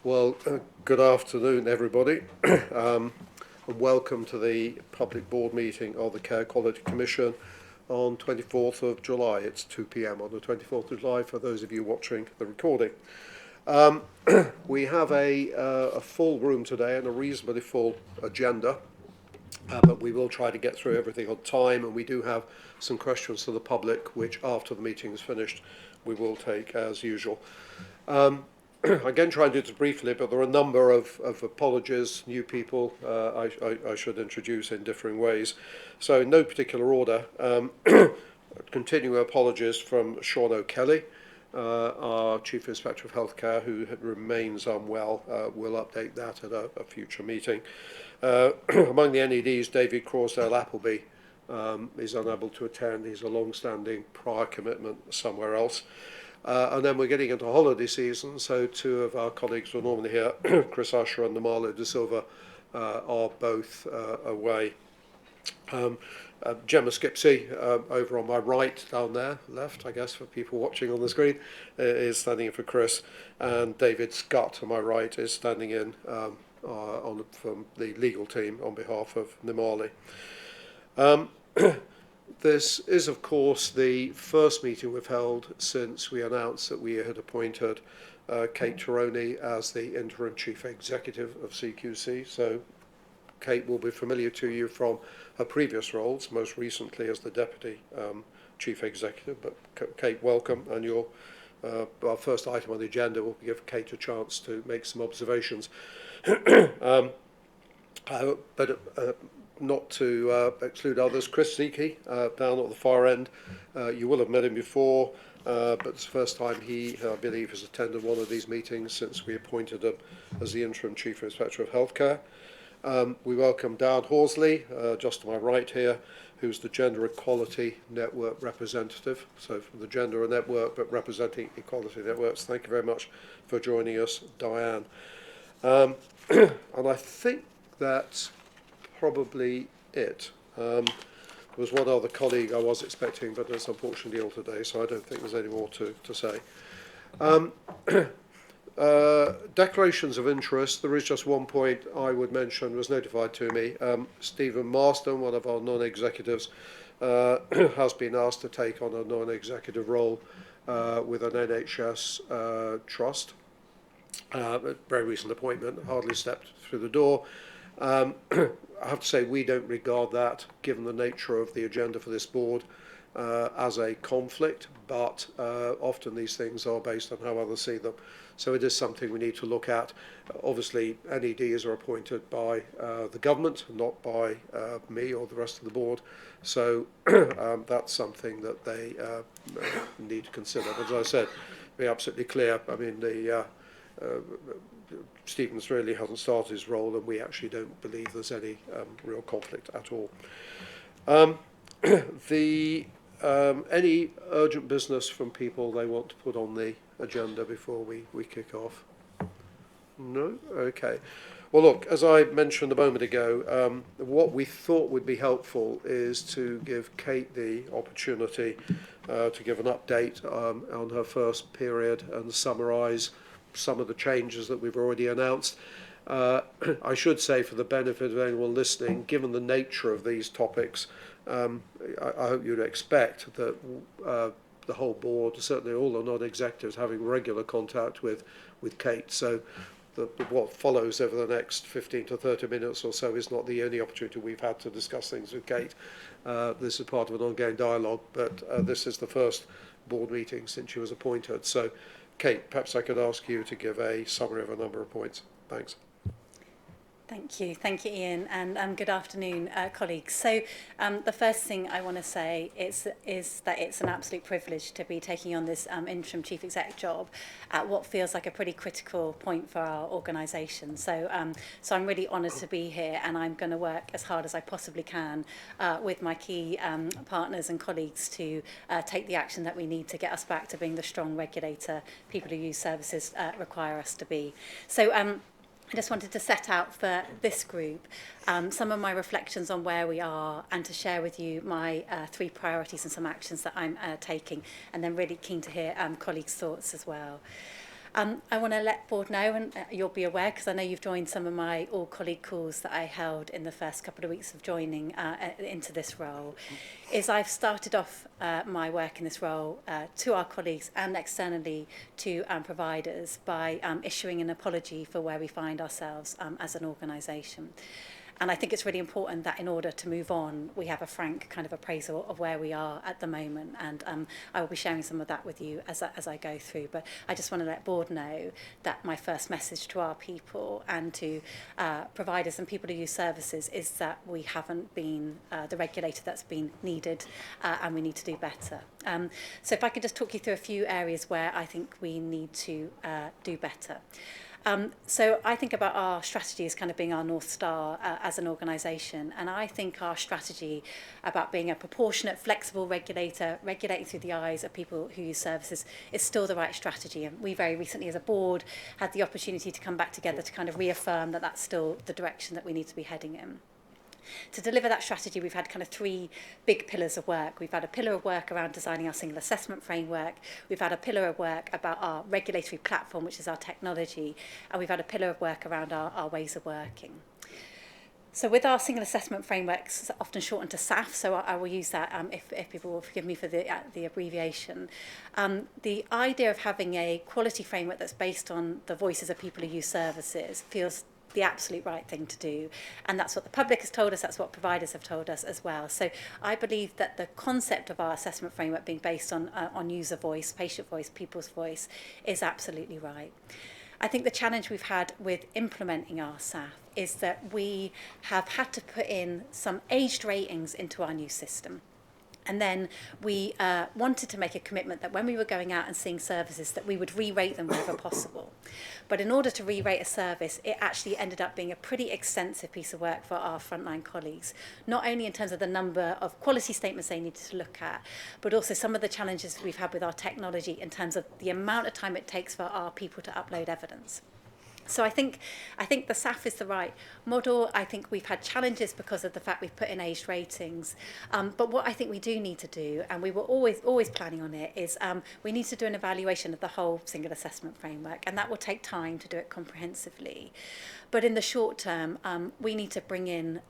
Well, good afternoon, everybody, and welcome to the public board meeting of the Care Quality Commission on 24th of July. It's 2 p.m. on the 24th of July for those of you watching the recording. We have a full room today and a reasonably full agenda, but we will try to get through everything on time, and we do have some questions to the public, which after the meeting is finished, we will take as usual. Again, try and do this briefly, but there are a number of apologies, new people I should introduce in differing ways. So in no particular order, continuing apologies from Sean O'Kelly, our Chief Inspector of Healthcare, who remains unwell. We'll update that at a future meeting. Among the NEDs, David Croasdale Appleby is unable to attend. He's a long-standing prior commitment somewhere else. And then we're getting into holiday season, so two of our colleagues who are normally here, Chris Usher and Namalo De Silva, are both away. Gemma Skipsey, over on my right, down there, left, I guess, for people watching on the screen, is standing in for Chris, and David Scott, on my right, is standing in from the legal team on behalf of Namali. This is, of course, the first meeting we've held since we announced that we had appointed Kate Taroney as the Interim Chief Executive of CQC. So Kate will be familiar to you from her previous roles, most recently as the Deputy Chief Executive. But Kate, welcome, and our first item on the agenda will give Kate a chance to make some observations. Not to exclude others, Chris Zeke, down at the far end. You will have met him before, but it's the first time he, I believe, has attended one of these meetings since we appointed him as the Interim Chief Inspector of Healthcare. We welcome Dan Horsley, just to my right here, who's the Gender Equality Network representative. So from the Gender Network, but representing Equality Networks. Thank you very much for joining us, Diane. And I think that's probably it. There was one other colleague I was expecting, but it's unfortunately ill today, so I don't think there's any more to say. Declarations of interest. There is just one point I would mention, was notified to me. Stephen Marston, one of our non-executives, has been asked to take on a non-executive role with an NHS trust. A very recent appointment, hardly stepped through the door. I have to say we don't regard that, given the nature of the agenda for this board, as a conflict, but often these things are based on how others see them. So it is something we need to look at. Obviously, NEDs are appointed by the government, not by me or the rest of the board. So that's something that they need to consider. But as I said, be absolutely clear. I mean, Stephen's really hasn't started his role, and we actually don't believe there's any real conflict at all. Any urgent business from people they want to put on the agenda before we kick off? No? Okay. Well, look, as I mentioned a moment ago, what we thought would be helpful is to give Kate the opportunity to give an update on her first period and summarise some of the changes that we've already announced. I should say, for the benefit of anyone listening, given the nature of these topics, I hope you'd expect that the whole board, certainly all the non-executives, having regular contact with Kate. So what follows over the next 15 to 30 minutes or so is not the only opportunity we've had to discuss things with Kate. This is part of an ongoing dialogue, but this is the first board meeting since she was appointed. So Kate, perhaps I could ask you to give a summary of a number of points. Thanks. Thank you, Ian, and good afternoon, colleagues. So the first thing I want to say is that it's an absolute privilege to be taking on this interim chief exec job at what feels like a pretty critical point for our organisation. So I'm really honoured to be here, and I'm going to work as hard as I possibly can with my key partners and colleagues to take the action that we need to get us back to being the strong regulator people who use services require us to be. So I just wanted to set out for this group some of my reflections on where we are, and to share with you my 3 priorities and some actions that I'm taking, and then really keen to hear colleagues' thoughts as well. I want to let board know, and you'll be aware because I know you've joined some of my all-colleague calls that I held in the first couple of weeks of joining into this role, is I've started off my work in this role to our colleagues and externally to providers by issuing an apology for where we find ourselves as an organisation. And I think it's really important that in order to move on, we have a frank kind of appraisal of where we are at the moment. And I will be sharing some of that with you as I go through. But I just want to let board know that my first message to our people and to providers and people who use services is that we haven't been the regulator that's been needed and we need to do better. So if I could just talk you through a few areas where I think we need to do better. So I think about our strategy as kind of being our North Star as an organisation, and I think our strategy about being a proportionate, flexible regulator, regulating through the eyes of people who use services, is still the right strategy. And we very recently as a board had the opportunity to come back together to kind of reaffirm that that's still the direction that we need to be heading in. To deliver that strategy, we've had kind of three big pillars of work. We've had a pillar of work around designing our single assessment framework. We've had a pillar of work about our regulatory platform, which is our technology. And we've had a pillar of work around our ways of working. So with our single assessment frameworks, often shortened to SAF, so I will use that if people will forgive me for the abbreviation. The idea of having a quality framework that's based on the voices of people who use services feels the absolute right thing to do. And that's what the public has told us, that's what providers have told us as well. So I believe that the concept of our assessment framework being based on user voice, patient voice, people's voice is absolutely right. I think the challenge we've had with implementing our SAF is that we have had to put in some aged ratings into our new system. And then we wanted to make a commitment that when we were going out and seeing services that we would re-rate them wherever possible. But in order to re-rate a service, it actually ended up being a pretty extensive piece of work for our frontline colleagues, not only in terms of the number of quality statements they needed to look at, but also some of the challenges we've had with our technology in terms of the amount of time it takes for our people to upload evidence. So I think the SAF is the right model. I think we've had challenges because of the fact we've put in aged ratings. But what I think we do need to do, and we were always planning on it, is we need to do an evaluation of the whole single assessment framework, and that will take time to do it comprehensively. But in the short term, we need to bring in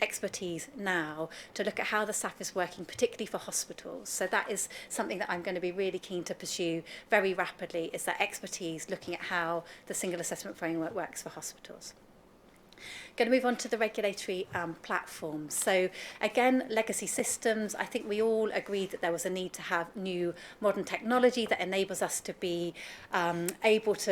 expertise now to look at how the SAF is working, particularly for hospitals. So that is something that I'm going to be really keen to pursue very rapidly, is that expertise looking at how the single assessment framework works for hospitals. Going to move on to the regulatory platform. So again, legacy systems, I think we all agreed that there was a need to have new modern technology that enables us to be enables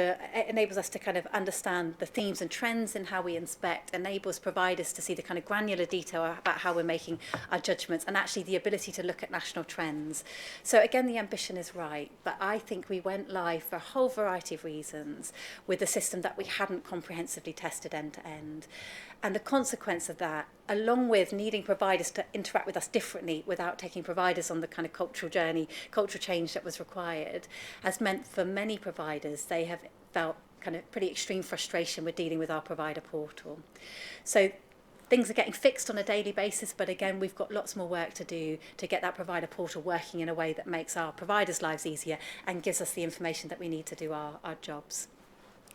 us to kind of understand the themes and trends in how we inspect, enables providers to see the kind of granular detail about how we're making our judgments, and actually the ability to look at national trends. So again, the ambition is right, but I think we went live for a whole variety of reasons with a system that we hadn't comprehensively tested end to end. And the consequence of that, along with needing providers to interact with us differently without taking providers on the kind of cultural journey, cultural change that was required, has meant for many providers they have felt kind of pretty extreme frustration with dealing with our provider portal. So things are getting fixed on a daily basis, but again, we've got lots more work to do to get that provider portal working in a way that makes our providers' lives easier and gives us the information that we need to do our jobs.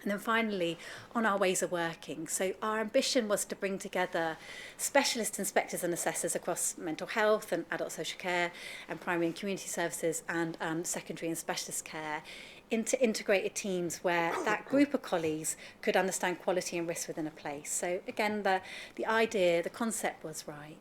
And then finally, on our ways of working. So our ambition was to bring together specialist inspectors and assessors across mental health and adult social care and primary and community services and secondary and specialist care into integrated teams where that group of colleagues could understand quality and risk within a place. So again, the idea, the concept was right.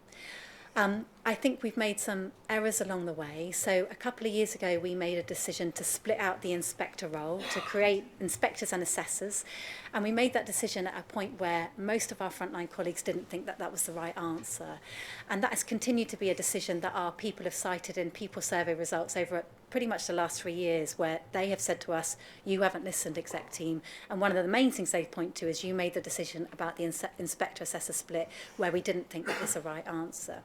I think we've made some errors along the way. So a couple of years ago, we made a decision to split out the inspector role, to create inspectors and assessors. And we made that decision at a point where most of our frontline colleagues didn't think that that was the right answer. And that has continued to be a decision that our people have cited in people survey results over pretty much the last 3 years, where they have said to us, you haven't listened, exec team. And one of the main things they point to is you made the decision about the inspector-assessor split where we didn't think that was the right answer.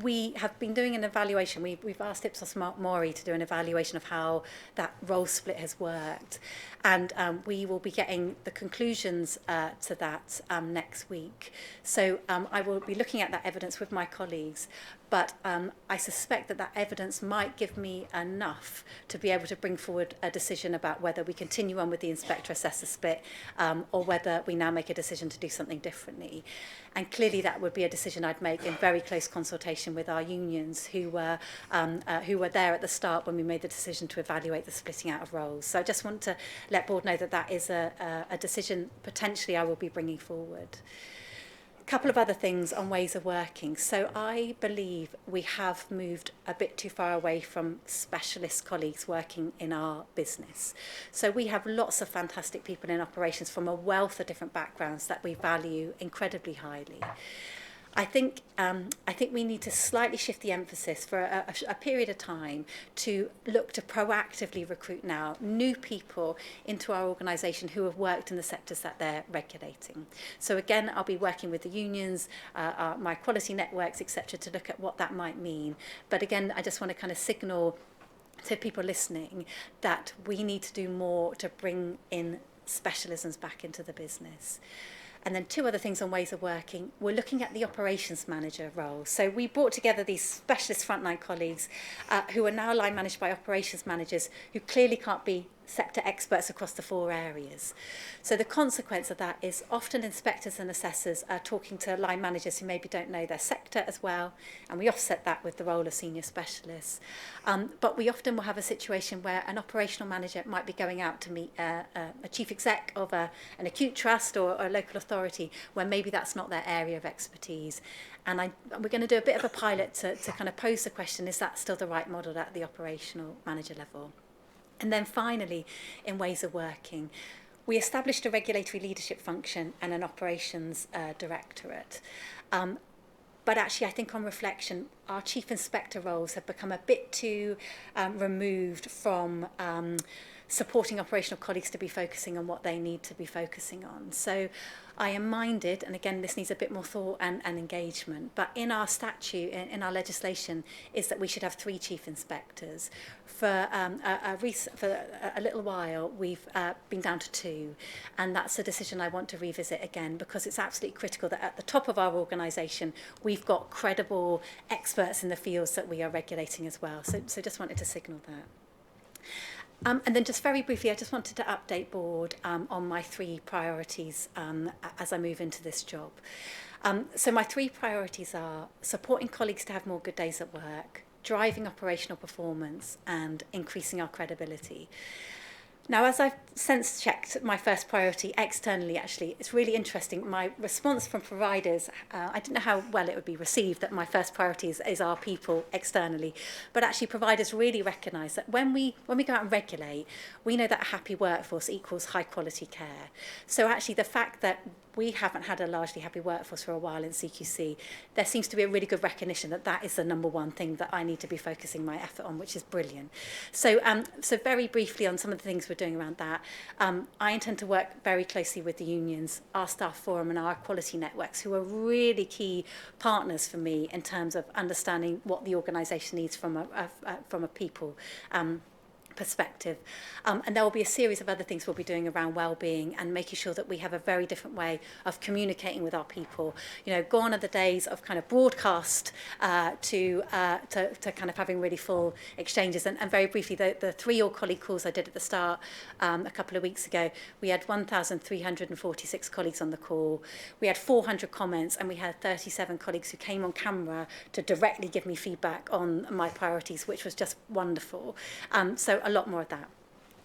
We have been doing an evaluation. We've asked Ipsos Mori to do an evaluation of how that role split has worked. And we will be getting the conclusions to that next week. So I will be looking at that evidence with my colleagues. but I suspect that evidence might give me enough to be able to bring forward a decision about whether we continue on with the inspector-assessor split or whether we now make a decision to do something differently. And clearly that would be a decision I'd make in very close consultation with our unions who were there at the start when we made the decision to evaluate the splitting out of roles. So I just want to let Board know that that is a decision potentially I will be bringing forward. A couple of other things on ways of working. So I believe we have moved a bit too far away from specialist colleagues working in our business. So we have lots of fantastic people in operations from a wealth of different backgrounds that we value incredibly highly. I think we need to slightly shift the emphasis for a period of time to look to proactively recruit now new people into our organisation who have worked in the sectors that they're regulating. So again, I'll be working with the unions, my quality networks, etc., to look at what that might mean. But again, I just want to kind of signal to people listening that we need to do more to bring in specialisms back into the business. And then two other things on ways of working. We're looking at the operations manager role. So we brought together these specialist frontline colleagues who are now line managed by operations managers who clearly can't be sector experts across the 4 areas. So the consequence of that is often inspectors and assessors are talking to line managers who maybe don't know their sector as well, and we offset that with the role of senior specialists. But we often will have a situation where an operational manager might be going out to meet a chief exec of an acute trust or a local authority where maybe that's not their area of expertise. And we're going to do a bit of a pilot to kind of pose the question, is that still the right model at the operational manager level? And then finally, in ways of working, we established a regulatory leadership function and an operations directorate. But actually, I think on reflection, our chief inspector roles have become a bit too removed from supporting operational colleagues to be focusing on what they need to be focusing on. So I am minded, and again, this needs a bit more thought and engagement, but in our statute, in our legislation, is that we should have 3 chief inspectors. For a little while, we've been down to 2, and that's a decision I want to revisit again, because it's absolutely critical that at the top of our organisation, we've got credible experts in the fields that we are regulating as well. So just wanted to signal that. And then just very briefly, I just wanted to update Board on my 3 priorities as I move into this job. So my 3 priorities are supporting colleagues to have more good days at work, driving operational performance, and increasing our credibility. Now, as I've sense checked my first priority externally, actually, it's really interesting. My response from providers, I didn't know how well it would be received that my first priority is our people externally, but actually providers really recognise that when we go out and regulate, we know that a happy workforce equals high quality care. So actually the fact that we haven't had a largely happy workforce for a while in CQC, there seems to be a really good recognition that that is the number one thing that I need to be focusing my effort on, which is brilliant. So very briefly on some of the things we're doing around that, I intend to work very closely with the unions, our staff forum and our quality networks, who are really key partners for me in terms of understanding what the organisation needs from a people perspective. And there will be a series of other things we'll be doing around well-being and making sure that we have a very different way of communicating with our people. You know, gone are the days of kind of broadcast to kind of having really full exchanges. And very briefly, the 3 all-colleague calls I did at the start a couple of weeks ago, we had 1,346 colleagues on the call. We had 400 comments, and we had 37 colleagues who came on camera to directly give me feedback on my priorities, which was just wonderful. So a lot more of that.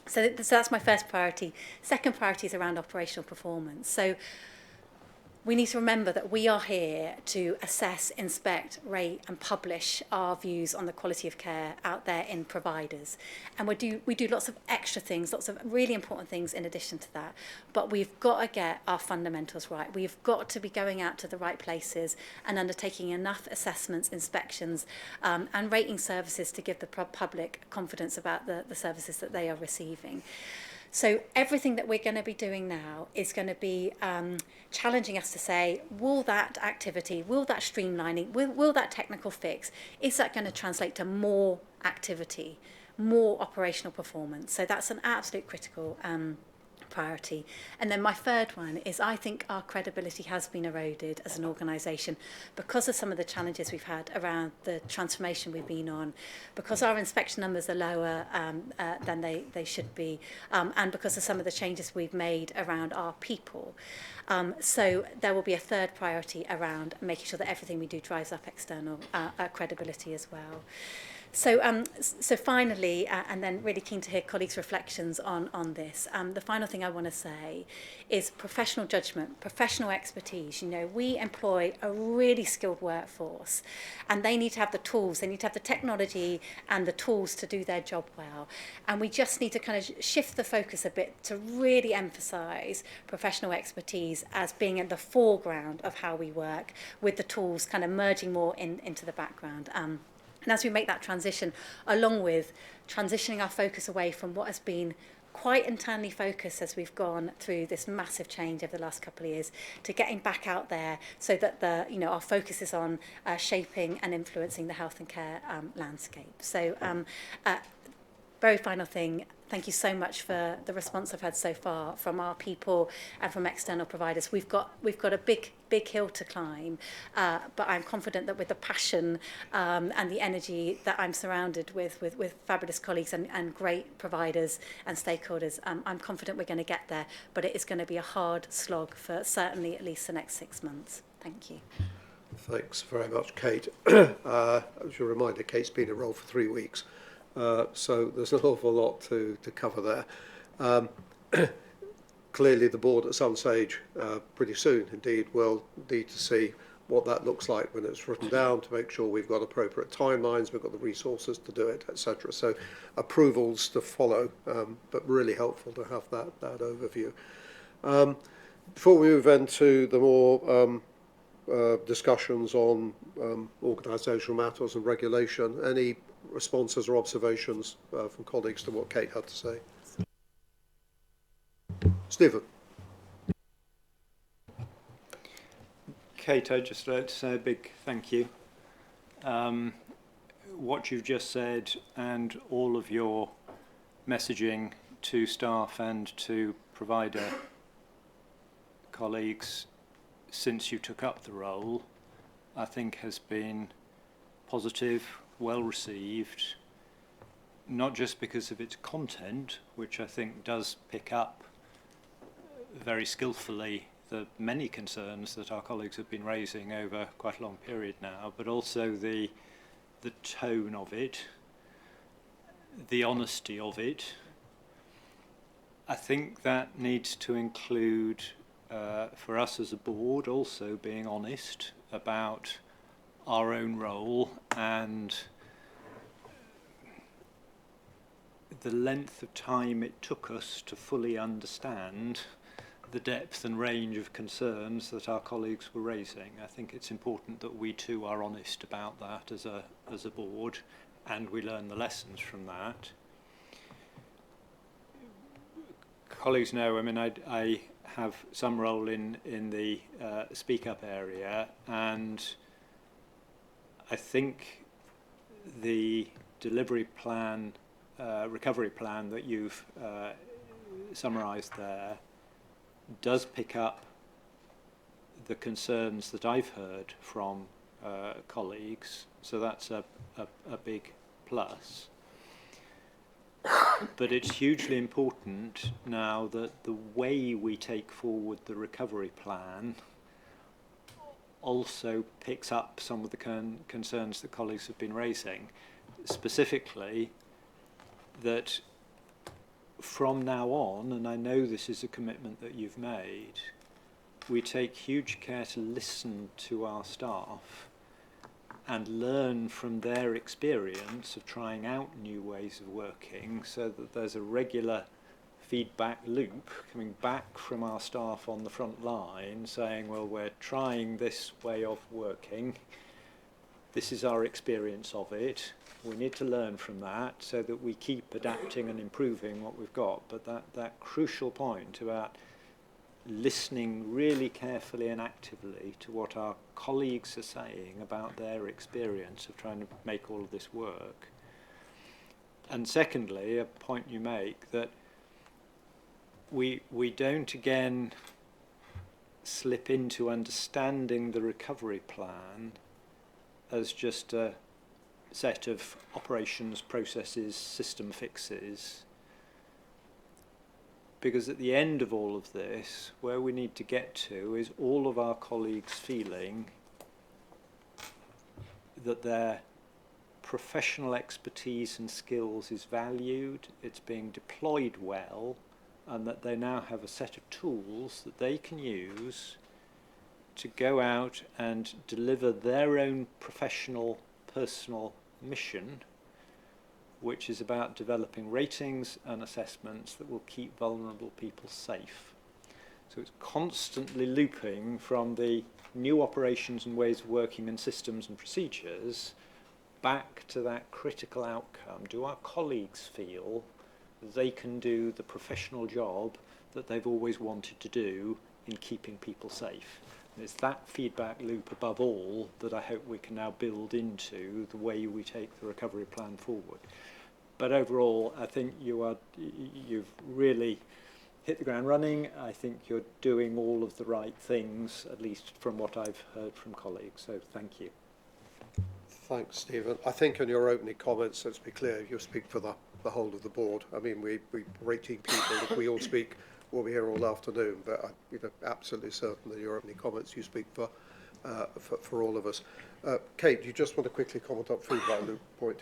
So that's my first priority. Second priority is around operational performance. So we need to remember that we are here to assess, inspect, rate and publish our views on the quality of care out there in providers. And we do lots of extra things, lots of really important things in addition to that. But we've got to get our fundamentals right. We've got to be going out to the right places and undertaking enough assessments, inspections and rating services to give the public confidence about the services that they are receiving. So everything that we're going to be doing now is going to be challenging us to say, will that activity, will that streamlining, will that technical fix, is that going to translate to more activity, more operational performance? So that's an absolute critical priority. And then my third one is I think our credibility has been eroded as an organisation because of some of the challenges we've had around the transformation we've been on, because our inspection numbers are lower than they should be, and because of some of the changes we've made around our people. So there will be a third priority around making sure that everything we do drives up external credibility as well. So finally, and then really keen to hear colleagues' reflections on this. The final thing I want to say is professional judgment, professional expertise. You know, we employ a really skilled workforce, and they need to have the tools, they need to have the technology and the tools to do their job well. And we just need to kind of shift the focus a bit to really emphasise professional expertise as being at the foreground of how we work, with the tools kind of merging more into the background. And as we make that transition, along with transitioning our focus away from what has been quite internally focused as we've gone through this massive change over the last couple of years, to getting back out there so that our focus is on shaping and influencing the health and care landscape. So very final thing, thank you so much for the response I've had so far from our people and from external providers. We've got a big hill to climb, but I'm confident that with the passion and the energy that I'm surrounded with fabulous colleagues and great providers and stakeholders, I'm confident we're going to get there, but it is going to be a hard slog for certainly at least the next 6 months. Thank you. Thanks very much, Kate. As a reminder, Kate's been in role for 3 weeks. So there's an awful lot to cover there. Clearly the board at some stage, pretty soon indeed, will need to see what that looks like when it's written down, to make sure we've got appropriate timelines, we've got the resources to do it, etc. So approvals to follow, but really helpful to have that overview. Before we move into the more discussions on organisational matters and regulation, any responses or observations from colleagues to what Kate had to say? Stephen. Kate, I'd just like to say a big thank you. What you've just said and all of your messaging to staff and to provider colleagues since you took up the role, I think has been positive, well received, not just because of its content, which I think does pick up very skillfully the many concerns that our colleagues have been raising over quite a long period now, but also the tone of it, the honesty of it. I think that needs to include, for us as a board, also being honest about our own role and the length of time it took us to fully understand the depth and range of concerns that our colleagues were raising. I think it's important that we too are honest about that as a board, and we learn the lessons from that. Colleagues know, I mean, I have some role in the speak up area, and I think the delivery plan, recovery plan that you've summarised there does pick up the concerns that I've heard from colleagues, so that's a big plus. But it's hugely important now that the way we take forward the recovery plan also picks up some of the concerns that colleagues have been raising, specifically that from now on, and I know this is a commitment that you've made, we take huge care to listen to our staff and learn from their experience of trying out new ways of working, so that there's a regular feedback loop coming back from our staff on the front line saying, well, we're trying this way of working, this is our experience of it, we need to learn from that so that we keep adapting and improving what we've got. But that crucial point about listening really carefully and actively to what our colleagues are saying about their experience of trying to make all of this work. And secondly, a point you make that we don't again slip into understanding the recovery plan as just a set of operations, processes, system fixes. Because at the end of all of this, where we need to get to is all of our colleagues feeling that their professional expertise and skills is valued, it's being deployed well, and that they now have a set of tools that they can use to go out and deliver their own professional, personal mission, which is about developing ratings and assessments that will keep vulnerable people safe. So it's constantly looping from the new operations and ways of working and systems and procedures back to that critical outcome. Do our colleagues feel they can do the professional job that they've always wanted to do in keeping people safe? And it's that feedback loop above all that I hope we can now build into the way we take the recovery plan forward. But overall, I think you've really hit the ground running. I think you're doing all of the right things, at least from what I've heard from colleagues. So thank you. Thanks, Stephen. I think in your opening comments, let's be clear, you speak for the whole of the board. I mean, we're 18 people. If we all speak, we'll be here all afternoon. But I'm absolutely certain that your opening comments, you speak for all of us. Kate, do you just want to quickly comment on feedback loop point?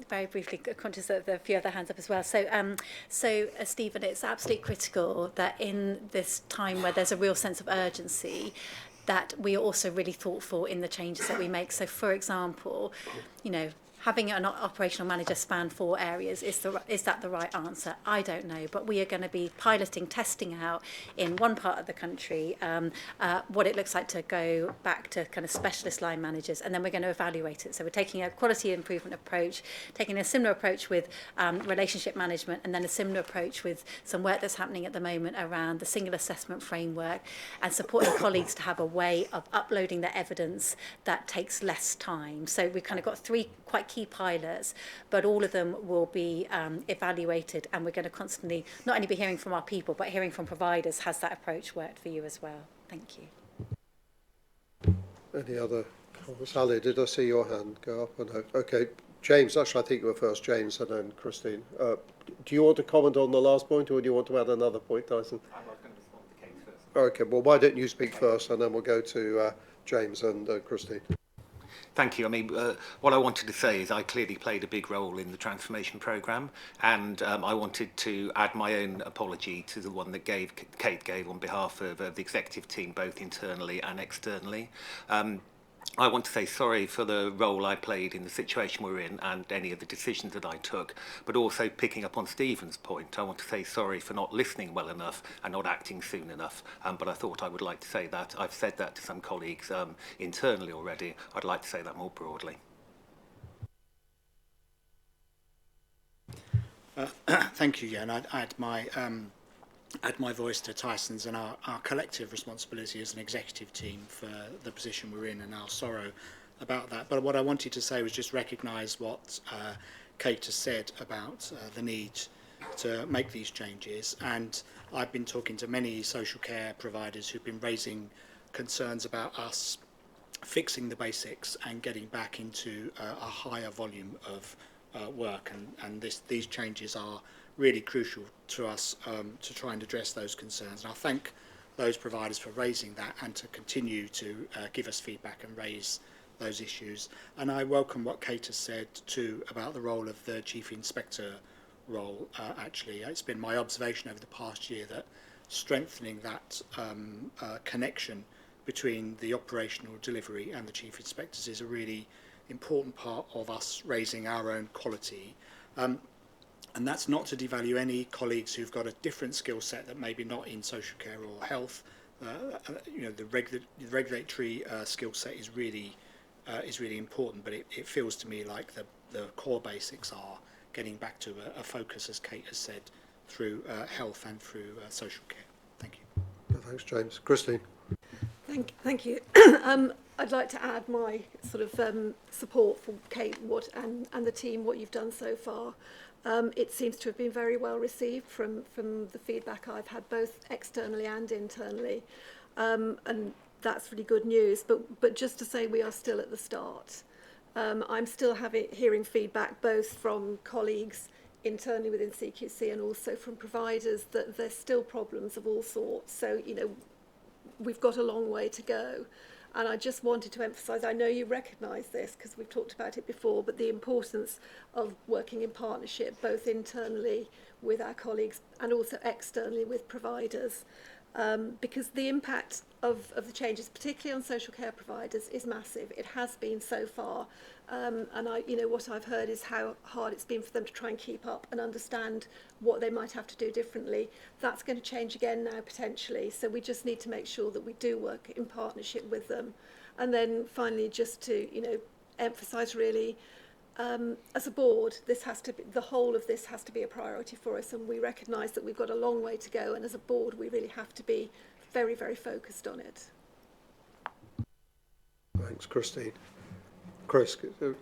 Very briefly, conscious that there are a few other hands up as well. So, Stephen, it's absolutely critical that in this time where there's a real sense of urgency, that we are also really thoughtful in the changes that we make. So, for example, having an operational manager span 4 areas, is that the right answer? I don't know, but we are going to be testing out in one part of the country what it looks like to go back to kind of specialist line managers, and then we're going to evaluate it. So we're taking a quality improvement approach, taking a similar approach with relationship management, and then a similar approach with some work that's happening at the moment around the single assessment framework and supporting colleagues to have a way of uploading their evidence that takes less time. So we've kind of got 3 quite key pilots, but all of them will be evaluated, and we're going to constantly not only be hearing from our people, but hearing from providers. Has that approach worked for you as well? Thank you. Any other comments? Ali, did I see your hand go up? No. Okay, James, actually I think you were first, James, and then Christine. Do you want to comment on the last point, or do you want to add another point, Dyson? I was going to respond to Kate first. Okay, well, why don't you speak first, and then we'll go to James and Christine. Thank you. I mean, what I wanted to say is I clearly played a big role in the transformation programme, and I wanted to add my own apology to the one that Kate gave on behalf of the executive team, both internally and externally. I want to say sorry for the role I played in the situation we're in and any of the decisions that I took, but also picking up on Stephen's point, I want to say sorry for not listening well enough and not acting soon enough. But I thought I would like to say that. I've said that to some colleagues internally already. I'd like to say that more broadly. Thank you, and I'd add my voice to Tyson's and our collective responsibility as an executive team for the position we're in, and our sorrow about that. But what I wanted to say was just recognise what Kate has said about the need to make these changes. And I've been talking to many social care providers who've been raising concerns about us fixing the basics and getting back into a higher volume of work. And these changes are really crucial to us to try and address those concerns. And I thank those providers for raising that and to continue to give us feedback and raise those issues. And I welcome what Kate has said too about the role of the Chief Inspector role. Actually, it's been my observation over the past year that strengthening that connection between the operational delivery and the Chief Inspectors is a really important part of us raising our own quality. And that's not to devalue any colleagues who've got a different skill set that maybe not in social care or health. The regulatory skill set is really important, but it feels to me like the core basics are getting back to a focus, as Kate has said, through health and through social care. Thank you. Thanks, James. Christine. Thank you. I'd like to add my sort of support for Kate and the team, what you've done so far. It seems to have been very well received from the feedback I've had, both externally and internally, and that's really good news. But just to say, we are still at the start. I'm still hearing feedback both from colleagues internally within CQC and also from providers that there's still problems of all sorts. So, you know, we've got a long way to go. And I just wanted to emphasise, I know you recognise this because we've talked about it before, but the importance of working in partnership, both internally with our colleagues and also externally with providers. Because the impact of the changes, particularly on social care providers, is massive. It has been so far. And what I've heard is how hard it's been for them to try and keep up and understand what they might have to do differently. That's going to change again now, potentially. So we just need to make sure that we do work in partnership with them. And then finally, just to, emphasise really, as a board, the whole of this has to be a priority for us, and we recognise that we've got a long way to go, and as a board we really have to be very, very focused on it. Thanks, Christine. Chris, can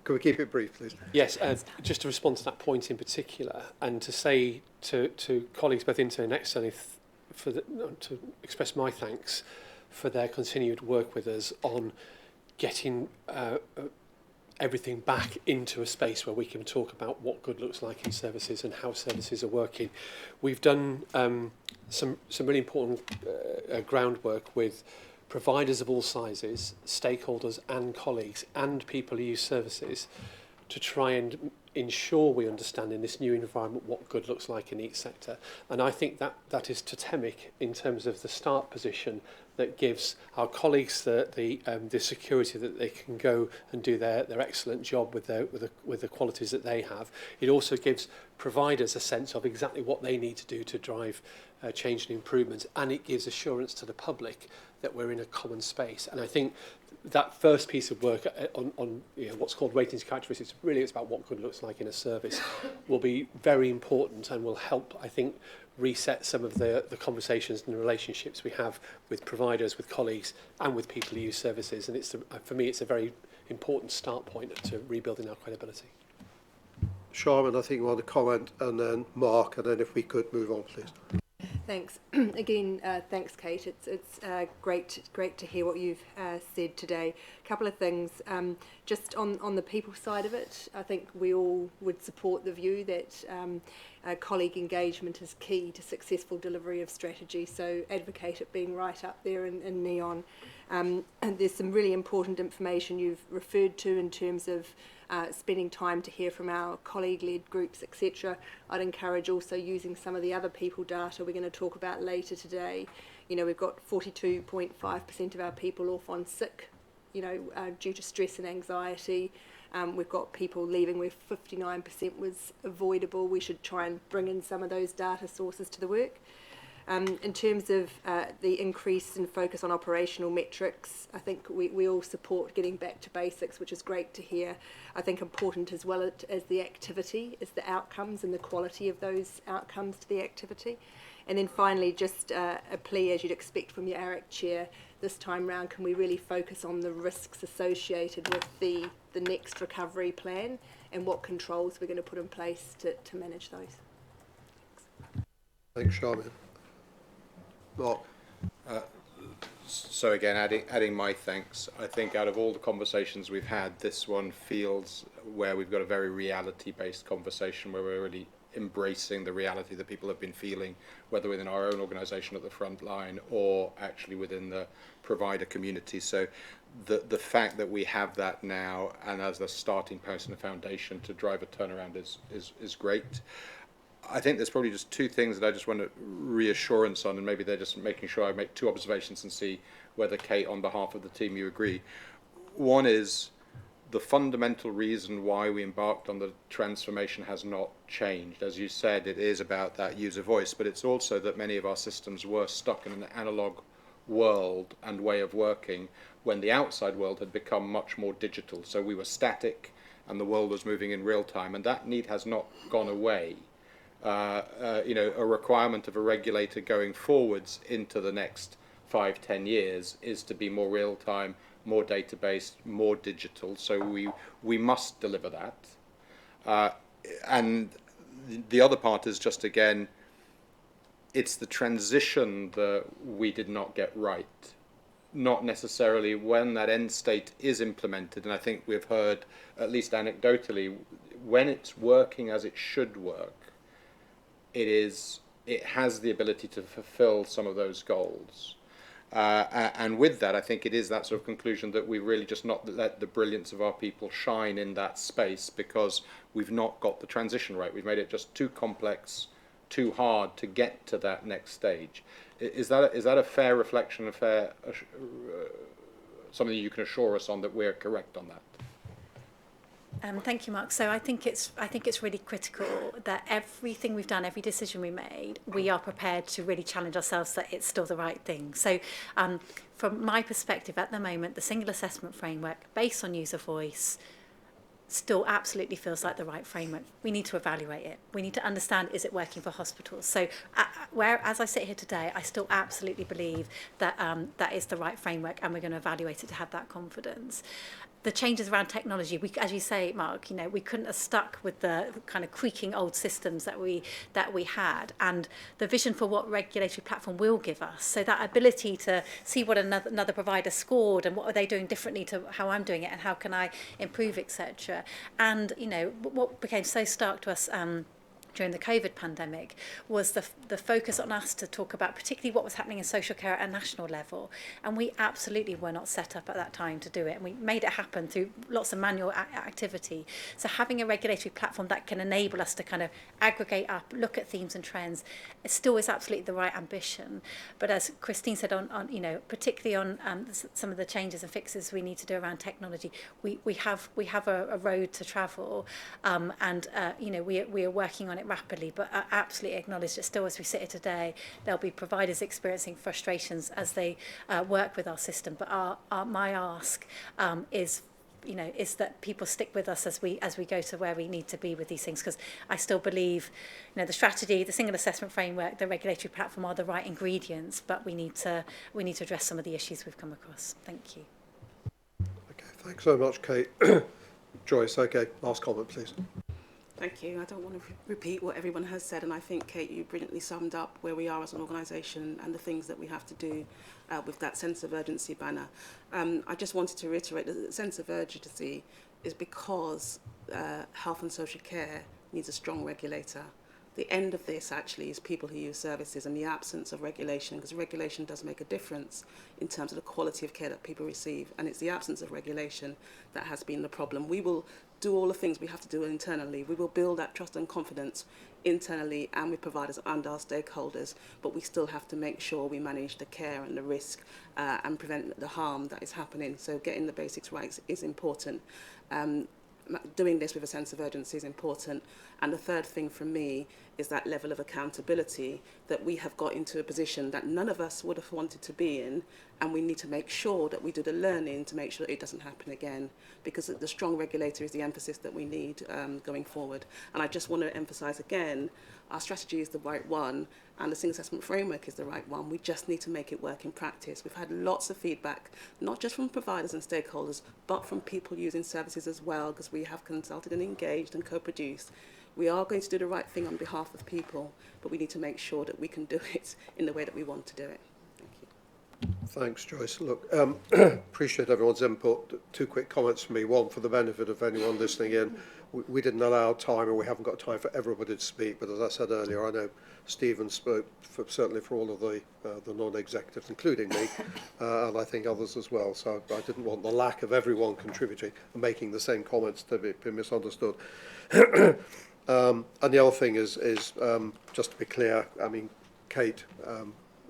we keep it brief, please? Yes, just to respond to that point in particular, and to say to colleagues both internally and externally to express my thanks for their continued work with us on getting everything back into a space where we can talk about what good looks like in services and how services are working. We've done some really important groundwork with providers of all sizes, stakeholders and colleagues and people who use services to try and ensure we understand in this new environment what good looks like in each sector. And I think that is totemic in terms of the start position that gives our colleagues the security that they can go and do their excellent job with the qualities that they have. It also gives providers a sense of exactly what they need to do to drive change and improvements, and it gives assurance to the public that we're in a common space. And I think that first piece of work on what's called ratings characteristics, really it's about what good looks like in a service, will be very important and will help, I think, reset some of the conversations and the relationships we have with providers, with colleagues and with people who use services. And for me, it's a very important start point to rebuilding our credibility. Sharman, I think you want to comment, and then Mark, and then if we could move on, please. Thanks. Again, thanks, Kate. It's great to hear what you've said today. A couple of things. Just on the people side of it, I think we all would support the view that colleague engagement is key to successful delivery of strategy, so advocate it being right up there in neon. And there's some really important information you've referred to in terms of spending time to hear from our colleague-led groups, etc. I'd encourage also using some of the other people data we're going to talk about later today. We've got 42.5% of our people off on sick, due to stress and anxiety. We've got people leaving where 59% was avoidable. We should try and bring in some of those data sources to the work. In terms of the increase in focus on operational metrics, I think we all support getting back to basics, which is great to hear. I think important as well as the activity is the outcomes and the quality of those outcomes to the activity. And then finally, just a plea, as you'd expect from your ARIC chair, this time round, can we really focus on the risks associated with the next recovery plan and what controls we're going to put in place to manage those. Thanks, Sharman. Mark. So again, adding my thanks. I think out of all the conversations we've had, this one feels where we've got a very reality-based conversation where we're really embracing the reality that people have been feeling, whether within our own organisation at the front line or actually within the provider community. So the fact that we have that now and as a starting post and a foundation to drive a turnaround is great. I think there's probably just two things that I just want reassurance on, and maybe they're just making sure I make two observations and see whether, Kate, on behalf of the team, you agree. One is the fundamental reason why we embarked on the transformation has not changed. As you said, it is about that user voice, but it's also that many of our systems were stuck in an analog world and way of working when the outside world had become much more digital. So we were static and the world was moving in real time, and that need has not gone away. A requirement of a regulator going forwards into the next 5-10 years is to be more real time, more data-based, more digital. So we must deliver that. And the other part is just, again, it's the transition that we did not get right. Not necessarily when that end state is implemented. And I think we've heard, at least anecdotally, when it's working as it should work, it has the ability to fulfill some of those goals. And with that, I think it is that sort of conclusion that we really just not let the brilliance of our people shine in that space, because we've not got the transition right. We've made it just too complex, too hard to get to that next stage. Is that a fair reflection, something you can assure us on, that we're correct on that? Thank you, Mark. So I think it's really critical that everything we've done, every decision we made, we are prepared to really challenge ourselves that it's still the right thing. So from my perspective at the moment, the single assessment framework based on user voice still absolutely feels like the right framework. We need to evaluate it. We need to understand, is it working for hospitals? So as I sit here today, I still absolutely believe that that is the right framework, and we're going to evaluate it to have that confidence. The changes around technology, as you say, Mark, we couldn't have stuck with the kind of creaking old systems that we had, and the vision for what regulatory platform will give us. So that ability to see what another provider scored and what are they doing differently to how I'm doing it, and how can I improve, etc. And what became so stark to us during the COVID pandemic was the focus on us to talk about particularly what was happening in social care at a national level. And we absolutely were not set up at that time to do it. And we made it happen through lots of manual activity. So having a regulatory platform that can enable us to kind of aggregate up, look at themes and trends, it still is absolutely the right ambition. But as Christine said, on particularly on some of the changes and fixes we need to do around technology, we have a road to travel, and we are working on it rapidly, but I absolutely acknowledge that still, as we sit here today, there'll be providers experiencing frustrations as they work with our system. But my ask is that people stick with us as we go to where we need to be with these things, because I still believe the strategy, the single assessment framework, the regulatory platform are the right ingredients, but we need to address some of the issues we've come across. Thank you. Okay, thanks so much, Kate. Joyce, okay, last comment, please. Thank you. I don't want to repeat what everyone has said, and I think, Kate, you brilliantly summed up where we are as an organisation and the things that we have to do with that sense of urgency banner. I just wanted to reiterate that the sense of urgency is because health and social care needs a strong regulator. The end of this actually is people who use services and the absence of regulation, because regulation does make a difference in terms of the quality of care that people receive, and it's the absence of regulation that has been the problem. We will do all the things we have to do internally. We will build that trust and confidence internally and with providers and our stakeholders, but we still have to make sure we manage the care and the risk and prevent the harm that is happening. So getting the basics right is important. Doing this with a sense of urgency is important. And the third thing for me is that level of accountability, that we have got into a position that none of us would have wanted to be in, and we need to make sure that we do the learning to make sure that it doesn't happen again, because the strong regulator is the emphasis that we need going forward. And I just want to emphasise again, our strategy is the right one and the single assessment framework is the right one. We just need to make it work in practice. We've had lots of feedback, not just from providers and stakeholders, but from people using services as well, because we have consulted and engaged and co-produced. We are going to do the right thing on behalf of people, but we need to make sure that we can do it in the way that we want to do it. Thank you. Thanks, Joyce. Look, appreciate everyone's input. Two quick comments from me. One, for the benefit of anyone listening in, we didn't allow time, and we haven't got time for everybody to speak, but as I said earlier, I know Stephen spoke certainly for all of the non-executives, including me, and I think others as well, so I didn't want the lack of everyone contributing and making the same comments to be misunderstood. And the other thing is just to be clear, I mean, Kate,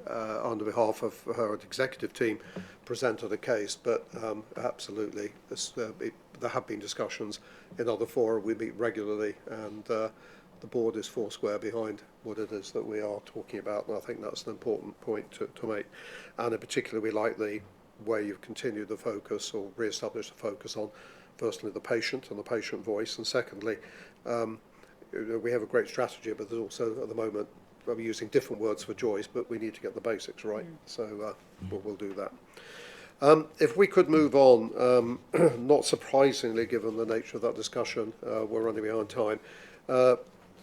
on behalf of her executive team, presented a case, but absolutely, there have been discussions in other fora. We meet regularly, and the board is foursquare behind what it is that we are talking about, and I think that's an important point to make. And in particular, we like the way you've continued the focus or re-established the focus on, firstly, the patient and the patient voice, and secondly, we have a great strategy, but there's also, at the moment, I'm using different words for Joyce, but we need to get the basics right. So we'll do that. If we could move on, not surprisingly, given the nature of that discussion, we're running behind time.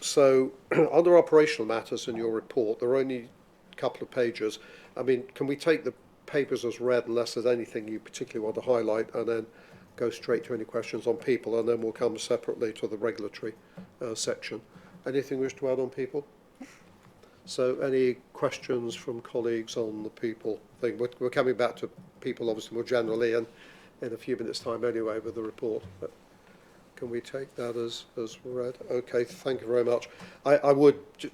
So, under operational matters in your report, there are only a couple of pages. I mean, can we take the papers as read unless there's anything you particularly want to highlight, and then go straight to any questions on people, and then we'll come separately to the regulatory section. Anything you wish to add on people? So any questions from colleagues on the people thing? We're coming back to people obviously more generally and in a few minutes' time anyway with the report. But can we take that as read? Okay, thank you very much. The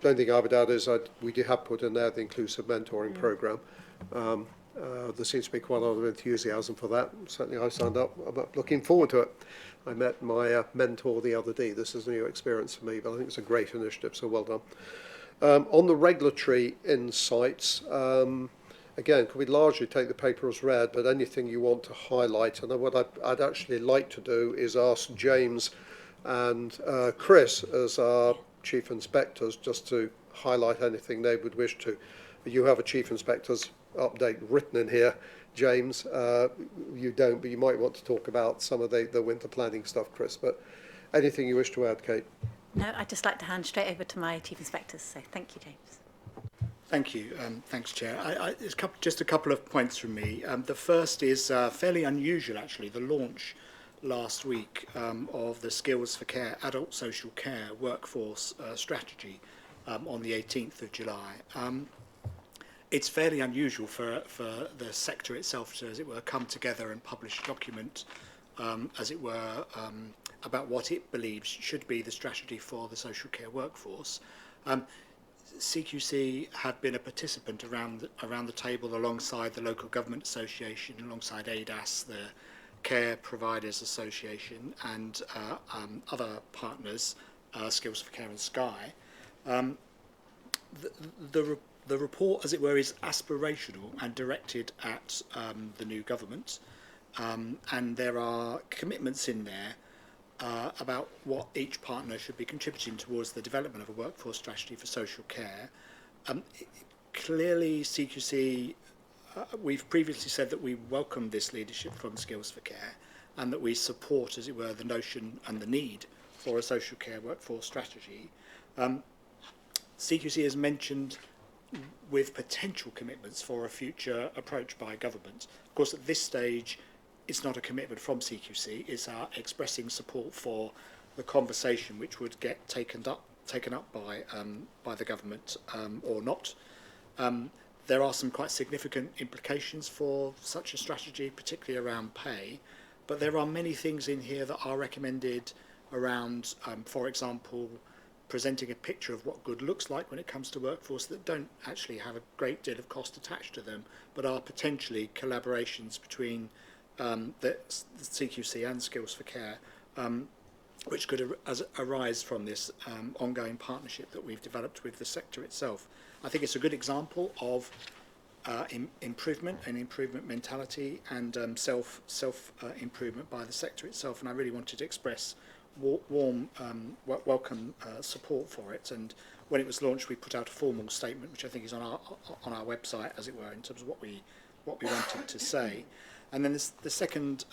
only thing I would add is we do have put in there the inclusive mentoring programme. There seems to be quite a lot of enthusiasm for that. Certainly I signed up. I'm looking forward to it. I met my mentor the other day. This is a new experience for me, but I think it's a great initiative, so well done. On the regulatory insights, again, could we largely take the paper as read, but anything you want to highlight? And what I'd actually like to do is ask James and Chris as our chief inspectors just to highlight anything they would wish to. You have a chief inspector's update written in here, James. You don't, but you might want to talk about some of the winter planning stuff, Chris. But anything you wish to add, Kate? No, I'd just like to hand straight over to my chief inspectors. So thank you, James. Thank you. Thanks, Chair. It's just a couple of points from me. The first is fairly unusual, actually, the launch last week of the Skills for Care Adult Social Care Workforce Strategy on the 18th of July. It's fairly unusual for the sector itself to, as it were, come together and publish a document, as it were, about what it believes should be the strategy for the social care workforce. CQC have been a participant around the table alongside the Local Government Association, alongside ADAS, the Care Providers Association, and other partners, Skills for Care and Sky. The report, as it were, is aspirational and directed at the new government, and there are commitments in there about what each partner should be contributing towards the development of a workforce strategy for social care. Clearly, CQC, we've previously said that we welcome this leadership from Skills for Care and that we support, as it were, the notion and the need for a social care workforce strategy. CQC has mentioned with potential commitments for a future approach by government. Of course, at this stage, it's not a commitment from CQC, it's our expressing support for the conversation which would get taken up by the government or not. There are some quite significant implications for such a strategy, particularly around pay, but there are many things in here that are recommended around, for example, presenting a picture of what good looks like when it comes to workforce that don't actually have a great deal of cost attached to them, but are potentially collaborations between the CQC and Skills for Care, which could arise from this ongoing partnership that we've developed with the sector itself. I think it's a good example of improvement and improvement mentality and self improvement by the sector itself, and I really wanted to express warm welcome support for it. And when it was launched, we put out a formal statement, which I think is on our website, as it were, in terms of what we wanted to say. And then the second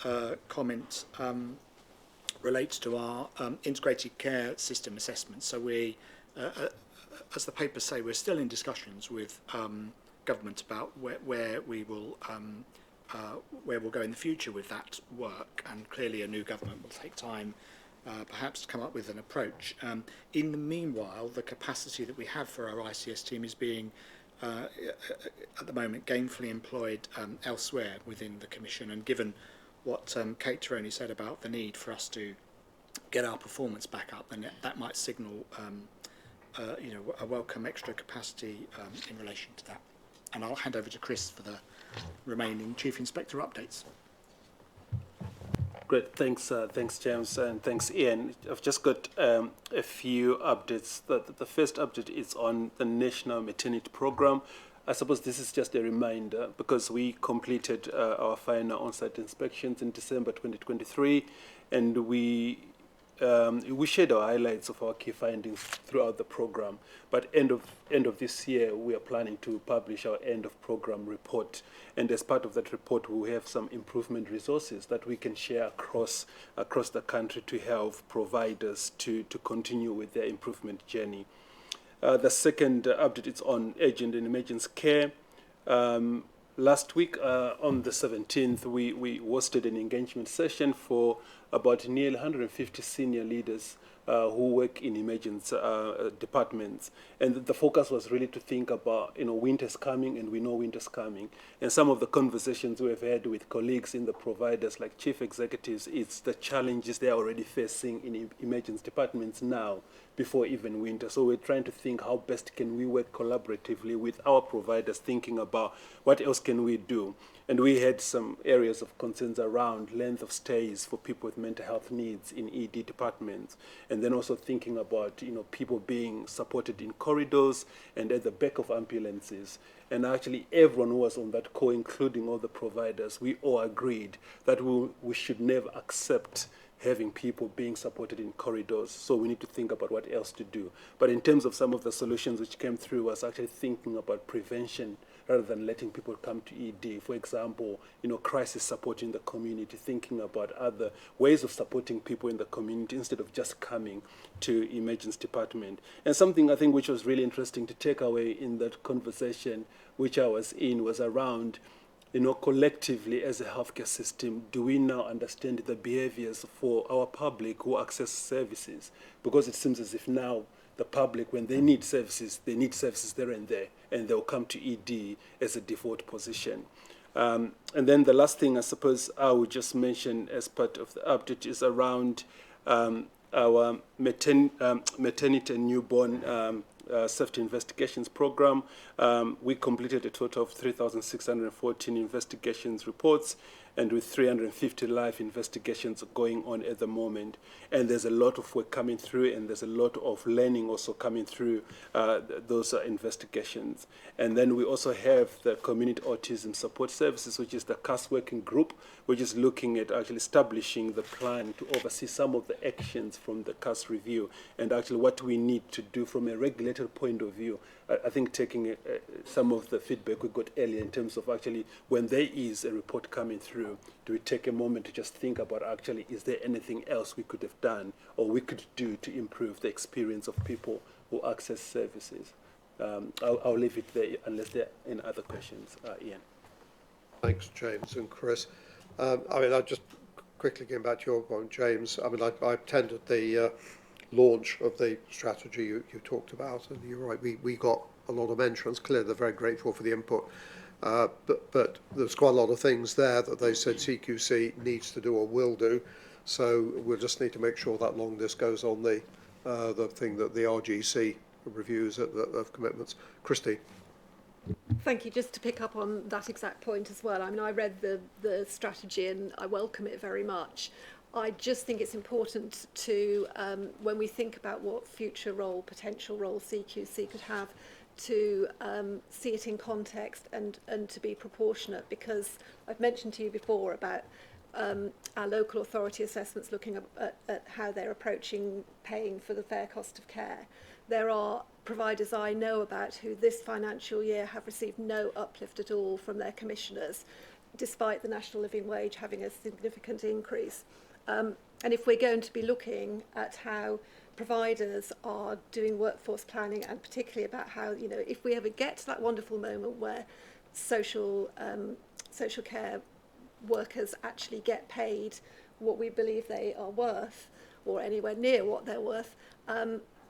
comment relates to our integrated care system assessment. So we, as the papers say, we're still in discussions with government about where we'll go in the future with that work. And clearly, a new government will take time, perhaps, to come up with an approach. In the meanwhile, the capacity that we have for our ICS team is being at the moment gainfully employed elsewhere within the Commission, and given what Kate Taroney said about the need for us to get our performance back up, then that might signal a welcome extra capacity in relation to that. And I'll hand over to Chris for the remaining Chief Inspector updates. Great, thanks James, and thanks Ian. I've just got a few updates. The first update is on the National Maternity Programme. I suppose this is just a reminder because we completed our final on-site inspections in December 2023, and we we shared our highlights of our key findings throughout the program, but end of this year, we are planning to publish our end of program report. And as part of that report, we will have some improvement resources that we can share across the country to help providers to continue with their improvement journey. The second update is on urgent and emergency care. Last week, on the 17th, we hosted an engagement session for about nearly 150 senior leaders who work in emergency departments. And the focus was really to think about, winter's coming, and we know winter's coming. And some of the conversations we've had with colleagues in the providers, like chief executives, it's the challenges they're already facing in emergency departments now, before even winter. So we're trying to think how best can we work collaboratively with our providers, thinking about what else can we do. And we had some areas of concerns around length of stays for people with mental health needs in ED departments. And then also thinking about, people being supported in corridors and at the back of ambulances. And actually everyone who was on that call, including all the providers, we all agreed that we should never accept having people being supported in corridors. So we need to think about what else to do. But in terms of some of the solutions which came through, was actually thinking about prevention rather than letting people come to ED. For example, crisis support in the community, thinking about other ways of supporting people in the community instead of just coming to emergency department. And something I think which was really interesting to take away in that conversation which I was in was around, collectively as a healthcare system, do we now understand the behaviors for our public who access services? Because it seems as if now the public, when they need services there and there, and they'll come to ED as a default position. And then the last thing I suppose I would just mention as part of the update is around our maternity and newborn safety investigations program. We completed a total of 3,614 investigations reports, and with 350 live investigations going on at the moment. And there's a lot of work coming through, and there's a lot of learning also coming through those investigations. And then we also have the Community Autism Support Services, which is the CAS working group, which is looking at actually establishing the plan to oversee some of the actions from the CAS review, and actually what we need to do from a regulatory point of view. I think taking some of the feedback we got earlier in terms of actually when there is a report coming through, do we take a moment to just think about actually is there anything else we could have done or we could do to improve the experience of people who access services? I'll leave it there unless there are any other questions. Ian. Thanks, James and Chris. I just quickly getting back to your point, James. I attended the launch of the strategy you talked about, and you're right, we got a lot of entrants. Clearly they're very grateful for the input, but there's quite a lot of things there that they said CQC needs to do or will do, so we'll just need to make sure that long list goes on the thing that the RGC reviews of commitments. Christine. Thank you. Just to pick up on that exact point as well, I read the strategy and I welcome it very much. I just think it's important to, when we think about what future role, potential role CQC could have, to see it in context and to be proportionate, because I've mentioned to you before about our local authority assessments looking at how they're approaching paying for the fair cost of care. There are providers I know about who this financial year have received no uplift at all from their commissioners, despite the national living wage having a significant increase. And if we're going to be looking at how providers are doing workforce planning, and particularly about how, if we ever get to that wonderful moment where social care workers actually get paid what we believe they are worth, or anywhere near what they're worth,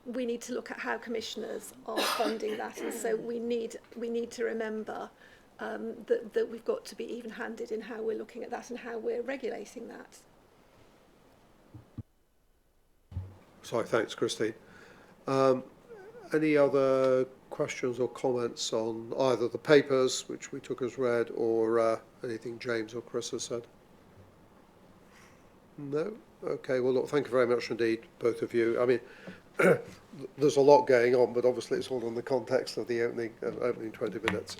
we need to look at how commissioners are funding that. And so we need to remember that we've got to be even-handed in how we're looking at that and how we're regulating that. Sorry, thanks, Christine. Any other questions or comments on either the papers, which we took as read, or anything James or Chris has said? No? Okay, well, look, thank you very much indeed, both of you. There's a lot going on, but obviously it's all in the context of the opening 20 minutes.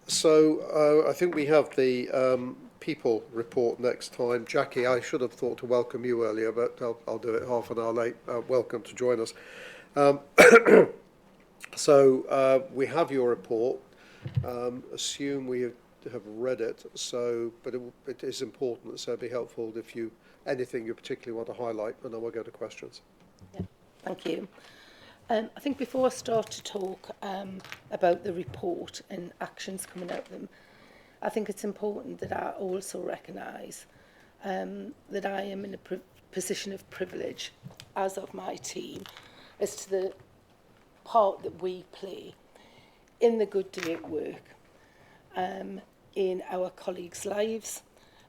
So I think we have the people report next time. Jackie, I should have thought to welcome you earlier, but I'll do it half an hour late. Welcome to join us. So we have your report. Assume we have read it. But it is important, so it'd be helpful if anything you particularly want to highlight, and then we'll go to questions. Yeah, thank you. I think before I start to talk about the report and actions coming out of them, I think it's important that I also recognise that I am in a position of privilege, as of my team, as to the part that we play in the good day at work, in our colleagues' lives,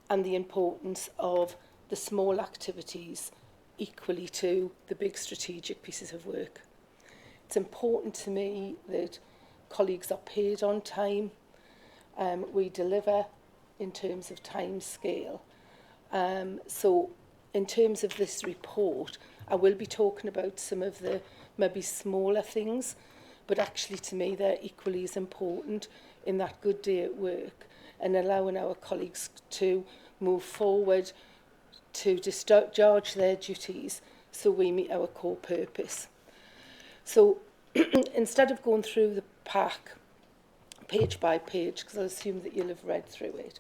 and the importance of the small activities equally to the big strategic pieces of work. It's important to me that colleagues are paid on time. We deliver in terms of time scale. So in terms of this report, I will be talking about some of the maybe smaller things, but actually to me they're equally as important in that good day at work and allowing our colleagues to move forward to discharge their duties so we meet our core purpose. So instead of going through the pack page by page, because I assume that you'll have read through it,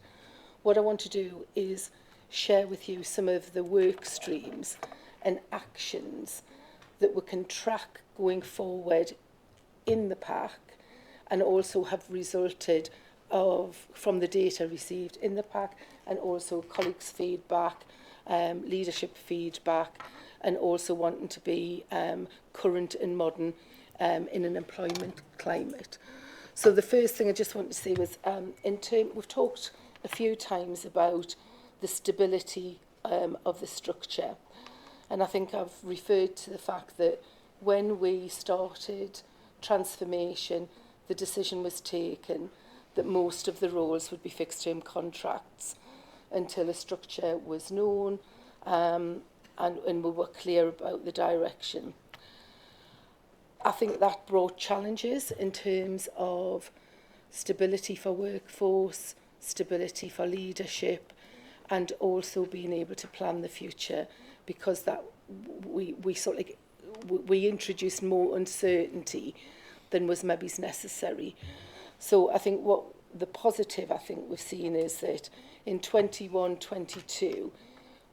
what I want to do is share with you some of the work streams and actions that we can track going forward in the pack and also have resulted from the data received in the pack and also colleagues' feedback, leadership feedback, and also wanting to be current and modern in an employment climate. So the first thing I just want to say was, we've talked a few times about the stability of the structure. And I think I've referred to the fact that when we started transformation, the decision was taken that most of the roles would be fixed-term contracts until a structure was known and we were clear about the direction. I think that brought challenges in terms of stability for workforce, stability for leadership, and also being able to plan the future, because that we introduced more uncertainty than was maybe necessary. So I think what the positive I think we've seen is that in 21-22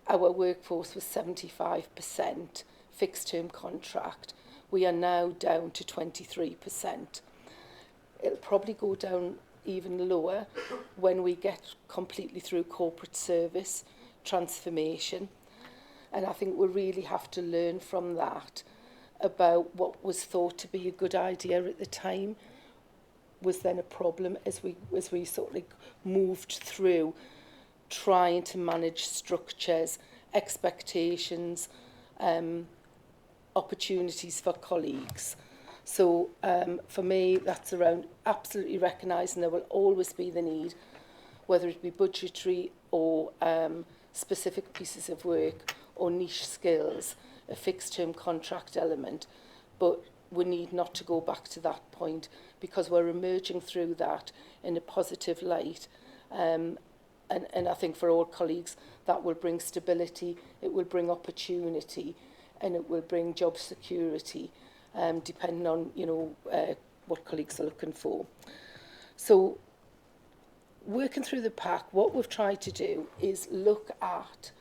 our workforce was 75% fixed term contract. We are now down to 23%. It'll probably go down even lower when we get completely through corporate service transformation. And I think we really have to learn from that about what was thought to be a good idea at the time was then a problem as we sort of like moved through trying to manage structures, expectations, opportunities for colleagues. So for me, that's around absolutely recognising there will always be the need, whether it be budgetary or specific pieces of work or niche skills, a fixed term contract element. But we need not to go back to that point because we're emerging through that in a positive light. And I think for all colleagues, that will bring stability, it will bring opportunity, and it will bring job security, depending on, what colleagues are looking for. So working through the pack, what we've tried to do is look at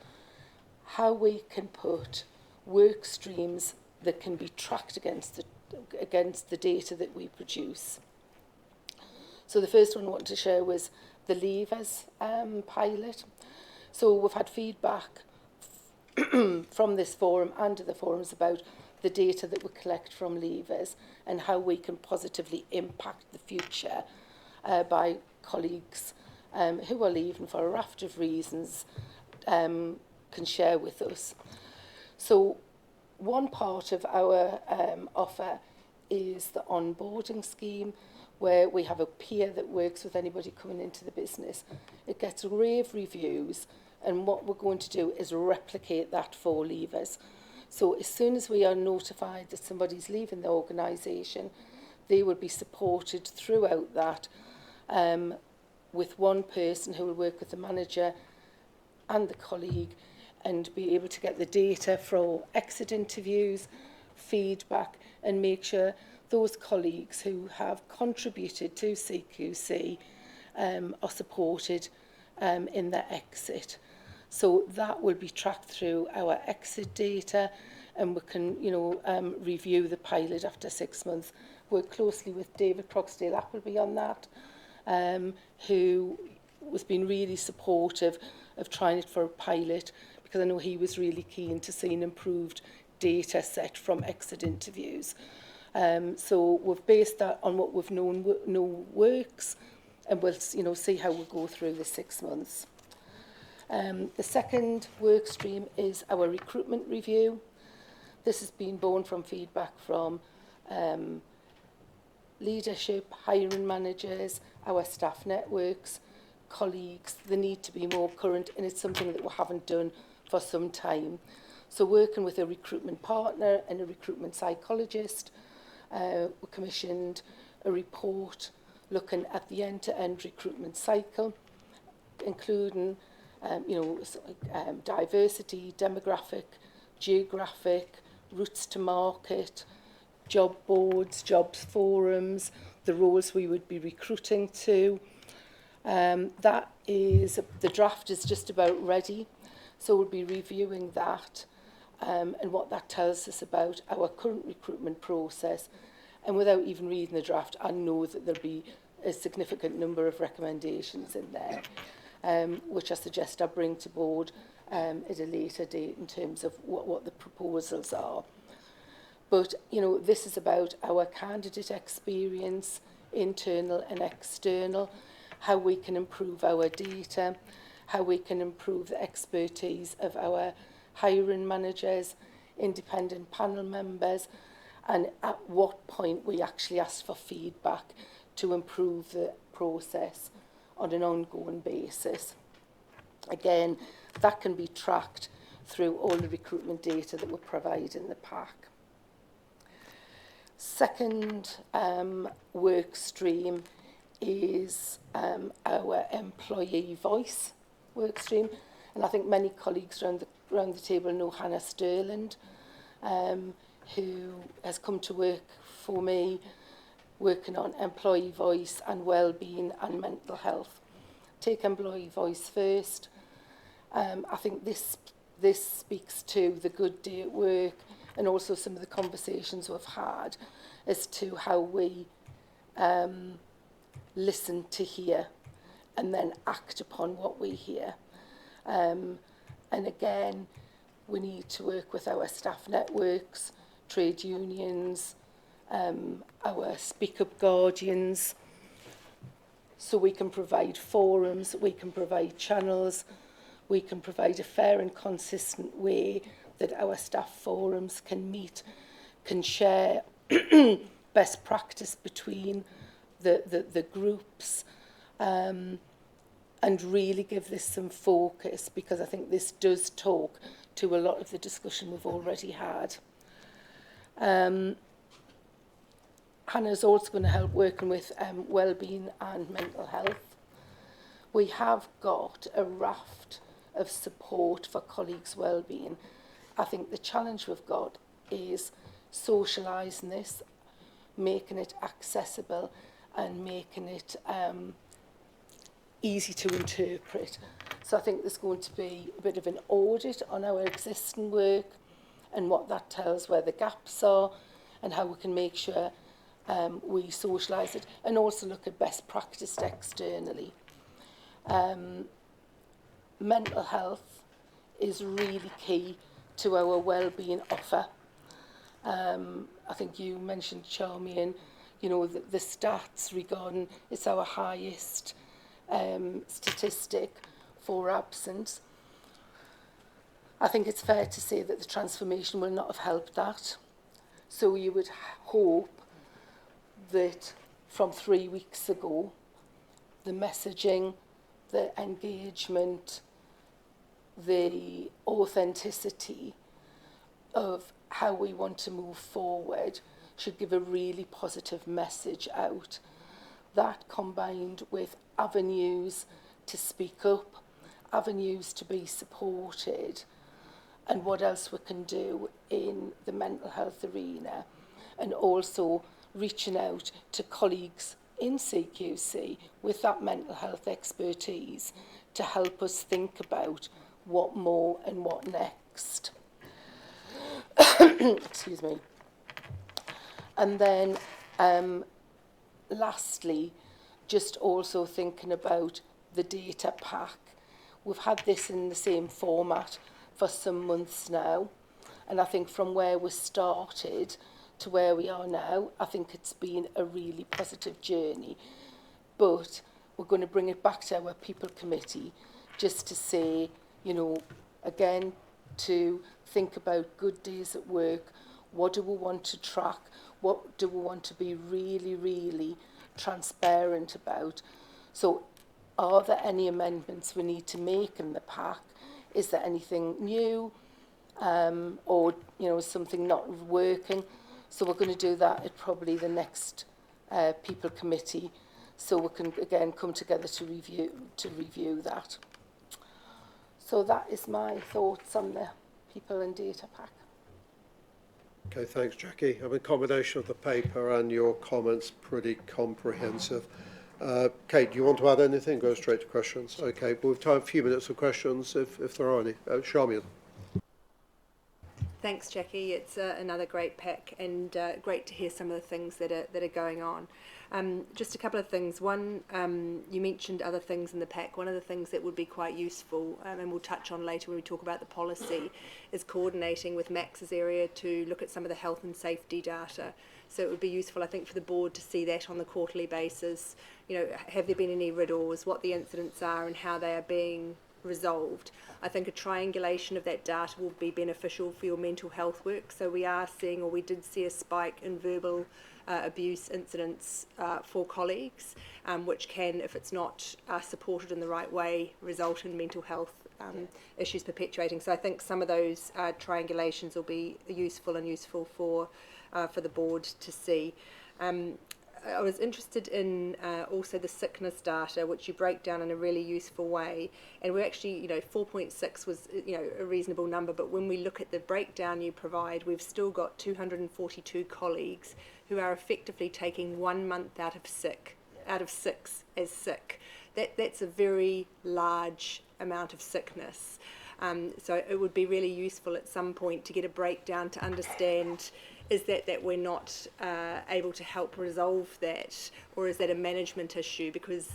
how we can put work streams that can be tracked against the data that we produce. So the first one I wanted to share was the levers pilot. So we've had feedback from this forum and other forums about the data that we collect from levers and how we can positively impact the future by colleagues who are leaving for a raft of reasons can share with us. So one part of our offer is the onboarding scheme, where we have a peer that works with anybody coming into the business. It gets rave reviews, and what we're going to do is replicate that for leavers. So as soon as we are notified that somebody's leaving the organisation, they will be supported throughout that with one person who will work with the manager and the colleague and be able to get the data for exit interviews, feedback, and make sure those colleagues who have contributed to CQC are supported in their exit. So that will be tracked through our exit data, and we can, review the pilot after 6 months. Work closely with David Croxdale Appleby on that, who has been really supportive of trying it for a pilot, because I know he was really keen to see an improved data set from exit interviews. So we've based that on what we've know works, and we'll see how we go through the 6 months. The second work stream is our recruitment review. This has been born from feedback from leadership, hiring managers, our staff networks, colleagues. The need to be more current, and it's something that we haven't done for some time. So working with a recruitment partner and a recruitment psychologist, we commissioned a report looking at the end-to-end recruitment cycle, including diversity, demographic, geographic, routes to market, job boards, jobs forums, the roles we would be recruiting to. The draft is just about ready, so we'll be reviewing that and what that tells us about our current recruitment process. And without even reading the draft, I know that there'll be a significant number of recommendations in there, which I suggest I bring to board at a later date in terms of what the proposals are. But, this is about our candidate experience, internal and external, how we can improve our data, how we can improve the expertise of our hiring managers, independent panel members, and at what point we actually ask for feedback to improve the process on an ongoing basis. Again, that can be tracked through all the recruitment data that we provide in the pack. Second work stream is our employee voice work stream, and I think many colleagues around the table know Hannah Sterland, who has come to work for me, working on employee voice and well-being and mental health. Take employee voice first. I think this speaks to the good day at work, and also some of the conversations we've had as to how we listen to hear and then act upon what we hear. And again, we need to work with our staff networks, trade unions, our Speak Up Guardians, so we can provide forums, we can provide channels, we can provide a fair and consistent way that our staff forums can meet, can share best practice between the groups, and really give this some focus, because I think this does talk to a lot of the discussion we've already had. Hannah's also going to help working with wellbeing and mental health. We have got a raft of support for colleagues' wellbeing. I think the challenge we've got is socialising this, making it accessible and making it easy to interpret. So I think there's going to be a bit of an audit on our existing work and what that tells, where the gaps are, and how we can make sure we socialise it, and also look at best practice externally. Mental health is really key to our wellbeing offer. I think you mentioned, Charmian, the stats regarding it's our highest statistic for absence. I think it's fair to say that the transformation will not have helped that. So you would hope that from 3 weeks ago, the messaging, the engagement, the authenticity of how we want to move forward should give a really positive message out. That combined with avenues to speak up, avenues to be supported, and what else we can do in the mental health arena, and also reaching out to colleagues in CQC with that mental health expertise to help us think about what more and what next. Excuse me. And then lastly, just also thinking about the data pack. We've had this in the same format for some months now, and I think from where we started to where we are now, I think it's been a really positive journey. But we're going to bring it back to our people committee just to say, you know, again, to think about good days at work. What do we want to track? What do we want to be really, really transparent about? So are there any amendments we need to make in the pack? Is there anything new? Or, you know, something not working? So we're going to do that at probably the next people committee, so we can again come together to review that. So that is my thoughts on the people and data pack. Okay, thanks, Jackie. I mean, a combination of the paper and your comments pretty comprehensive. Kate, do you want to add anything? Go straight to questions. Okay, well, we've time a few minutes for questions if there are any. Charmian. Thanks, Jackie. It's another great pack, and great to hear some of the things that are going on. Just a couple of things. One, you mentioned other things in the pack. One of the things that would be quite useful, and we'll touch on later when we talk about the policy, is coordinating with Max's area to look at some of the health and safety data. So it would be useful, I think, for the board to see that on the quarterly basis. You know, have there been any riddles, what the incidents are, and how they are being resolved. I think a triangulation of that data will be beneficial for your mental health work. So we are seeing, or we did see, a spike in verbal abuse incidents for colleagues, which can, if it's not supported in the right way, result in mental health issues perpetuating. So I think some of those triangulations will be useful for the board to see. I was interested in also the sickness data, which you break down in a really useful way. And we're actually, you know, 4.6 was, you know, a reasonable number. But when we look at the breakdown you provide, we've still got 242 colleagues who are effectively taking 1 month out of 6 as sick. That's a very large amount of sickness. So it would be really useful at some point to get a breakdown to understand, is that we're not able to help resolve that, or is that a management issue? Because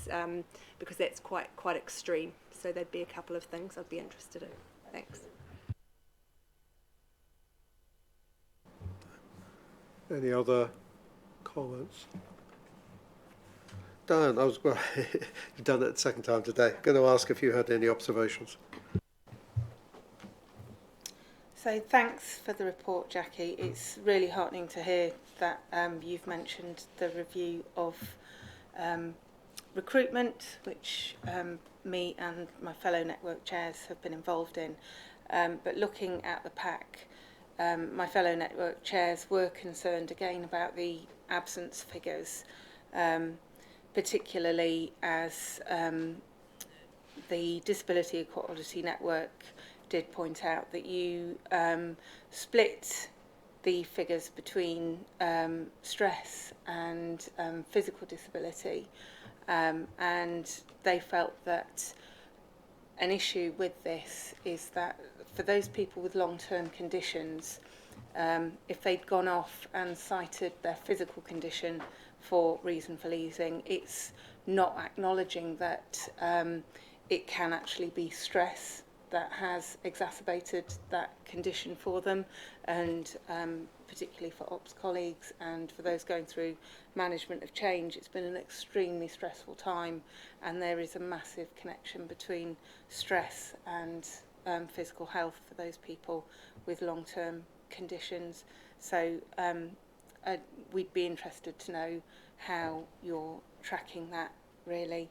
that's quite extreme. So there'd be a couple of things I'd be interested in. Thanks. Any other comments? Dan, you've done it the second time today. Going to ask if you had any observations. So thanks for the report, Jackie. It's really heartening to hear that you've mentioned the review of recruitment, which me and my fellow network chairs have been involved in. But looking at the pack, my fellow network chairs were concerned again about the absence figures, particularly as the Disability Equality Network did point out that you split the figures between stress and physical disability, and they felt that an issue with this is that for those people with long-term conditions, if they'd gone off and cited their physical condition for reason for leaving, it's not acknowledging that it can actually be stress that has exacerbated that condition for them, and particularly for ops colleagues and for those going through management of change, it's been an extremely stressful time, and there is a massive connection between stress and physical health for those people with long-term conditions. So we'd be interested to know how you're tracking that, really.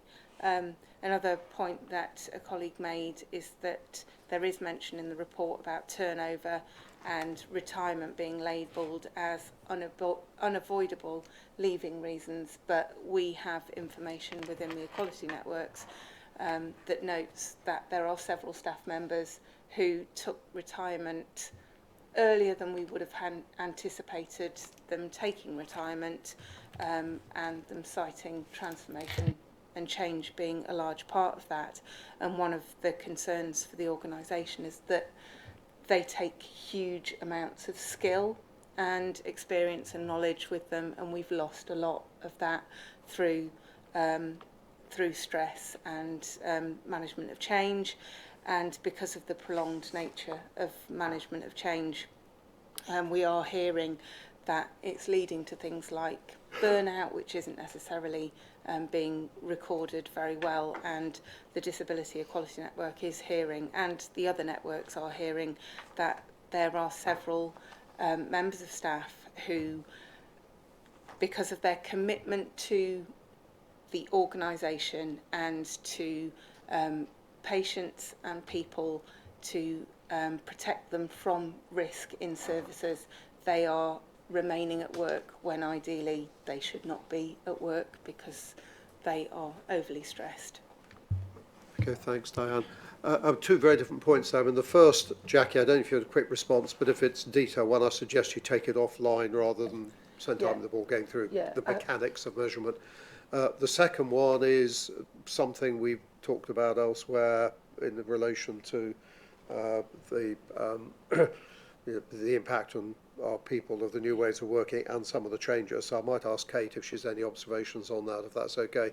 Another point that a colleague made is that there is mention in the report about turnover and retirement being labelled as unavoidable leaving reasons, but we have information within the equality networks that notes that there are several staff members who took retirement earlier than we would have anticipated them taking retirement, and them citing transformation and change being a large part of that. And one of the concerns for the organisation is that they take huge amounts of skill and experience and knowledge with them, and we've lost a lot of that through stress and management of change. And because of the prolonged nature of management of change, we are hearing that it's leading to things like burnout, which isn't necessarily being recorded very well, and the Disability Equality Network is hearing, and the other networks are hearing, that there are several members of staff who, because of their commitment to the organisation and to patients and people, to protect them from risk in services, they are remaining at work when ideally they should not be at work because they are overly stressed. Okay, thanks, Diane. Two very different points there. I mean, the first, Jackie, I don't know if you had a quick response, but if it's detail one, I suggest you take it offline rather than spend time with the board going through the mechanics of measurement. The second one is something we've talked about elsewhere in relation to the impact on our people of the new ways of working and some of the changes. So I might ask Kate if she's any observations on that, if that's okay.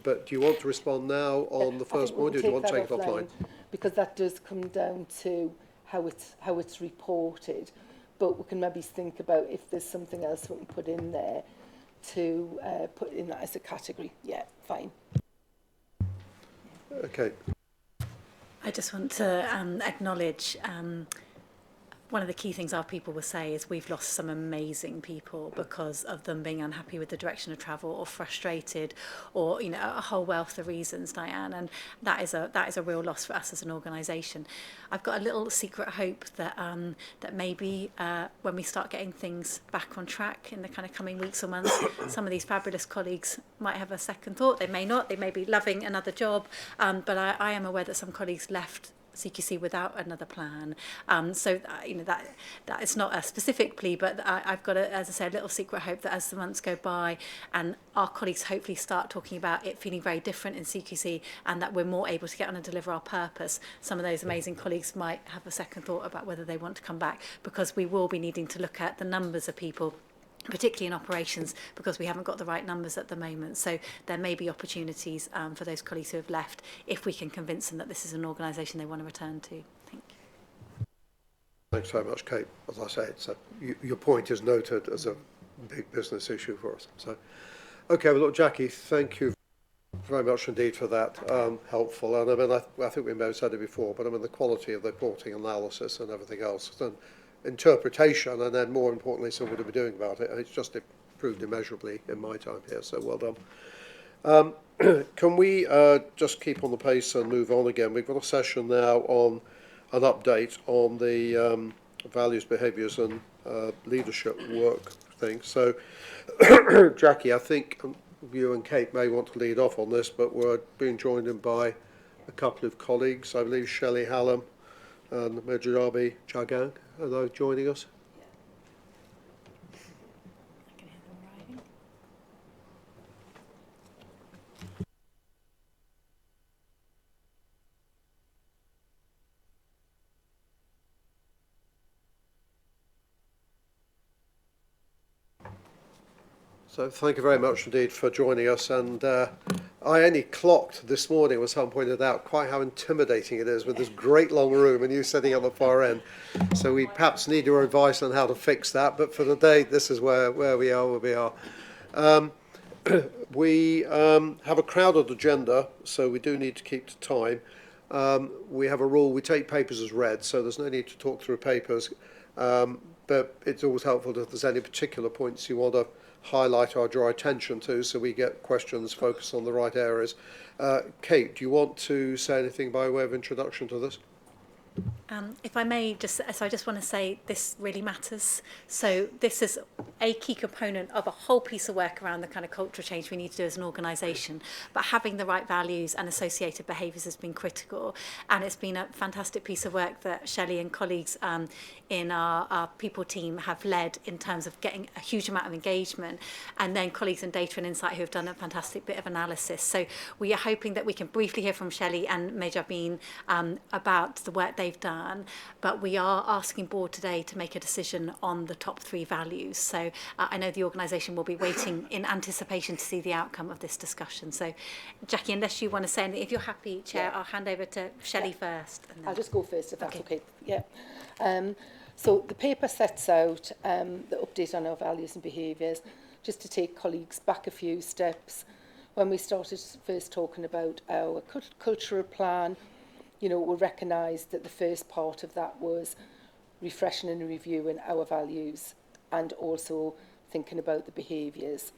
But do you want to respond now on the first point, or do you want to take it offline? Because that does come down to how it's reported. But we can maybe think about if there's something else we can put in there to put in that as a category. Yeah, fine. Okay. I just want to acknowledge one of the key things our people will say is we've lost some amazing people because of them being unhappy with the direction of travel or frustrated, or a whole wealth of reasons, Diane, and that is a real loss for us as an organisation. I've got a little secret hope that that maybe when we start getting things back on track in the kind of coming weeks or months, some of these fabulous colleagues might have a second thought. They may not. They may be loving another job, but I am aware that some colleagues left CQC without another plan, so that is not a specific plea, but I've got as I say, a little secret hope that as the months go by and our colleagues hopefully start talking about it feeling very different in CQC, and that we're more able to get on and deliver our purpose, some of those amazing colleagues might have a second thought about whether they want to come back, because we will be needing to look at the numbers of people, particularly in operations, because we haven't got the right numbers at the moment. So there may be opportunities for those colleagues who have left if we can convince them that this is an organisation they want to return to. Thank you. Thanks very much, Kate. As I say, your point is noted as a big business issue for us. So, okay, well, look, Jackie, thank you very much indeed for that. Helpful. And I mean, I think we may have said it before, but I mean, the quality of the reporting, analysis and everything else, and interpretation, and then more importantly, so what are we doing about it? And it's just improved immeasurably in my time here, so well done. Can we just keep on the pace and move on again? We've got a session now on an update on the values, behaviours and leadership work thing. So, Jackie, I think you and Kate may want to lead off on this, but we're being joined in by a couple of colleagues. I believe Shelley Hallam and Mejabi Jagang are those joining us. I can hear them arriving. So thank you very much indeed for joining us, and I only clocked this morning, when someone pointed out, quite how intimidating it is with this great long room and you sitting at the far end. So we perhaps need your advice on how to fix that, but for the day, this is where we are, we have a crowded agenda, so we do need to keep to time. We have a rule, we take papers as read, so there's no need to talk through papers, but it's always helpful if there's any particular points you want to highlight or draw attention to, so we get questions focused on the right areas. Kate, do you want to say anything by way of introduction to this? If I may, I just want to say this really matters. So this is a key component of a whole piece of work around the kind of cultural change we need to do as an organisation. But having the right values and associated behaviours has been critical. And it's been a fantastic piece of work that Shelley and colleagues in our people team have led in terms of getting a huge amount of engagement. And then colleagues in Data and Insight who have done a fantastic bit of analysis. So we are hoping that we can briefly hear from Shelley and Mejabin about the work they've done. But we are asking board today to make a decision on the top 3 values. So I know the organisation will be waiting in anticipation to see the outcome of this discussion. So Jackie, unless you want to say anything, if you're happy, Chair, I'll hand over to Shelley first. And then... I'll just go first if that's okay. Yeah. So the paper sets out the update on our values and behaviours. Just to take colleagues back a few steps, when we started first talking about our cultural plan, you know, we recognised that the first part of that was refreshing and reviewing our values and also thinking about the behaviours.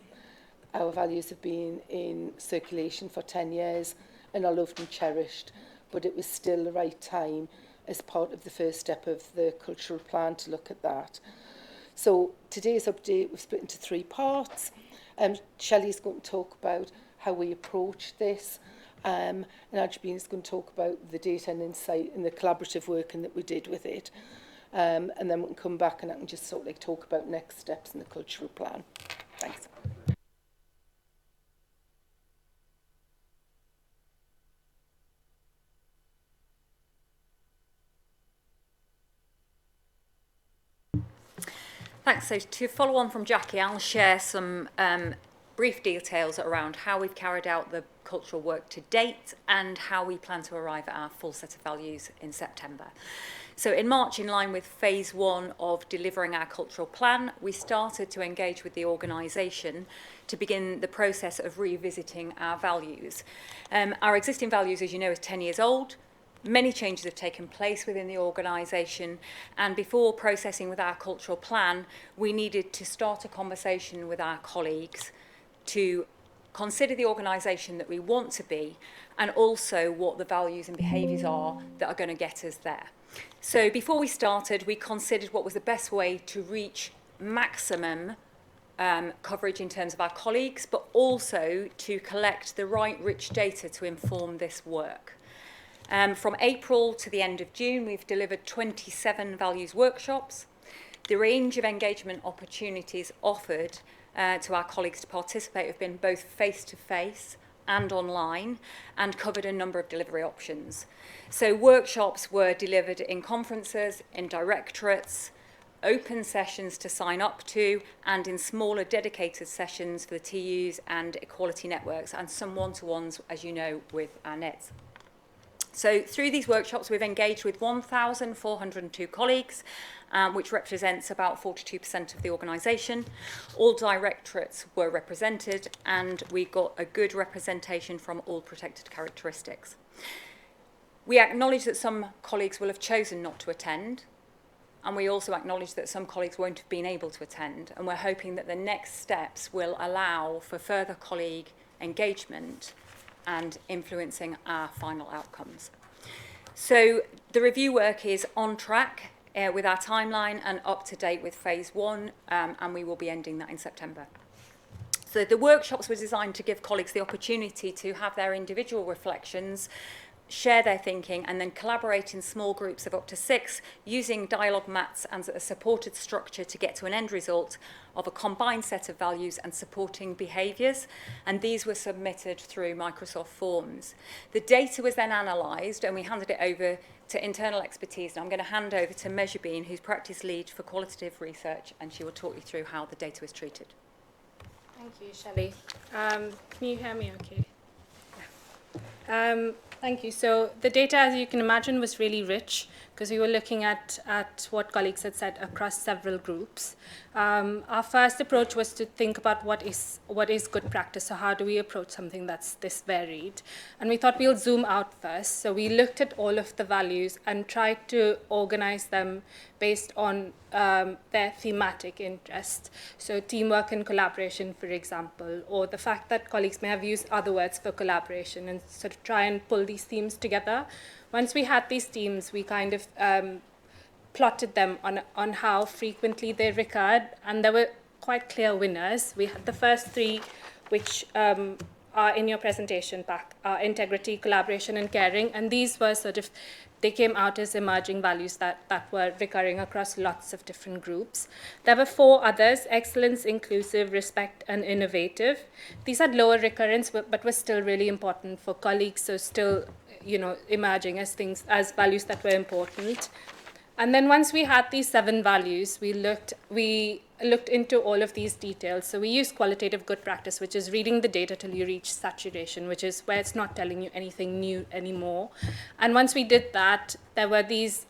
Our values have been in circulation for 10 years and are loved and cherished, but it was still the right time as part of the first step of the cultural plan to look at that. So today's update was split into 3 parts. Shelley's going to talk about how we approach this. And Ajbeen is going to talk about the data and insight and the collaborative working that we did with it. And then we can come back and I can just sort of like talk about next steps in the cultural plan. Thanks. Thanks. So to follow on from Jackie, I'll share some brief details around how we've carried out the cultural work to date and how we plan to arrive at our full set of values in September. So in March, in line with phase 1 of delivering our cultural plan, we started to engage with the organisation to begin the process of revisiting our values. Our existing values, as you know, is 10 years old. Many changes have taken place within the organisation, and before processing with our cultural plan, we needed to start a conversation with our colleagues to consider the organisation that we want to be and also what the values and behaviours are that are going to get us there. So before we started, we considered what was the best way to reach maximum coverage in terms of our colleagues, but also to collect the right rich data to inform this work. From April to the end of June, we've delivered 27 values workshops. The range of engagement opportunities offered to our colleagues to participate have been both face-to-face and online and covered a number of delivery options. So workshops were delivered in conferences, in directorates, open sessions to sign up to, and in smaller dedicated sessions for the TUs and equality networks, and some one-to-ones, as you know, with our NEDs. So through these workshops, we've engaged with 1,402 colleagues, which represents about 42% of the organisation. All directorates were represented, and we got a good representation from all protected characteristics. We acknowledge that some colleagues will have chosen not to attend, and we also acknowledge that some colleagues won't have been able to attend, and we're hoping that the next steps will allow for further colleague engagement and influencing our final outcomes. So the review work is on track with our timeline and up to date with phase 1, and we will be ending that in September. So the workshops were designed to give colleagues the opportunity to have their individual reflections, share their thinking, and then collaborate in small groups of up to 6 using dialogue mats and a supported structure to get to an end result of a combined set of values and supporting behaviours, and these were submitted through Microsoft Forms. The data was then analysed and we handed it over to internal expertise, and I'm going to hand over to Mejabin, who's practice lead for qualitative research, and she will talk you through how the data was treated. Thank you, Shelley. Can you hear me okay? Yeah. Thank you. So the data, as you can imagine, was really rich because we were looking at what colleagues had said across several groups. Our first approach was to think about what is good practice. So how do we approach something that's this varied? And we thought we'll zoom out first. So we looked at all of the values and tried to organize them based on their thematic interest. So teamwork and collaboration, for example, or the fact that colleagues may have used other words for collaboration, and sort of try and pull these themes together. once we had these teams, we kind of plotted them on how frequently they recurred, and there were quite clear winners. We had the first three, which are in your presentation pack, integrity, collaboration, and caring, and these were they came out as emerging values that were recurring across lots of different groups. There were 4 others: excellence, inclusive, respect, and innovative. These had lower recurrence, but were still really important for colleagues, so still, emerging as values that were important. And then once we had these 7 values, we looked into all of these details. So we used qualitative good practice, which is reading the data till you reach saturation, which is where it's not telling you anything new anymore. And once we did that, there were these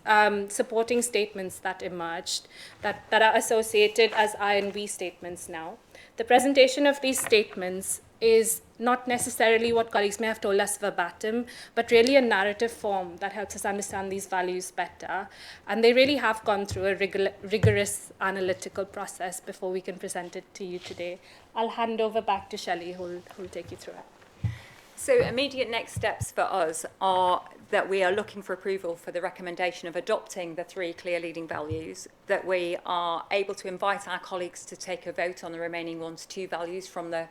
supporting statements that emerged that are associated as I and we statements now. The presentation of these statements is not necessarily what colleagues may have told us verbatim, but really a narrative form that helps us understand these values better. And they really have gone through a rigorous analytical process before we can present it to you today. I'll hand over back to Shelley, who'll take you through it. So immediate next steps for us are that we are looking for approval for the recommendation of adopting the 3 clear leading values, that we are able to invite our colleagues to take a vote on the remaining 1 to 2 values from the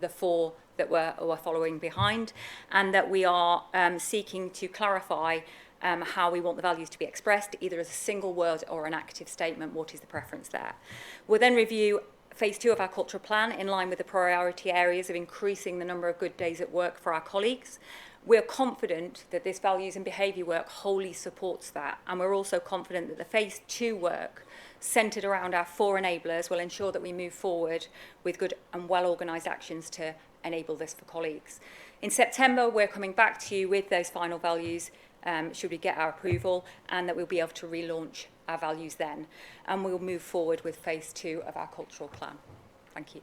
4 that were following behind, and that we are seeking to clarify how we want the values to be expressed, either as a single word or an active statement. What is the preference there? We'll then review phase 2 of our cultural plan in line with the priority areas of increasing the number of good days at work for our colleagues. We're confident that this values and behaviour work wholly supports that, and we're also confident that the phase 2 work centred around our 4 enablers will ensure that we move forward with good and well-organised actions to enable this for colleagues. In September, we're coming back to you with those final values, should we get our approval, and that we'll be able to relaunch our values then. And we'll move forward with phase 2 of our cultural plan. Thank you.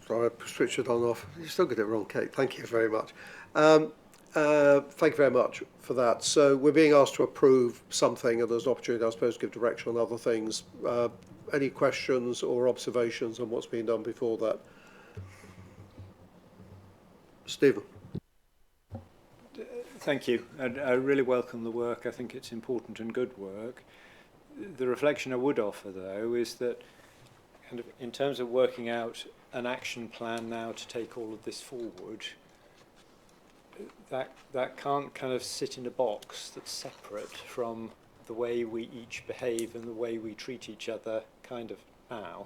Sorry, I switched it on and off. You still get it wrong, Kate. Thank you very much. Thank you very much for that. So we're being asked to approve something, and there's an opportunity, I suppose, to give direction on other things. Any questions or observations on what's been done before that? Stephen. Thank you. I really welcome the work. I think it's important and good work. The reflection I would offer, though, is that kind of in terms of working out an action plan now to take all of this forward, that can't kind of sit in a box that's separate from the way we each behave and the way we treat each other kind of now.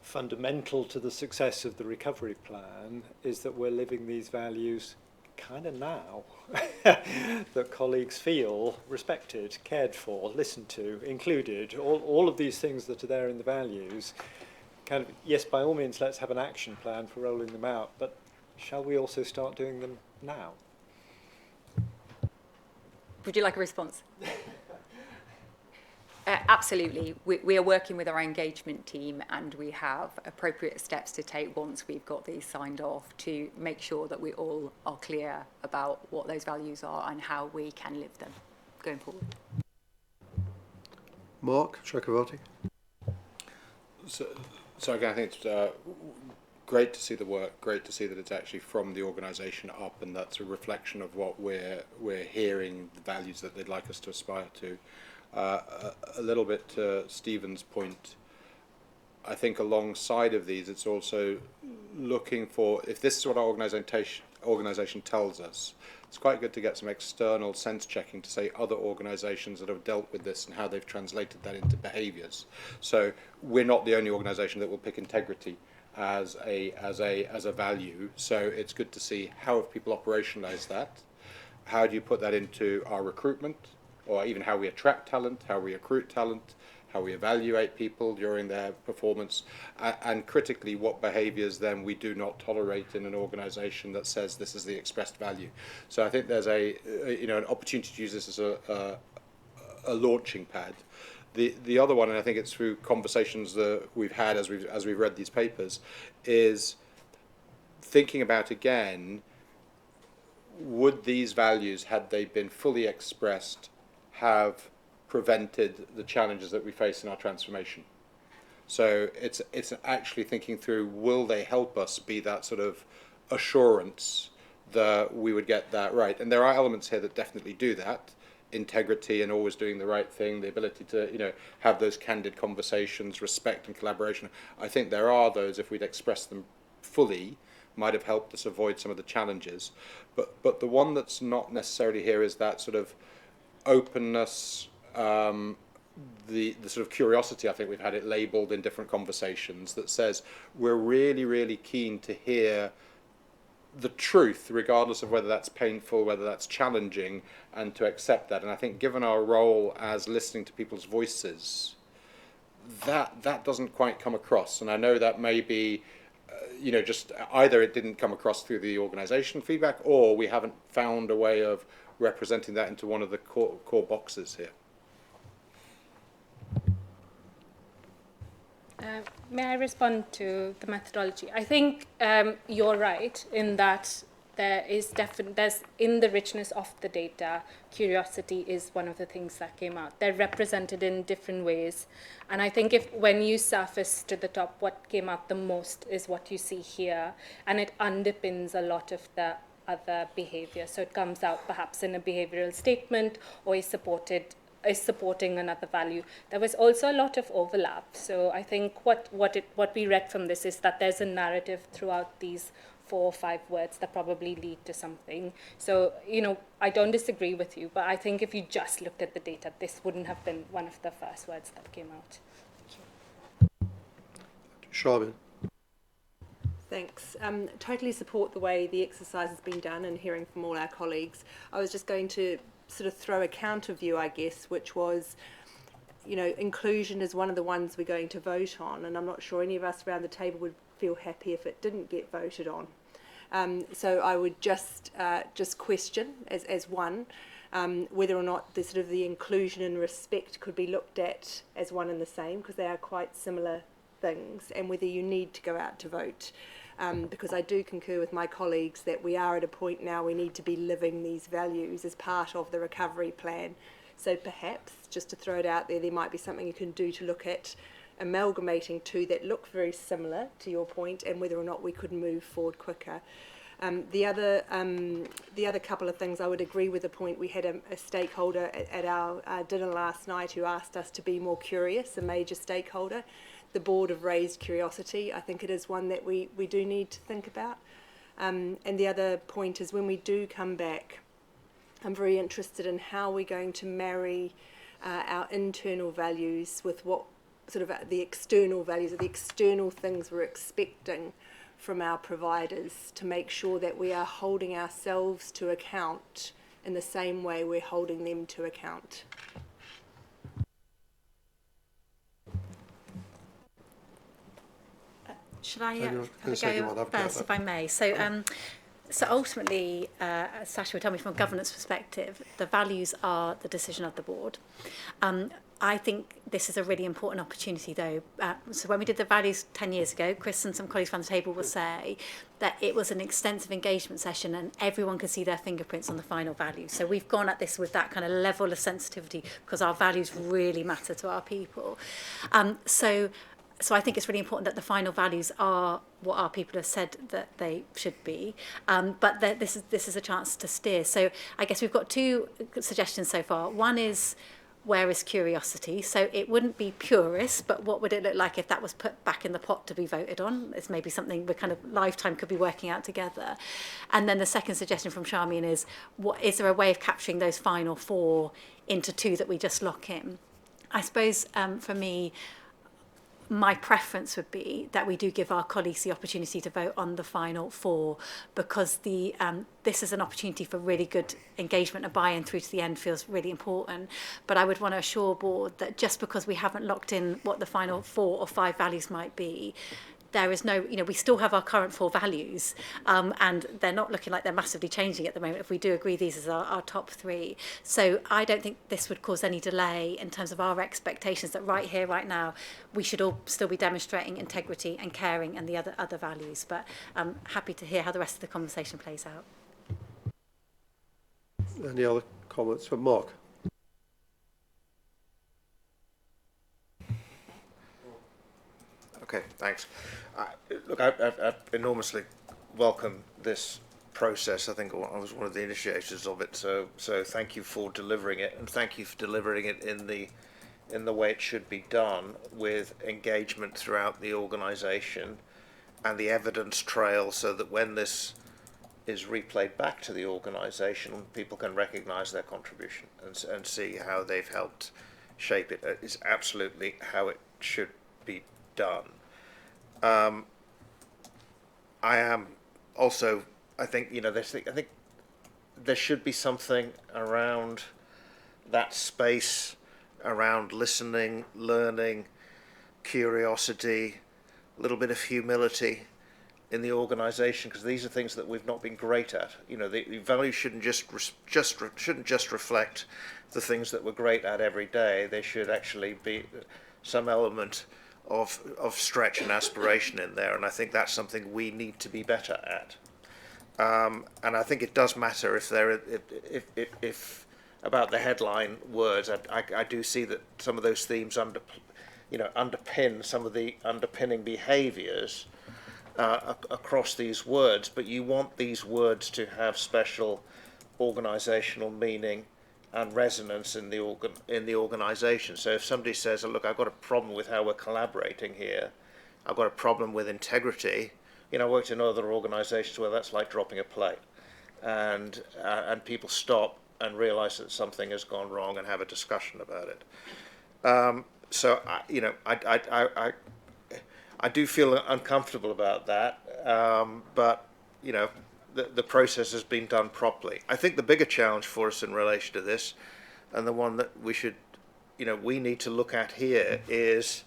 Fundamental to the success of the recovery plan is that we're living these values kind of now, that colleagues feel respected, cared for, listened to, included, all of these things that are there in the values. Kind of, yes, by all means, let's have an action plan for rolling them out, but shall we also start doing them now? Would you like a response? Absolutely. We are working with our engagement team, and we have appropriate steps to take once we've got these signed off to make sure that we all are clear about what those values are and how we can live them going forward. Mark Chakravarti. So again, I think it's great to see the work, great to see that it's actually from the organisation up, and that's a reflection of what we're hearing, the values that they'd like us to aspire to. A little bit to Stephen's point, I think alongside of these, it's also looking for, if this is what our organisation tells us, it's quite good to get some external sense checking to say other organisations that have dealt with this and how they've translated that into behaviours. So we're not the only organisation that will pick integrity as a value. So it's good to see how have people operationalised that. How do you put that into our recruitment, or even how we attract talent, how we recruit talent, how we evaluate people during their performance, and critically what behaviours then we do not tolerate in an organisation that says this is the expressed value. So I think there's an opportunity to use this as a launching pad. The other one, and I think it's through conversations that we've had as we've read these papers, is thinking about again, would these values, had they been fully expressed, have prevented the challenges that we face in our transformation? So it's actually thinking through, will they help us be that sort of assurance that we would get that right. And there are elements here that definitely do that. Integrity and always doing the right thing, the ability to, you know, have those candid conversations, respect and collaboration. I think there are those, if we'd expressed them fully, might have helped us avoid some of the challenges. But the one that's not necessarily here is that sort of openness, the sort of curiosity. I think we've had it labelled in different conversations that says we're really, really keen to hear the truth, regardless of whether that's painful, whether that's challenging, and to accept that. And I think given our role as listening to people's voices, that doesn't quite come across. And I know that may be, you know, just either it didn't come across through the organisation feedback, or we haven't found a way of representing that into one of the core boxes here. May I respond to the methodology? I think you're right in that there's in the richness of the data, curiosity is one of the things that came out. They're represented in different ways. And I think when you surface to the top, what came out the most is what you see here. And it underpins a lot of the other behavior. So it comes out perhaps in a behavioral statement or is supporting another value. There was also a lot of overlap. So I think what we read from this is that there's a narrative throughout these 4 or 5 words that probably lead to something. So, you know, I don't disagree with you, but I think if you just looked at the data, this wouldn't have been one of the first words that came out. Charmin. Thanks. Totally support the way the exercise has been done and hearing from all our colleagues. I was just going to sort of throw a counter view, I guess, which was, you know, inclusion is one of the ones we're going to vote on, and I'm not sure any of us around the table would feel happy if it didn't get voted on. So I would just question as one whether or not the sort of the inclusion and respect could be looked at as one and the same, because they are quite similar things, and whether you need to go out to vote. Because I do concur with my colleagues that we are at a point now we need to be living these values as part of the recovery plan. So perhaps, just to throw it out there, there might be something you can do to look at amalgamating two that look very similar to your point, and whether or not we could move forward quicker. The other couple of things, I would agree with the point. We had a stakeholder at our dinner last night who asked us to be more curious, a major stakeholder. The board have raised curiosity. I think it is one that we do need to think about. And the other point is, when we do come back, I'm very interested in how we're going to marry our internal values with what sort of the external values, or the external things we're expecting from our providers, to make sure that we are holding ourselves to account in the same way we're holding them to account. Should I have a go first, if I may? So, so ultimately, Sasha would tell me from a governance perspective, the values are the decision of the board. I think this is a really important opportunity, though. So when we did the values 10 years ago, Chris and some colleagues around the table will say that it was an extensive engagement session and everyone could see their fingerprints on the final value. So we've gone at this with that kind of level of sensitivity because our values really matter to our people. So I think it's really important that the final values are what our people have said that they should be, but this is a chance to steer. So I guess we've got 2 suggestions so far. One is, where is curiosity? So it wouldn't be purist, but what would it look like if that was put back in the pot to be voted on? It's maybe something we kind of lifetime could be working out together. And then the second suggestion from Charmian is, is there a way of capturing those final 4 into 2 that we just lock in? I suppose for me, my preference would be that we do give our colleagues the opportunity to vote on the final 4, because this is an opportunity for really good engagement and buy-in through to the end feels really important. But I would want to assure board that just because we haven't locked in what the final 4 or 5 values might be, there is no, we still have our current 4 values, and they're not looking like they're massively changing at the moment if we do agree these as our top 3. So I don't think this would cause any delay in terms of our expectations that right here, right now, we should all still be demonstrating integrity and caring and the other values. But I'm happy to hear how the rest of the conversation plays out. Any other comments from Mark? Okay, thanks. Look, I've enormously welcome this process. I think I was one of the initiators of it, so thank you for delivering it, and thank you for delivering it in the way it should be done, with engagement throughout the organisation and the evidence trail, so that when this is replayed back to the organisation, people can recognise their contribution and see how they've helped shape it. It's absolutely how it should be done. I am also, I think there should be something around that space, around listening, learning, curiosity, a little bit of humility in the organisation, because these are things that we've not been great at. The values shouldn't just reflect the things that we're great at every day. They should actually be some element of stretch and aspiration in there, and I think that's something we need to be better at. And I think it does matter if about the headline words. I do see that some of those themes underpin some of the underpinning behaviours across these words, but you want these words to have special organisational meaning and resonance in the organisation. So if somebody says, "Look, I've got a problem with how we're collaborating here. I've got a problem with integrity." I worked in other organisations where that's like dropping a plate, and people stop and realise that something has gone wrong and have a discussion about it. So I do feel uncomfortable about that, but the process has been done properly. I think the bigger challenge for us in relation to this, and the one that we need to look at here, is,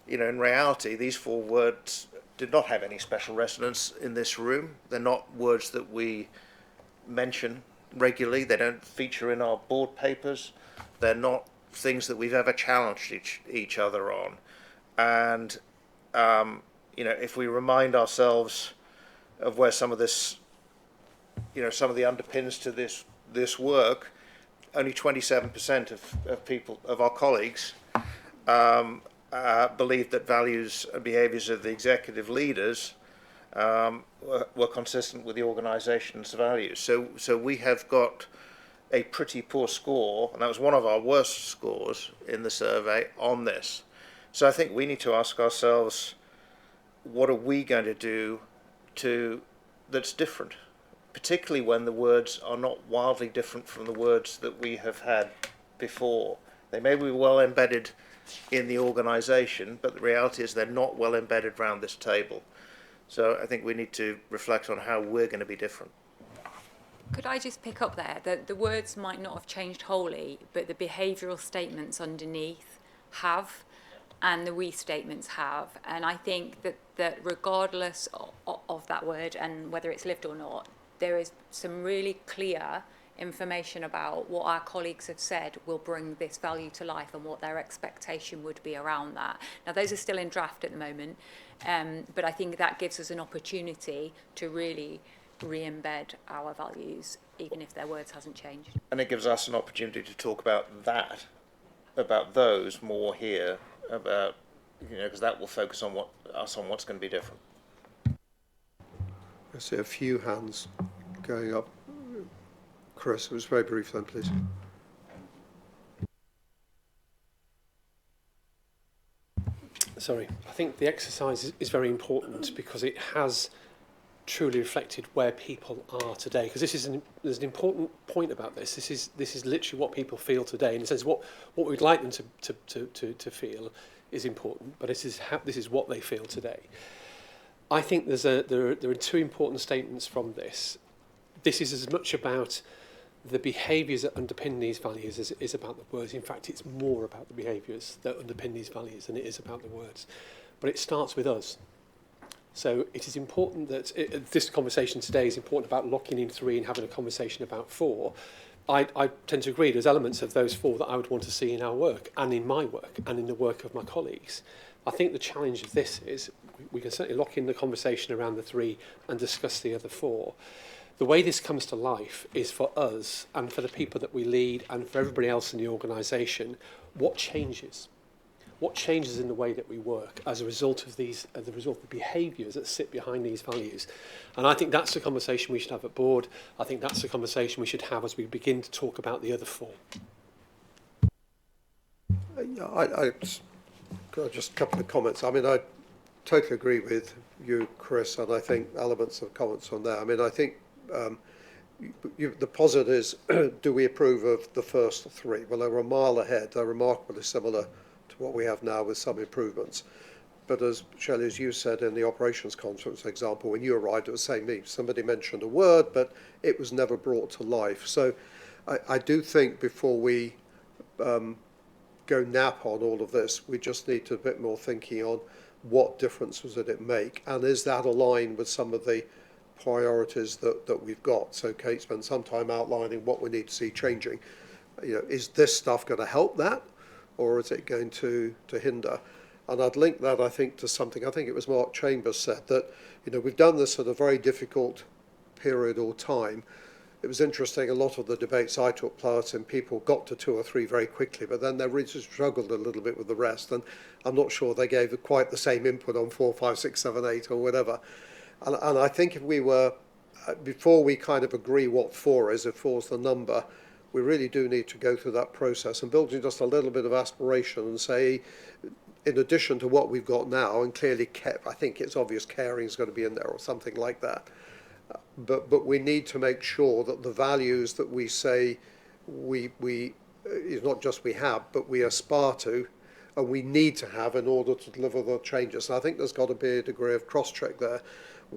in reality, these 4 words did not have any special resonance in this room. They're not words that we mention regularly. They don't feature in our board papers. They're not things that we've ever challenged each other on. And if we remind ourselves of where some of this, some of the underpins to this work, only 27% of our colleagues believed that values and behaviours of the executive leaders were consistent with the organisation's values. So we have got a pretty poor score, and that was one of our worst scores in the survey on this. So I think we need to ask ourselves, what are we going to do that's different, particularly when the words are not wildly different from the words that we have had before. They may be well embedded in the organisation, but the reality is they're not well embedded around this table. So I think we need to reflect on how we're going to be different. Could I just pick up there that the words might not have changed wholly, but the behavioural statements underneath have, and the we statements have. And I think that regardless of that word and whether it's lived or not, there is some really clear information about what our colleagues have said will bring this value to life and what their expectation would be around that. Now, those are still in draft at the moment, but I think that gives us an opportunity to really re-embed our values, even if their words hasn't changed. And it gives us an opportunity to talk about those more here, about, because that will focus on what's going to be different. I see a few hands going up. Chris, it was very brief then, please. Sorry, I think the exercise is very important because it has truly reflected where people are today. Because there's an important point about this. This is literally what people feel today, and it says what we'd like them to feel is important, but this is what they feel today. I think there are 2 important statements from this. This is as much about the behaviours that underpin these values as it is about the words. In fact, it's more about the behaviours that underpin these values than it is about the words. But it starts with us. So it is important that this conversation today is important about locking in 3 and having a conversation about 4. I tend to agree there's elements of those 4 that I would want to see in our work and in my work and in the work of my colleagues. I think the challenge of this is we can certainly lock in the conversation around the 3 and discuss the other 4. The way this comes to life is for us and for the people that we lead and for everybody else in the organisation, what changes? what changes in the way that we work as a result of these, as a result of the behaviours that sit behind these values. And I think that's the conversation we should have at board. I think that's the conversation we should have as we begin to talk about the other four. Just a couple of comments. I mean, I totally agree with you, Chris, and I think elements of comments on that. I mean, I think the posit is, do we approve of the first three? Well, they're a mile ahead. They're remarkably similar to what we have now with some improvements. But as Shelley, as you said in the operations conference example, when you arrived, it was the same me. Somebody mentioned a word, but it was never brought to life. So I do think before we go nap on all of this, we just need to a bit more thinking on what differences did it make, and is that aligned with some of the priorities that we've got. So Kate spent some time outlining what we need to see changing. You know, is this stuff going to help that, or is it going to hinder? And I'd link that, I think, to something, I think it was Mark Chambers said, that, you know, we've done this at a very difficult period or time. It was interesting, a lot of the debates I took part in, people got to 2 or 3 very quickly, but then they really struggled a little bit with the rest, and I'm not sure they gave quite the same input on 4, 5, 6, 7, 8 or whatever. And I think if we were, before we kind of agree what 4 is, if 4's the number, we really do need to go through that process and build in just a little bit of aspiration and say, in addition to what we've got now, and clearly I think it's obvious caring is going to be in there or something like that, but we need to make sure that the values that we say we it's not just we have, but we aspire to, and we need to have in order to deliver the changes. And I think there's got to be a degree of cross-check there.